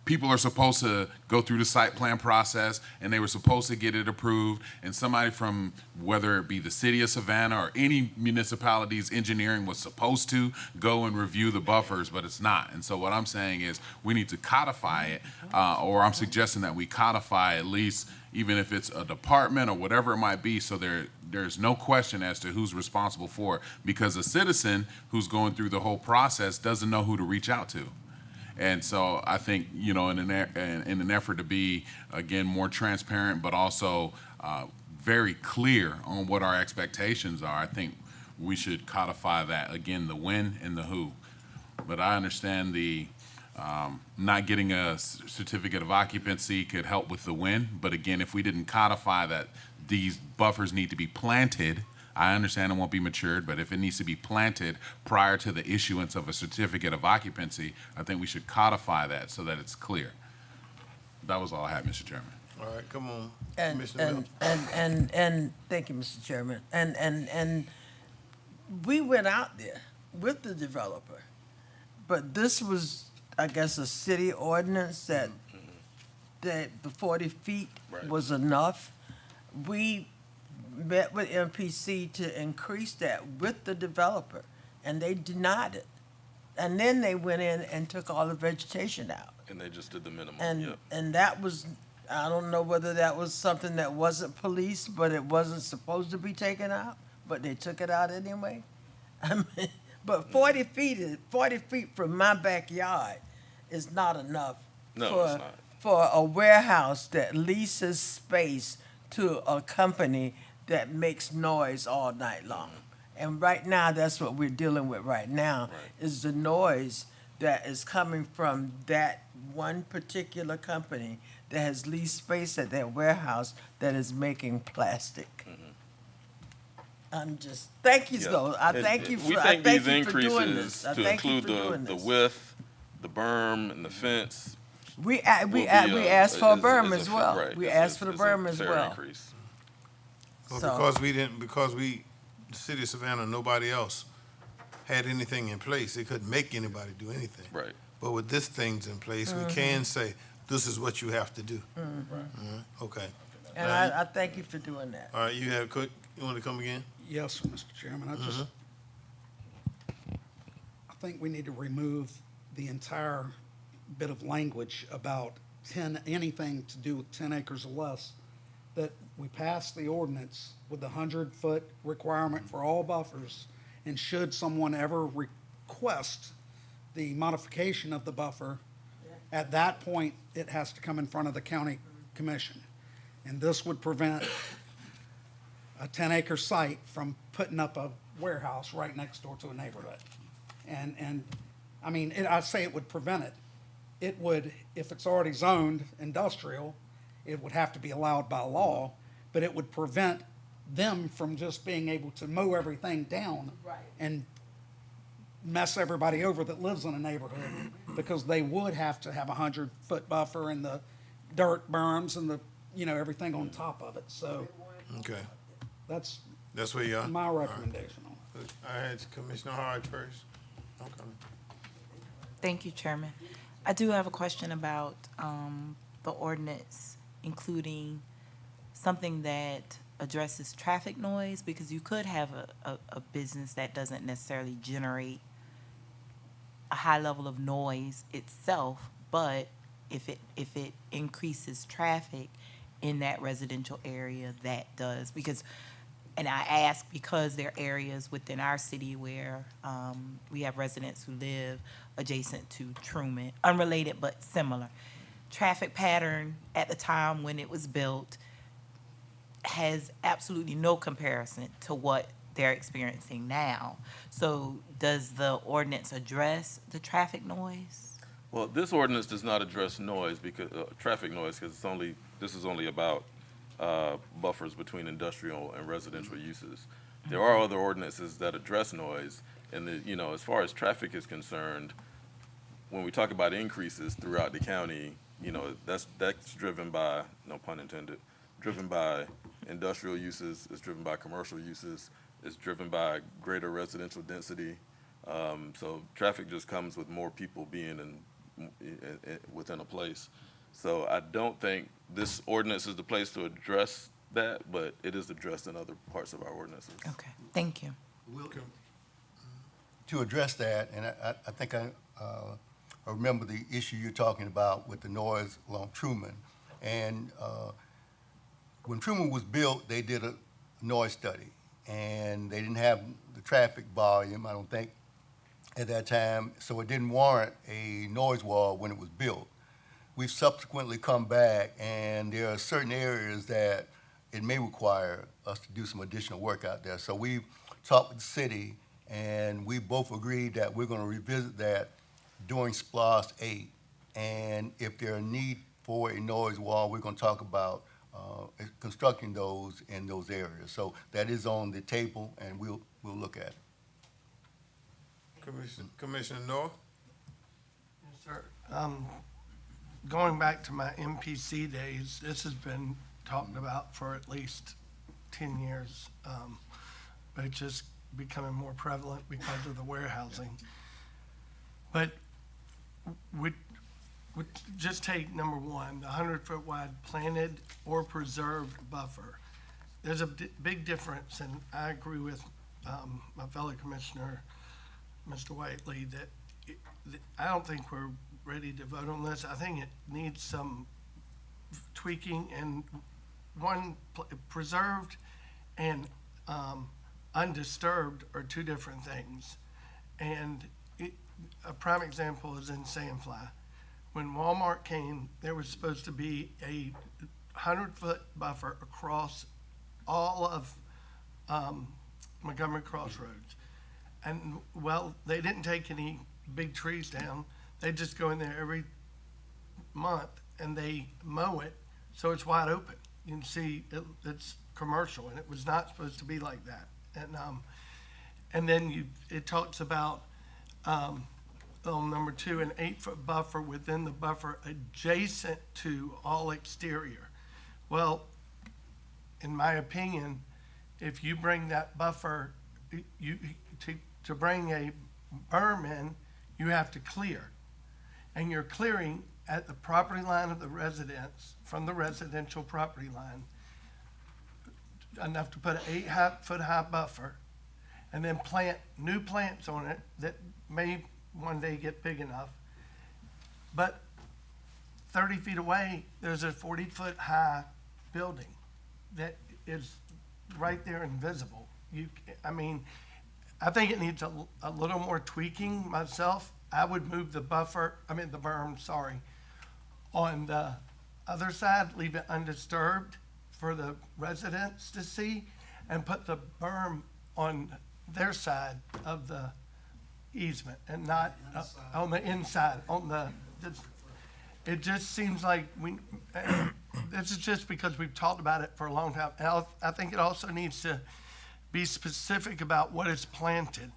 people are supposed to go through the site plan process, and they were supposed to get it approved, and somebody from, whether it be the city of Savannah or any municipality's engineering, was supposed to go and review the buffers, but it's not. And so what I'm saying is we need to codify it, or I'm suggesting that we codify at least, even if it's a department or whatever it might be, so there's no question as to who's responsible for it, because a citizen who's going through the whole process doesn't know who to reach out to. And so I think, you know, in an effort to be, again, more transparent, but also very clear on what our expectations are, I think we should codify that, again, the when and the who. But I understand the not getting a certificate of occupancy could help with the when. But again, if we didn't codify that these buffers need to be planted, I understand it won't be matured, but if it needs to be planted prior to the issuance of a certificate of occupancy, I think we should codify that so that it's clear. That was all I had, Mr. Chairman. All right, come on, And, Commissioner and, Mills. and thank you, Mr. Chairman. And we went out there with the developer, but this was, I guess, a city ordinance that, that the 40 feet was enough. We met with MPC to increase that with the developer, and they denied it. And then they went in and took all the vegetation out. And they just did the minimum, And, yep. and that was, I don't know whether that was something that wasn't policed, but it wasn't supposed to be taken out, but they took it out anyway. I mean, but 40 feet from my backyard is not enough No, for, it's not. for a warehouse that leases space to a company that makes noise all night long. And right now, that's what we're dealing with right now, is the noise that is coming from that one particular company that has leased space at their warehouse that is making plastic. I'm just, thank you, Yeah. though. I And thank you we for, I think thank these you for doing increases this. I to thank you include for doing the this. width, the berm, and the fence. We will be, asked for a berm is as a- well. right, We is asked for the is a berm as fair well. increase. Well, So- because the city of Savannah, nobody else had anything in place. They couldn't make anybody do anything. Right. But with this things in place, we Mhm. can say, this is what you have to do. Mhm. Okay. And Now, I thank you for doing that. all right, you want to come again? Yes, Mr. Chairman, I think we need to remove the entire bit of language about anything to do with 10 acres or less, that we pass the ordinance with the 100-foot requirement for all buffers, and should someone ever request the modification of the buffer, at that point, it has to come in front of the county commission. And this would prevent a 10-acre site from putting up a warehouse right next door to a neighborhood. And I mean, I say it would prevent it. It would, if it's already zoned industrial, it would have to be allowed by law, but it would prevent them from just being able to mow everything down and mess everybody over that lives in a neighborhood, because they would have to have a 100-foot buffer and the dirt berms and the, everything on top of it. So Okay. that's That's where you are? my recommendation on it. I had Commissioner Hard first. Okay. Thank you, Chairman. I do have a question about the ordinance including something that addresses traffic noise, because you could have a business that doesn't necessarily generate a high level of noise itself, but if it increases traffic in that residential area, that does. Because, and I ask because there are areas within our city where we have residents who live adjacent to Truman, unrelated but similar. Traffic pattern at the time when it was built has absolutely no comparison to what they're experiencing now. So does the ordinance address the traffic noise? Well, this ordinance does not address noise because, traffic noise, because this is only about buffers between industrial and residential uses. There are other ordinances that address noise, and as far as traffic is concerned, when we talk about increases throughout the county, that's driven by, no pun intended, driven by industrial uses, it's driven by commercial uses, it's driven by greater residential density. So traffic just comes with more people being within a place. So I don't think this ordinance is the place to address that, but it is addressed in other parts of our ordinances. Okay, thank you. To address that, and I think I remember the issue you're talking about with the noise along Truman. And when Truman was built, they did a noise study, and they didn't have the traffic volume, I don't think, at that time, so it didn't warrant a noise wall when it was built. We've subsequently come back, and there are certain areas that it may require us to do some additional work out there. So we've talked with the city, and we both agreed that we're gonna revisit that during SPLOST 8. And if there are need for a noise wall, we're gonna talk about constructing those in those areas. So that is on the table, and we'll look at it. Commissioner North? Yes, sir. going back to my MPC days, this has been talked about for at least 10 years. But it's just becoming more prevalent because of the warehousing. But would just take number one, the 100-foot wide planted or preserved buffer. There's a big difference, and I agree with my fellow commissioner, Mr. Whiteley, that I don't think we're ready to vote on this. I think it needs some tweaking, and preserved and undisturbed are two different things. And a prime example is in Sandfly. When Walmart came, there was supposed to be a 100-foot buffer across all of Montgomery Crossroads. And, well, they didn't take any big trees down. They just go in there every month and they mow it so it's wide open. You can see it's commercial, and it was not supposed to be like that. And then it talks about number two, an 8-foot buffer within the buffer adjacent to all exterior. Well, in my opinion, if you bring that buffer, to bring a berm in, you have to clear. And you're clearing at the property line of the residence, from the residential property line, enough to put an 8-foot high buffer, and then plant new plants on it that may one day get big enough. But 30 feet away, there's a 40-foot high building that is right there invisible. I think it needs a little more tweaking myself. I would move the berm, on the other side, leave it undisturbed for the residents to see, and put the berm on their side of the easement and not on the inside, it just seems like this is just because we've talked about it for a long time. And I think it also needs to be specific about what is planted.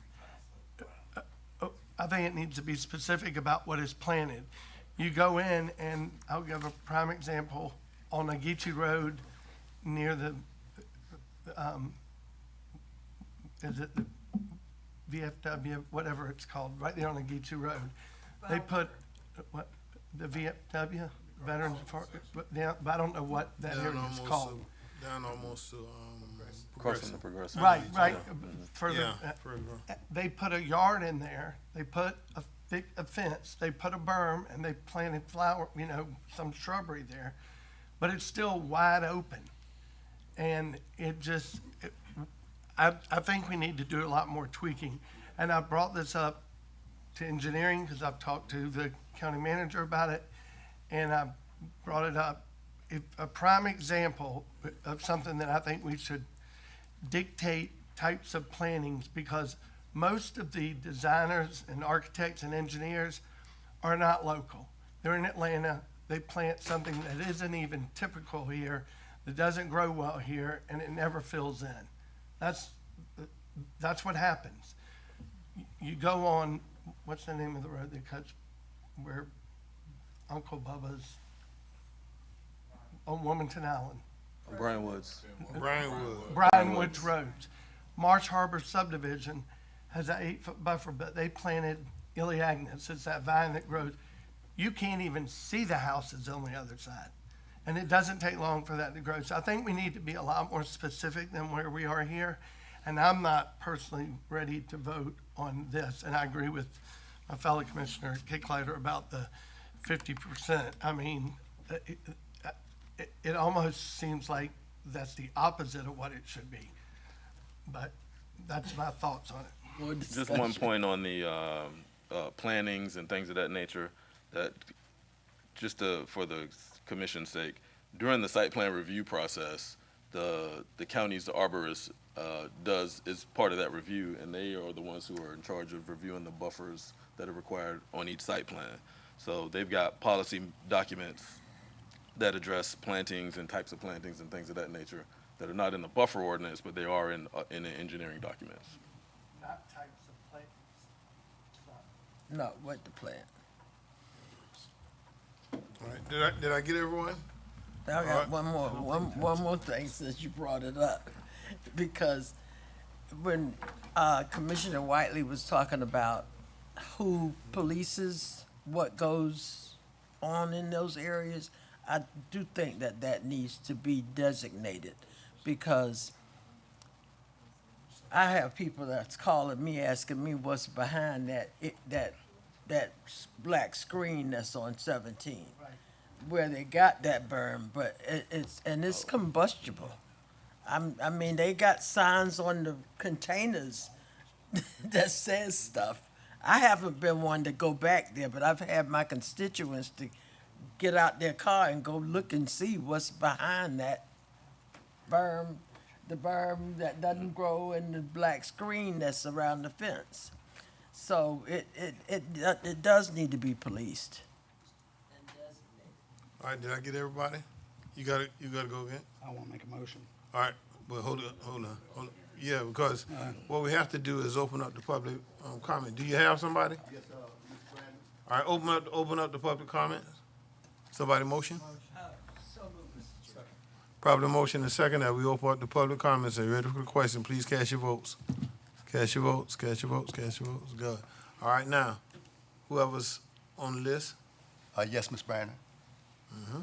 I think it needs to be specific about what is planted. You go in, and I'll give a prime example, on Ageechee Road near the, is it the VFW, whatever it's called, right there on Ageechee Road. They put, what, the VFW, Veterans, but I don't know what that area is called. Down almost to, Crossing the Progressive. Right. Yeah. They put a yard in there, they put a fence, they put a berm, and they planted some shrubbery there, but it's still wide open. And I think we need to do a lot more tweaking. And I brought this up to engineering because I've talked to the county manager about it, and I brought it up. A prime example of something that I think we should dictate types of plantings, because most of the designers and architects and engineers are not local. They're in Atlanta. They plant something that isn't even typical here, that doesn't grow well here, and it never fills in. That's what happens. You go on, what's the name of the road that cuts where Uncle Bubba's, on Wilmington Island? Brian Woods. Brian Woods Roads. Marsh Harbor subdivision has an 8-foot buffer, but they planted Iliagnus. It's that vine that grows. You can't even see the houses on the other side. And it doesn't take long for that to grow. So I think we need to be a lot more specific than where we are here. And I'm not personally ready to vote on this. And I agree with my fellow Commissioner Kicklater about the 50%. I mean, it almost seems like that's the opposite of what it should be. But that's my thoughts on it. Just one point on the plannings and things of that nature, that just for the commission's sake, during the site plan review process, the county's arborist is part of that review, and they are the ones who are in charge of reviewing the buffers that are required on each site plan. So they've got policy documents that address plantings and types of plantings and things of that nature that are not in the buffer ordinance, but they are in the engineering documents. Not types of plantings. No, what to plant. All right, did I get everyone? I All got right. one more thing since you brought it up. Because when Commissioner Whiteley was talking about who polices what goes on in those areas, I do think that that needs to be designated, because I have people that's calling me, asking me what's behind that black screen that's on 17, where they got that berm, but it's combustible. I mean, they got signs on the containers that says stuff. I haven't been one to go back there, but I've had my constituents to get out their car and go look and see what's behind that berm, the berm that doesn't grow, and the black screen that's around the fence. So it does need to be policed. All right, did I get everybody? You gotta go again? I want to make a motion. All right, but hold on. Yeah, because what we have to do is open up the public comment. Do you have somebody? Yes, All right, open up the public comments. Somebody motion? Probably motion and second that we open up the public comments. Are you ready for the question? Please cast your votes. Cast your votes, cast your votes, cast your votes. Good. All right, now, whoever's on the list. Yes, Ms. Brandon. Mm-hmm.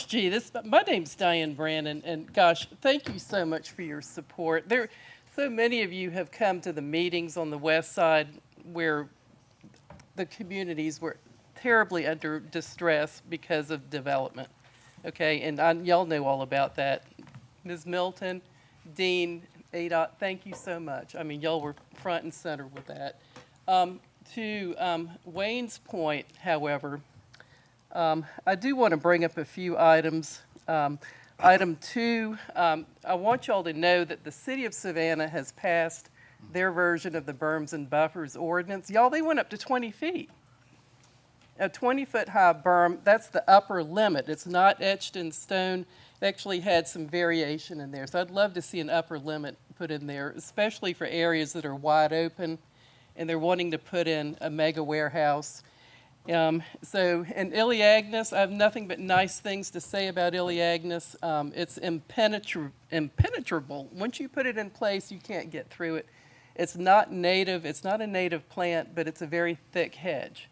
Gee, my name's Diane Brandon, and gosh, thank you so much for your support. So many of you have come to the meetings on the west side where the communities were terribly under distress because of development. Okay, and y'all know all about that. Ms. Milton, Dean, ADOT, thank you so much. I mean, y'all were front and center with that. To Wayne's point, however, I do want to bring up a few items. Item 2, I want y'all to know that the city of Savannah has passed their version of the berms and buffers ordinance. Y'all, they went up to 20 feet. A 20-foot high berm, that's the upper limit. It's not etched in stone. It actually had some variation in there. So I'd love to see an upper limit put in there, especially for areas that are wide open and they're wanting to put in a mega warehouse. In Iliagnis, I have nothing but nice things to say about Iliagnis. It's impenetrable. Once you put it in place, you can't get through it. It's not native. It's not a native plant, but it's a very thick hedge.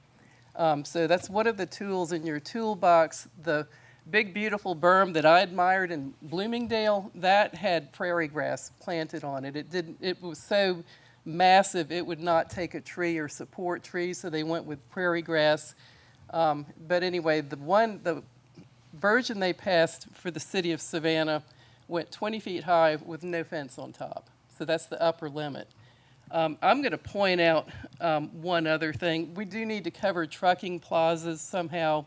So that's one of the tools in your toolbox. The big, beautiful berm that I admired in Bloomingdale, that had prairie grass planted on it. It was so massive, it would not take a tree or support trees, so they went with prairie grass. But anyway, the version they passed for the city of Savannah went 20 feet high with no fence on top. So that's the upper limit. I'm going to point out one other thing. We do need to cover trucking plazas somehow.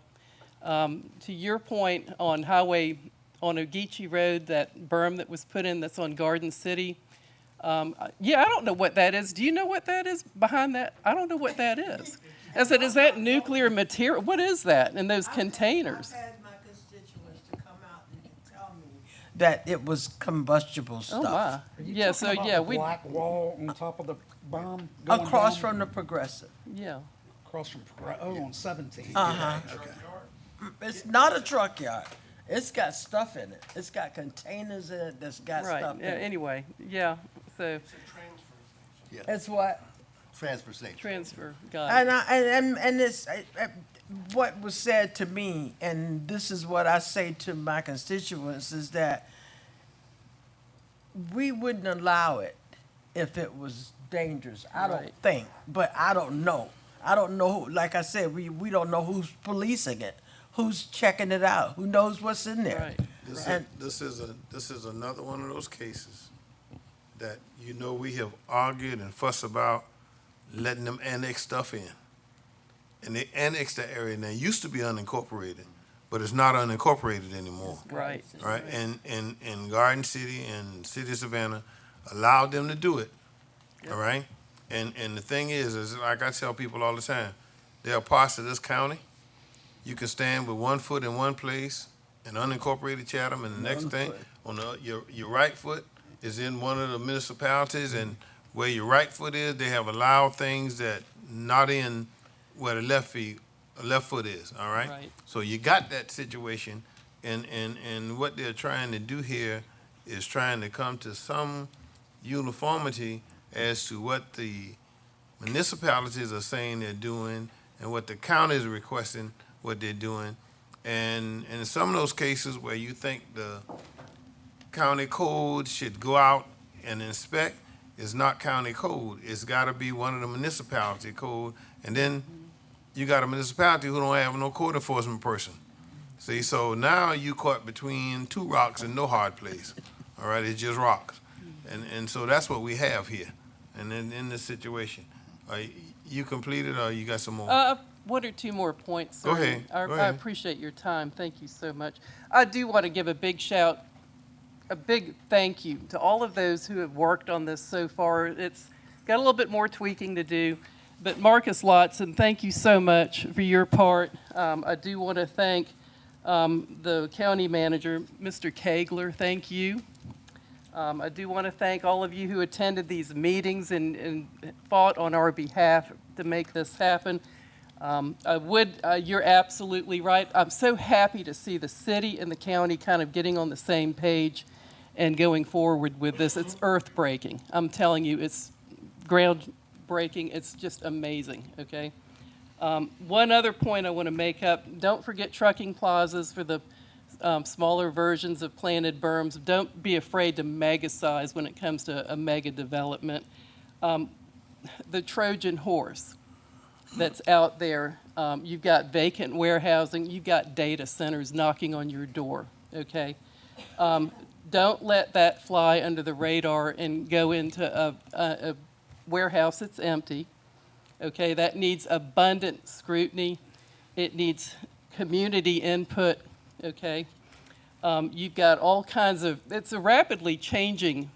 To your point on Ogeechee Road, that berm that was put in that's on Garden City, yeah, I don't know what that is. Do you know what that is behind that? I don't know what that is. I said, is that nuclear material? What is that in those containers? I've had my constituents to come out and tell me that it was combustible stuff. Oh, my. Yeah, so, yeah, we... Black wall on top of the berm? Across from the Progressive. Yeah. Across from, on 17. Uh-huh. Okay. It's not a truck yard. It's got stuff in it. It's got containers in it that's got Right, stuff in yeah, it. anyway, yeah, so... It's what? Transfer station. Transfer, got it. And it's what was said to me, and this is what I say to my constituents, is that we wouldn't allow it if it was dangerous. I don't Right. think, but I don't know. I don't know. Like I said, we don't know who's policing it, who's checking it out, who knows what's in there. Right. This is another one of those cases that, we have argued and fussed about letting them annex stuff in. And they annexed that area, and it used to be unincorporated, but it's not unincorporated anymore. Right. Right, and Garden City and City of Savannah allowed them to do it, all right? And the thing is like I tell people all the time, there are parts of this county, you can stand with 1 foot in one place in unincorporated Chatham, and the next thing, on your right foot is in one of the municipalities, and where your right foot is, they have allowed things that not in where the left foot is, all right? Right. So you got that situation, and what they're trying to do here is trying to come to some uniformity as to what the municipalities are saying they're doing and what the county is requesting what they're doing. And in some of those cases where you think the county code should go out and inspect, it's not county code. It's gotta be one of the municipality code. And then you got a municipality who don't have no code enforcement person. See, so now you caught between two rocks and no hard place. All right, it's just rocks. And so that's what we have here, and in this situation. You completed, or you got some more? One or two more points. Go sir. ahead, I, go I ahead. appreciate your time. Thank you so much. I do want to give a big thank you to all of those who have worked on this so far. It's got a little bit more tweaking to do, but Marcus Lotson, thank you so much for your part. I do want to thank the county manager, Mr. Kegler. Thank you. I do want to thank all of you who attended these meetings and fought on our behalf to make this happen. You're absolutely right. I'm so happy to see the city and the county kind of getting on the same page and going forward with this. It's earth-breaking. I'm telling you, it's groundbreaking. It's just amazing, okay? One other point I want to make up, don't forget trucking plazas for the smaller versions of planted berms. Don't be afraid to mega size when it comes to a mega development. The Trojan horse that's out there, you've got vacant warehousing, you've got data centers knocking on your door, okay? Don't let that fly under the radar and go into a warehouse that's empty, okay? That needs abundant scrutiny. It needs community input, okay? You've got all kinds of, it's a rapidly changing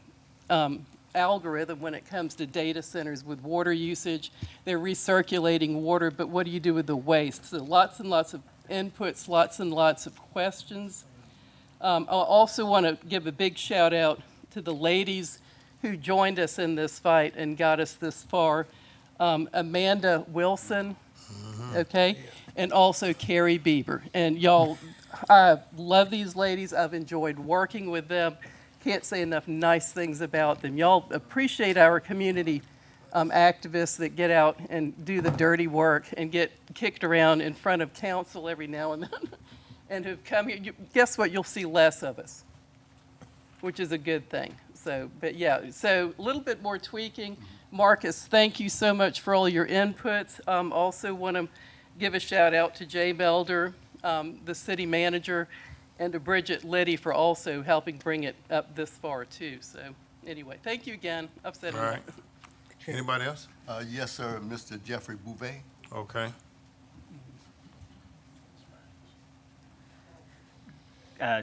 algorithm when it comes to data centers with water usage. They're recirculating water, but what do you do with the waste? So lots and lots of inputs, lots and lots of questions. I also want to give a big shout out to the ladies who joined us in this fight and got us this far. Amanda Wilson, okay, and also Carrie Bieber. And y'all, I love these ladies. I've enjoyed working with them. Can't say enough nice things about them. Y'all appreciate our community activists that get out and do the dirty work and get kicked around in front of council every now and then and who've come here. Guess what? You'll see less of us, which is a good thing. So, but yeah, so a little bit more tweaking. Marcus, thank you so much for all your inputs. Also want to give a shout out to Jay Belder, the city manager, and to Bridget Liddy for also helping bring it up this far too. So anyway, thank you again. I've said All right. Anybody else? Yes, sir, Mr. Jeffrey Bouvet. Okay.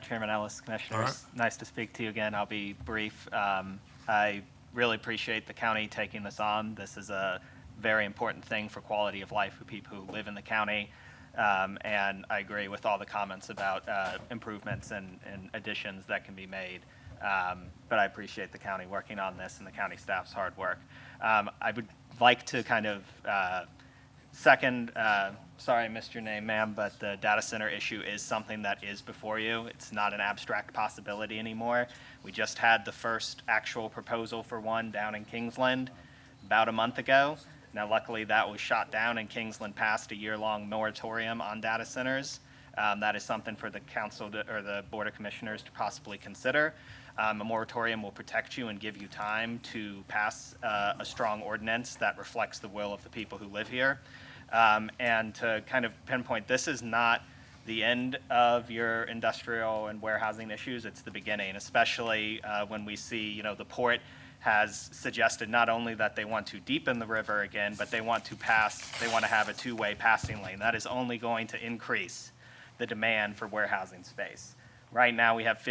Chairman Ellis, Commissioners, All right. nice to speak to you again. I'll be brief. I really appreciate the county taking this on. This is a very important thing for quality of life for people who live in the county. And I agree with all the comments about improvements and additions that can be made. But I appreciate the county working on this and the county staff's hard work. I would like to kind of second, sorry I missed your name, ma'am, but the data center issue is something that is before you. It's not an abstract possibility anymore. We just had the first actual proposal for one down in Kingsland about a month ago. Now, luckily, that was shot down, and Kingsland passed a year-long moratorium on data centers. That is something for the council or the Board of Commissioners to possibly consider. A moratorium will protect you and give you time to pass a strong ordinance that reflects the will of the people who live here. And to kind of pinpoint, this is not the end of your industrial and warehousing issues. It's the beginning, especially when we see, the port has suggested not only that they want to deepen the river again, but they want to have a two-way passing lane. That is only going to increase the demand for warehousing space. Right now, we have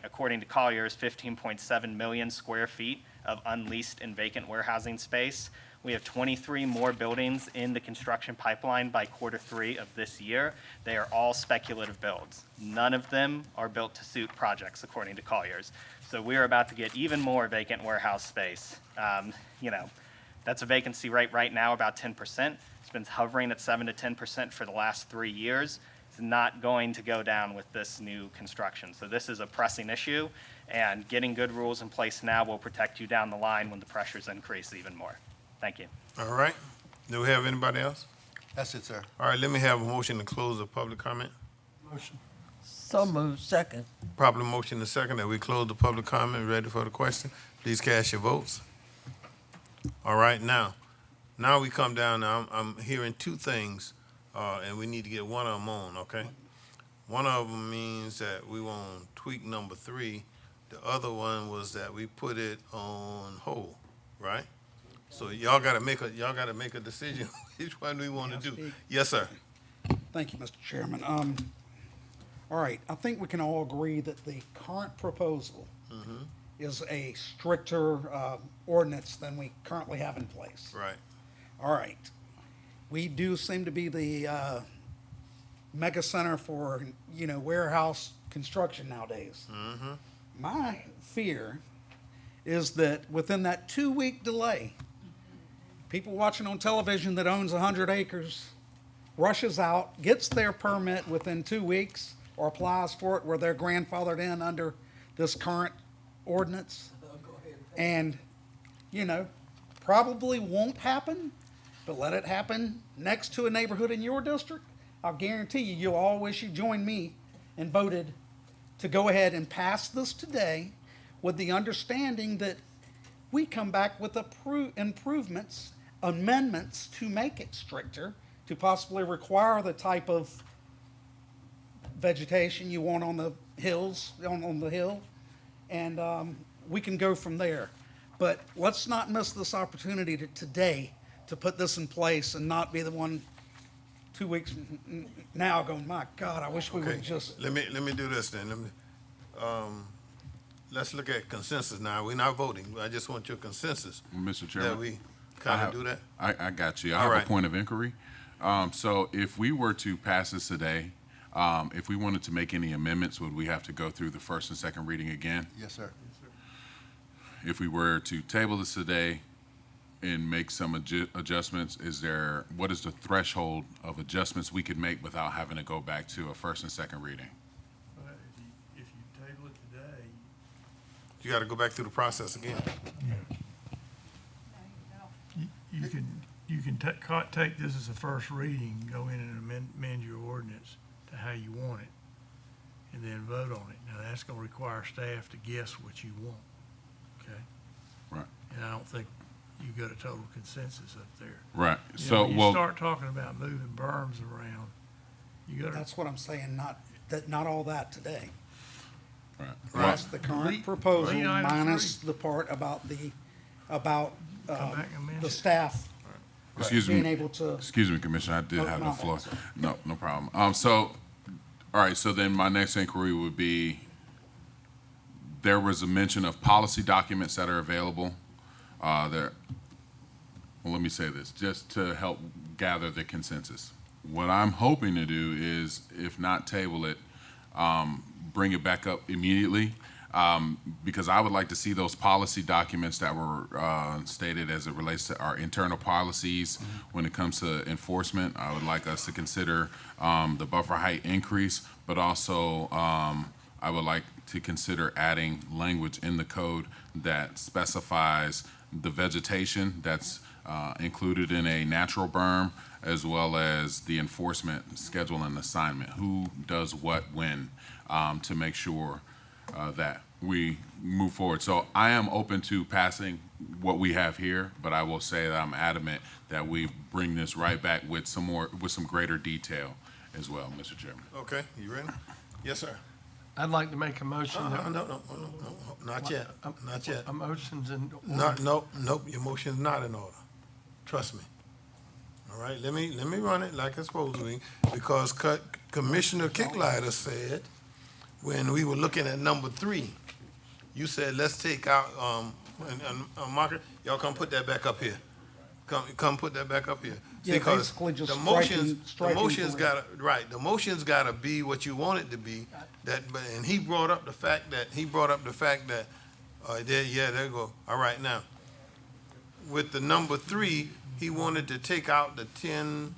according to Colliers, 15.7 million square feet of unleased and vacant warehousing space. We have 23 more buildings in the construction pipeline by Q3 of this year. They are all speculative builds. None of them are built to suit projects, according to Colliers. So we are about to get even more vacant warehouse space. That's a vacancy rate right now, about 10%. It's been hovering at 7 to 10% for the last 3 years. It's not going to go down with this new construction. So this is a pressing issue, and getting good rules in place now will protect you down the line when the pressures increase even more. Thank you. All right. Do we have anybody else? That's it, sir. All right, let me have a motion to close the public comment. Motion. So moved, second. Properly motion and second that we close the public comment. Ready for the question? Please cast your votes. All right, now we come down. Now I'm hearing two things, and we need to get one of them on, okay? One of them means that we want to tweak number 3. The other one was that we put it on hold, right? So y'all gotta make a decision which one we want to do. Yes, sir. Thank you, Mr. Chairman. All right, I think we can all agree that the current proposal is a stricter ordinance than we currently have in place. Right. All right. We do seem to be the mega center for, warehouse construction nowadays. My fear is that within that 2-week delay, people watching on television that owns 100 acres rushes out, gets their permit within 2 weeks, or applies for it where they're grandfathered in under this current ordinance. And, probably won't happen, but let it happen next to a neighborhood in your district. I'll guarantee you'll all wish you joined me and voted to go ahead and pass this today with the understanding that we come back with improvements, amendments to make it stricter, to possibly require the type of vegetation you want on the hills, on the hill, and we can go from there. But let's not miss this opportunity today to put this in place and not be the one 2 weeks now going, my God, I wish we would just. Let me do this then. Let's look at consensus now. We're not voting. I just want your consensus. Mr. Chairman. That we kind of do that. I got you. I have a point of inquiry. So if we were to pass this today, if we wanted to make any amendments, would we have to go through the first and second reading again? Yes, sir. If we were to table this today and make some adjustments, what is the threshold of adjustments we could make without having to go back to a first and second reading? If you table it today. You got to go back through the process again. You can take this as a first reading, go in and amend your ordinance to how you want it, and then vote on it. Now, that's gonna require staff to guess what you want, okay? Right. And I don't think you got a total consensus up there. Right. So, when you start talking about moving berms around, you gotta. That's what I'm saying, not all that today. Right. That's the current proposal Lean item minus the part about the staff Excuse being me. able to. Excuse me, Commissioner, I did Oh, have no, the floor. sorry. No problem. All right, so then my next inquiry would be, there was a mention of policy documents that are available. Well, let me say this, just to help gather the consensus. What I'm hoping to do is, if not table it, bring it back up immediately, because I would like to see those policy documents that were stated as it relates to our internal policies when it comes to enforcement. I would like us to consider the buffer height increase, but also I would like to consider adding language in the code that specifies the vegetation that's included in a natural berm, as well as the enforcement schedule and assignment. Who does what when, to make sure that we move forward. So I am open to passing what we have here, but I will say that I'm adamant that we bring this right back with some greater detail as well, Mr. Chairman. Okay, you ready? Yes, sir. I'd like to make a motion. No, not yet, not yet. A motion's in No, order. nope, your motion's not in order. Trust me. All right, let me run it like it's supposed to be, because Commissioner Kicklighter said, when we were looking at number 3, you said, let's take out, marker, y'all come put that back up here. come put that back up here. Yeah, See, 'cause basically just the motions, striking the motions three. gotta, right, the motions gotta be what you want it to be. And he brought up the fact that, there you go. All right, now, with the number 3, he wanted to take out the 10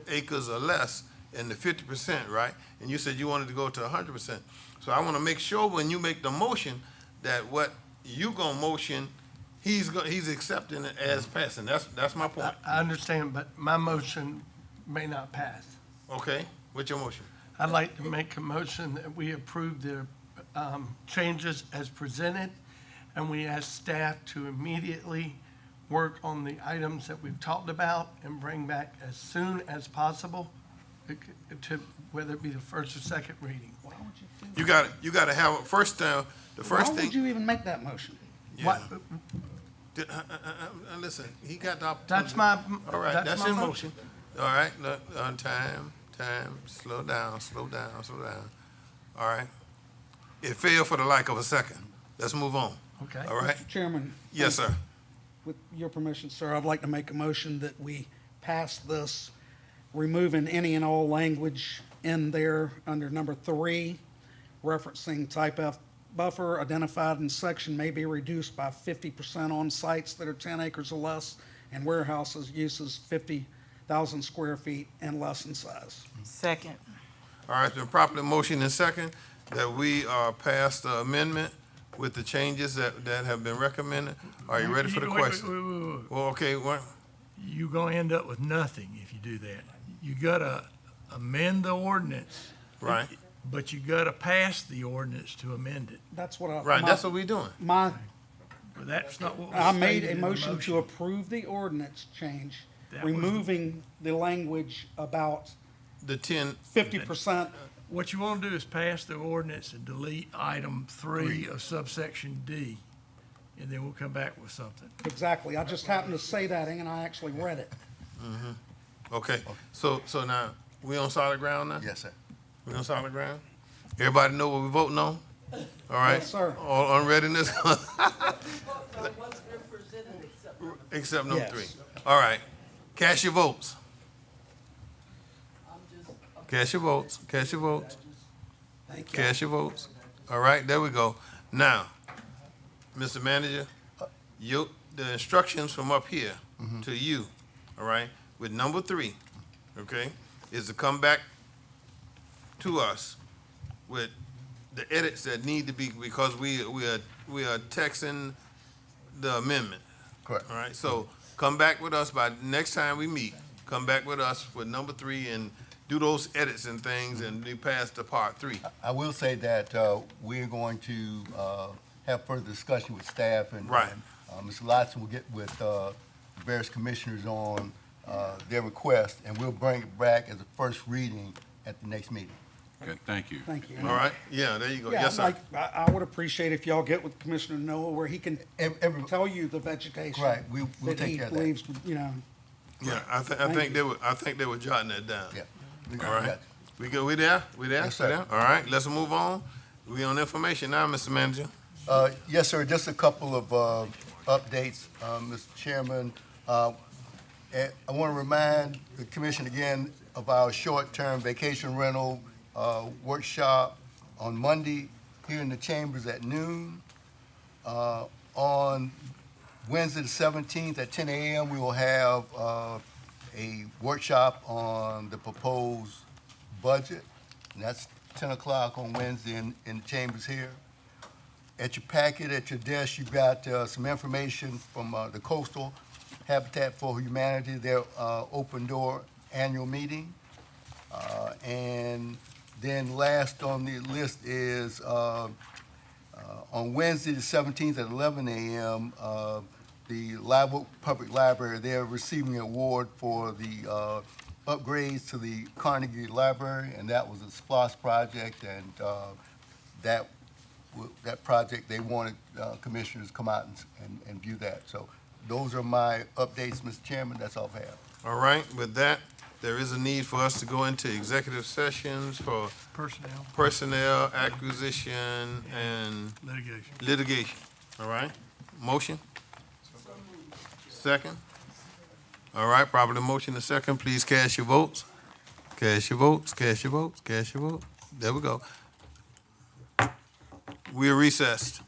acres or less and the 50%, right? And you said you wanted to go to 100%. So I want to make sure when you make the motion that what you gonna motion, he's accepting it as passing. That's my point. I understand, but my motion may not pass. Okay, what's your motion? I'd like to make a motion that we approve the changes as presented, and we ask staff to immediately work on the items that we've talked about and bring back as soon as possible, to whether it be the first or second reading. You gotta have, the first Why thing. would you even make that motion? Yeah. Listen, he got the opportunity. That's my, All right, that's my his motion. All right, look, on time, slow down. All right. It failed for the lack of a second. Let's move on. Okay. All right? Mr. Chairman. Yes, sir. With your permission, sir, I'd like to make a motion that we pass this, removing any and all language in there under number 3, referencing type F buffer identified in section may be reduced by 50% on sites that are 10 acres or less, and warehouses uses 50,000 square feet and less in size. Second. All right, it's been properly motioned and second that we pass the amendment with the changes that have been recommended. Are you ready for the question? Wait. Well, okay, what? You're gonna end up with nothing if you do that. You gotta amend the ordinance. Right. But you gotta pass the ordinance to amend it. That's what I. Right, that's what we're doing. My, But that's not what was I made stated a in the motion to approve the ordinance change, That was- removing the language about The 10, 50%. What you wanna do is pass the ordinance and delete item 3 of subsection D, and then we'll come back with something. Exactly. I just happened to say that, and I actually read it. okay. So now, we on solid ground now? Yes, sir. We on solid ground? Everybody know what we're voting on? All right? Yes, sir. All on readiness? Except number Yes. 3. All right. Cast your votes. Cast your votes. Cast your votes. Thank you. Cast your votes. All right, there we go. Now, Mr. Manager, the instructions from up here to you, all right, with number 3, okay, is to come back to us with the edits that need to be, because we are texting the amendment. Correct. All right, so come back with us by next time we meet. Come back with us with number 3 and do those edits and things, and we pass the part 3. I will say that we're going to have further discussion with staff, and Right. Mr. Lotson will get with various commissioners on their request, and we'll bring it back as a first reading at the next meeting. Okay, thank you. Thank you. All right, yeah, there you go. Yeah, Yes, sir. I would appreciate if y'all get with Commissioner Noah where he can tell you the vegetation. Right, we'll that take he care of that. believes, you know. Yeah, I Thank think they were jotting that down. Yeah. All right. We good, we there? We there? Yes, sir. We there? All right, let's move on. We on information now, Mr. Manager. Yes, sir, just a couple of updates, Mr. Chairman. I want to remind the commission again of our short-term vacation rental workshop on Monday here in the chambers at noon. On Wednesday the 17th at 10 a.m., we will have a workshop on the proposed budget, and that's 10 o'clock on Wednesday in the chambers here. At your packet, at your desk, you've got some information from the Coastal Habitat for Humanity, their open door annual meeting. And then last on the list is on Wednesday the 17th at 11 a.m., the Live Oak Public Library, they're receiving an award for the upgrades to the Carnegie Library, and that was a SPLOS project, and that project, they wanted commissioners to come out and view that. So those are my updates, Mr. Chairman. That's all I have. All right, with that, there is a need for us to go into executive sessions for personnel, acquisition, and litigation. All right? Motion? Second? All right, properly motion and second. Please cast your votes. Cast your votes, cast your votes, cast your vote. There we go. We are recessed.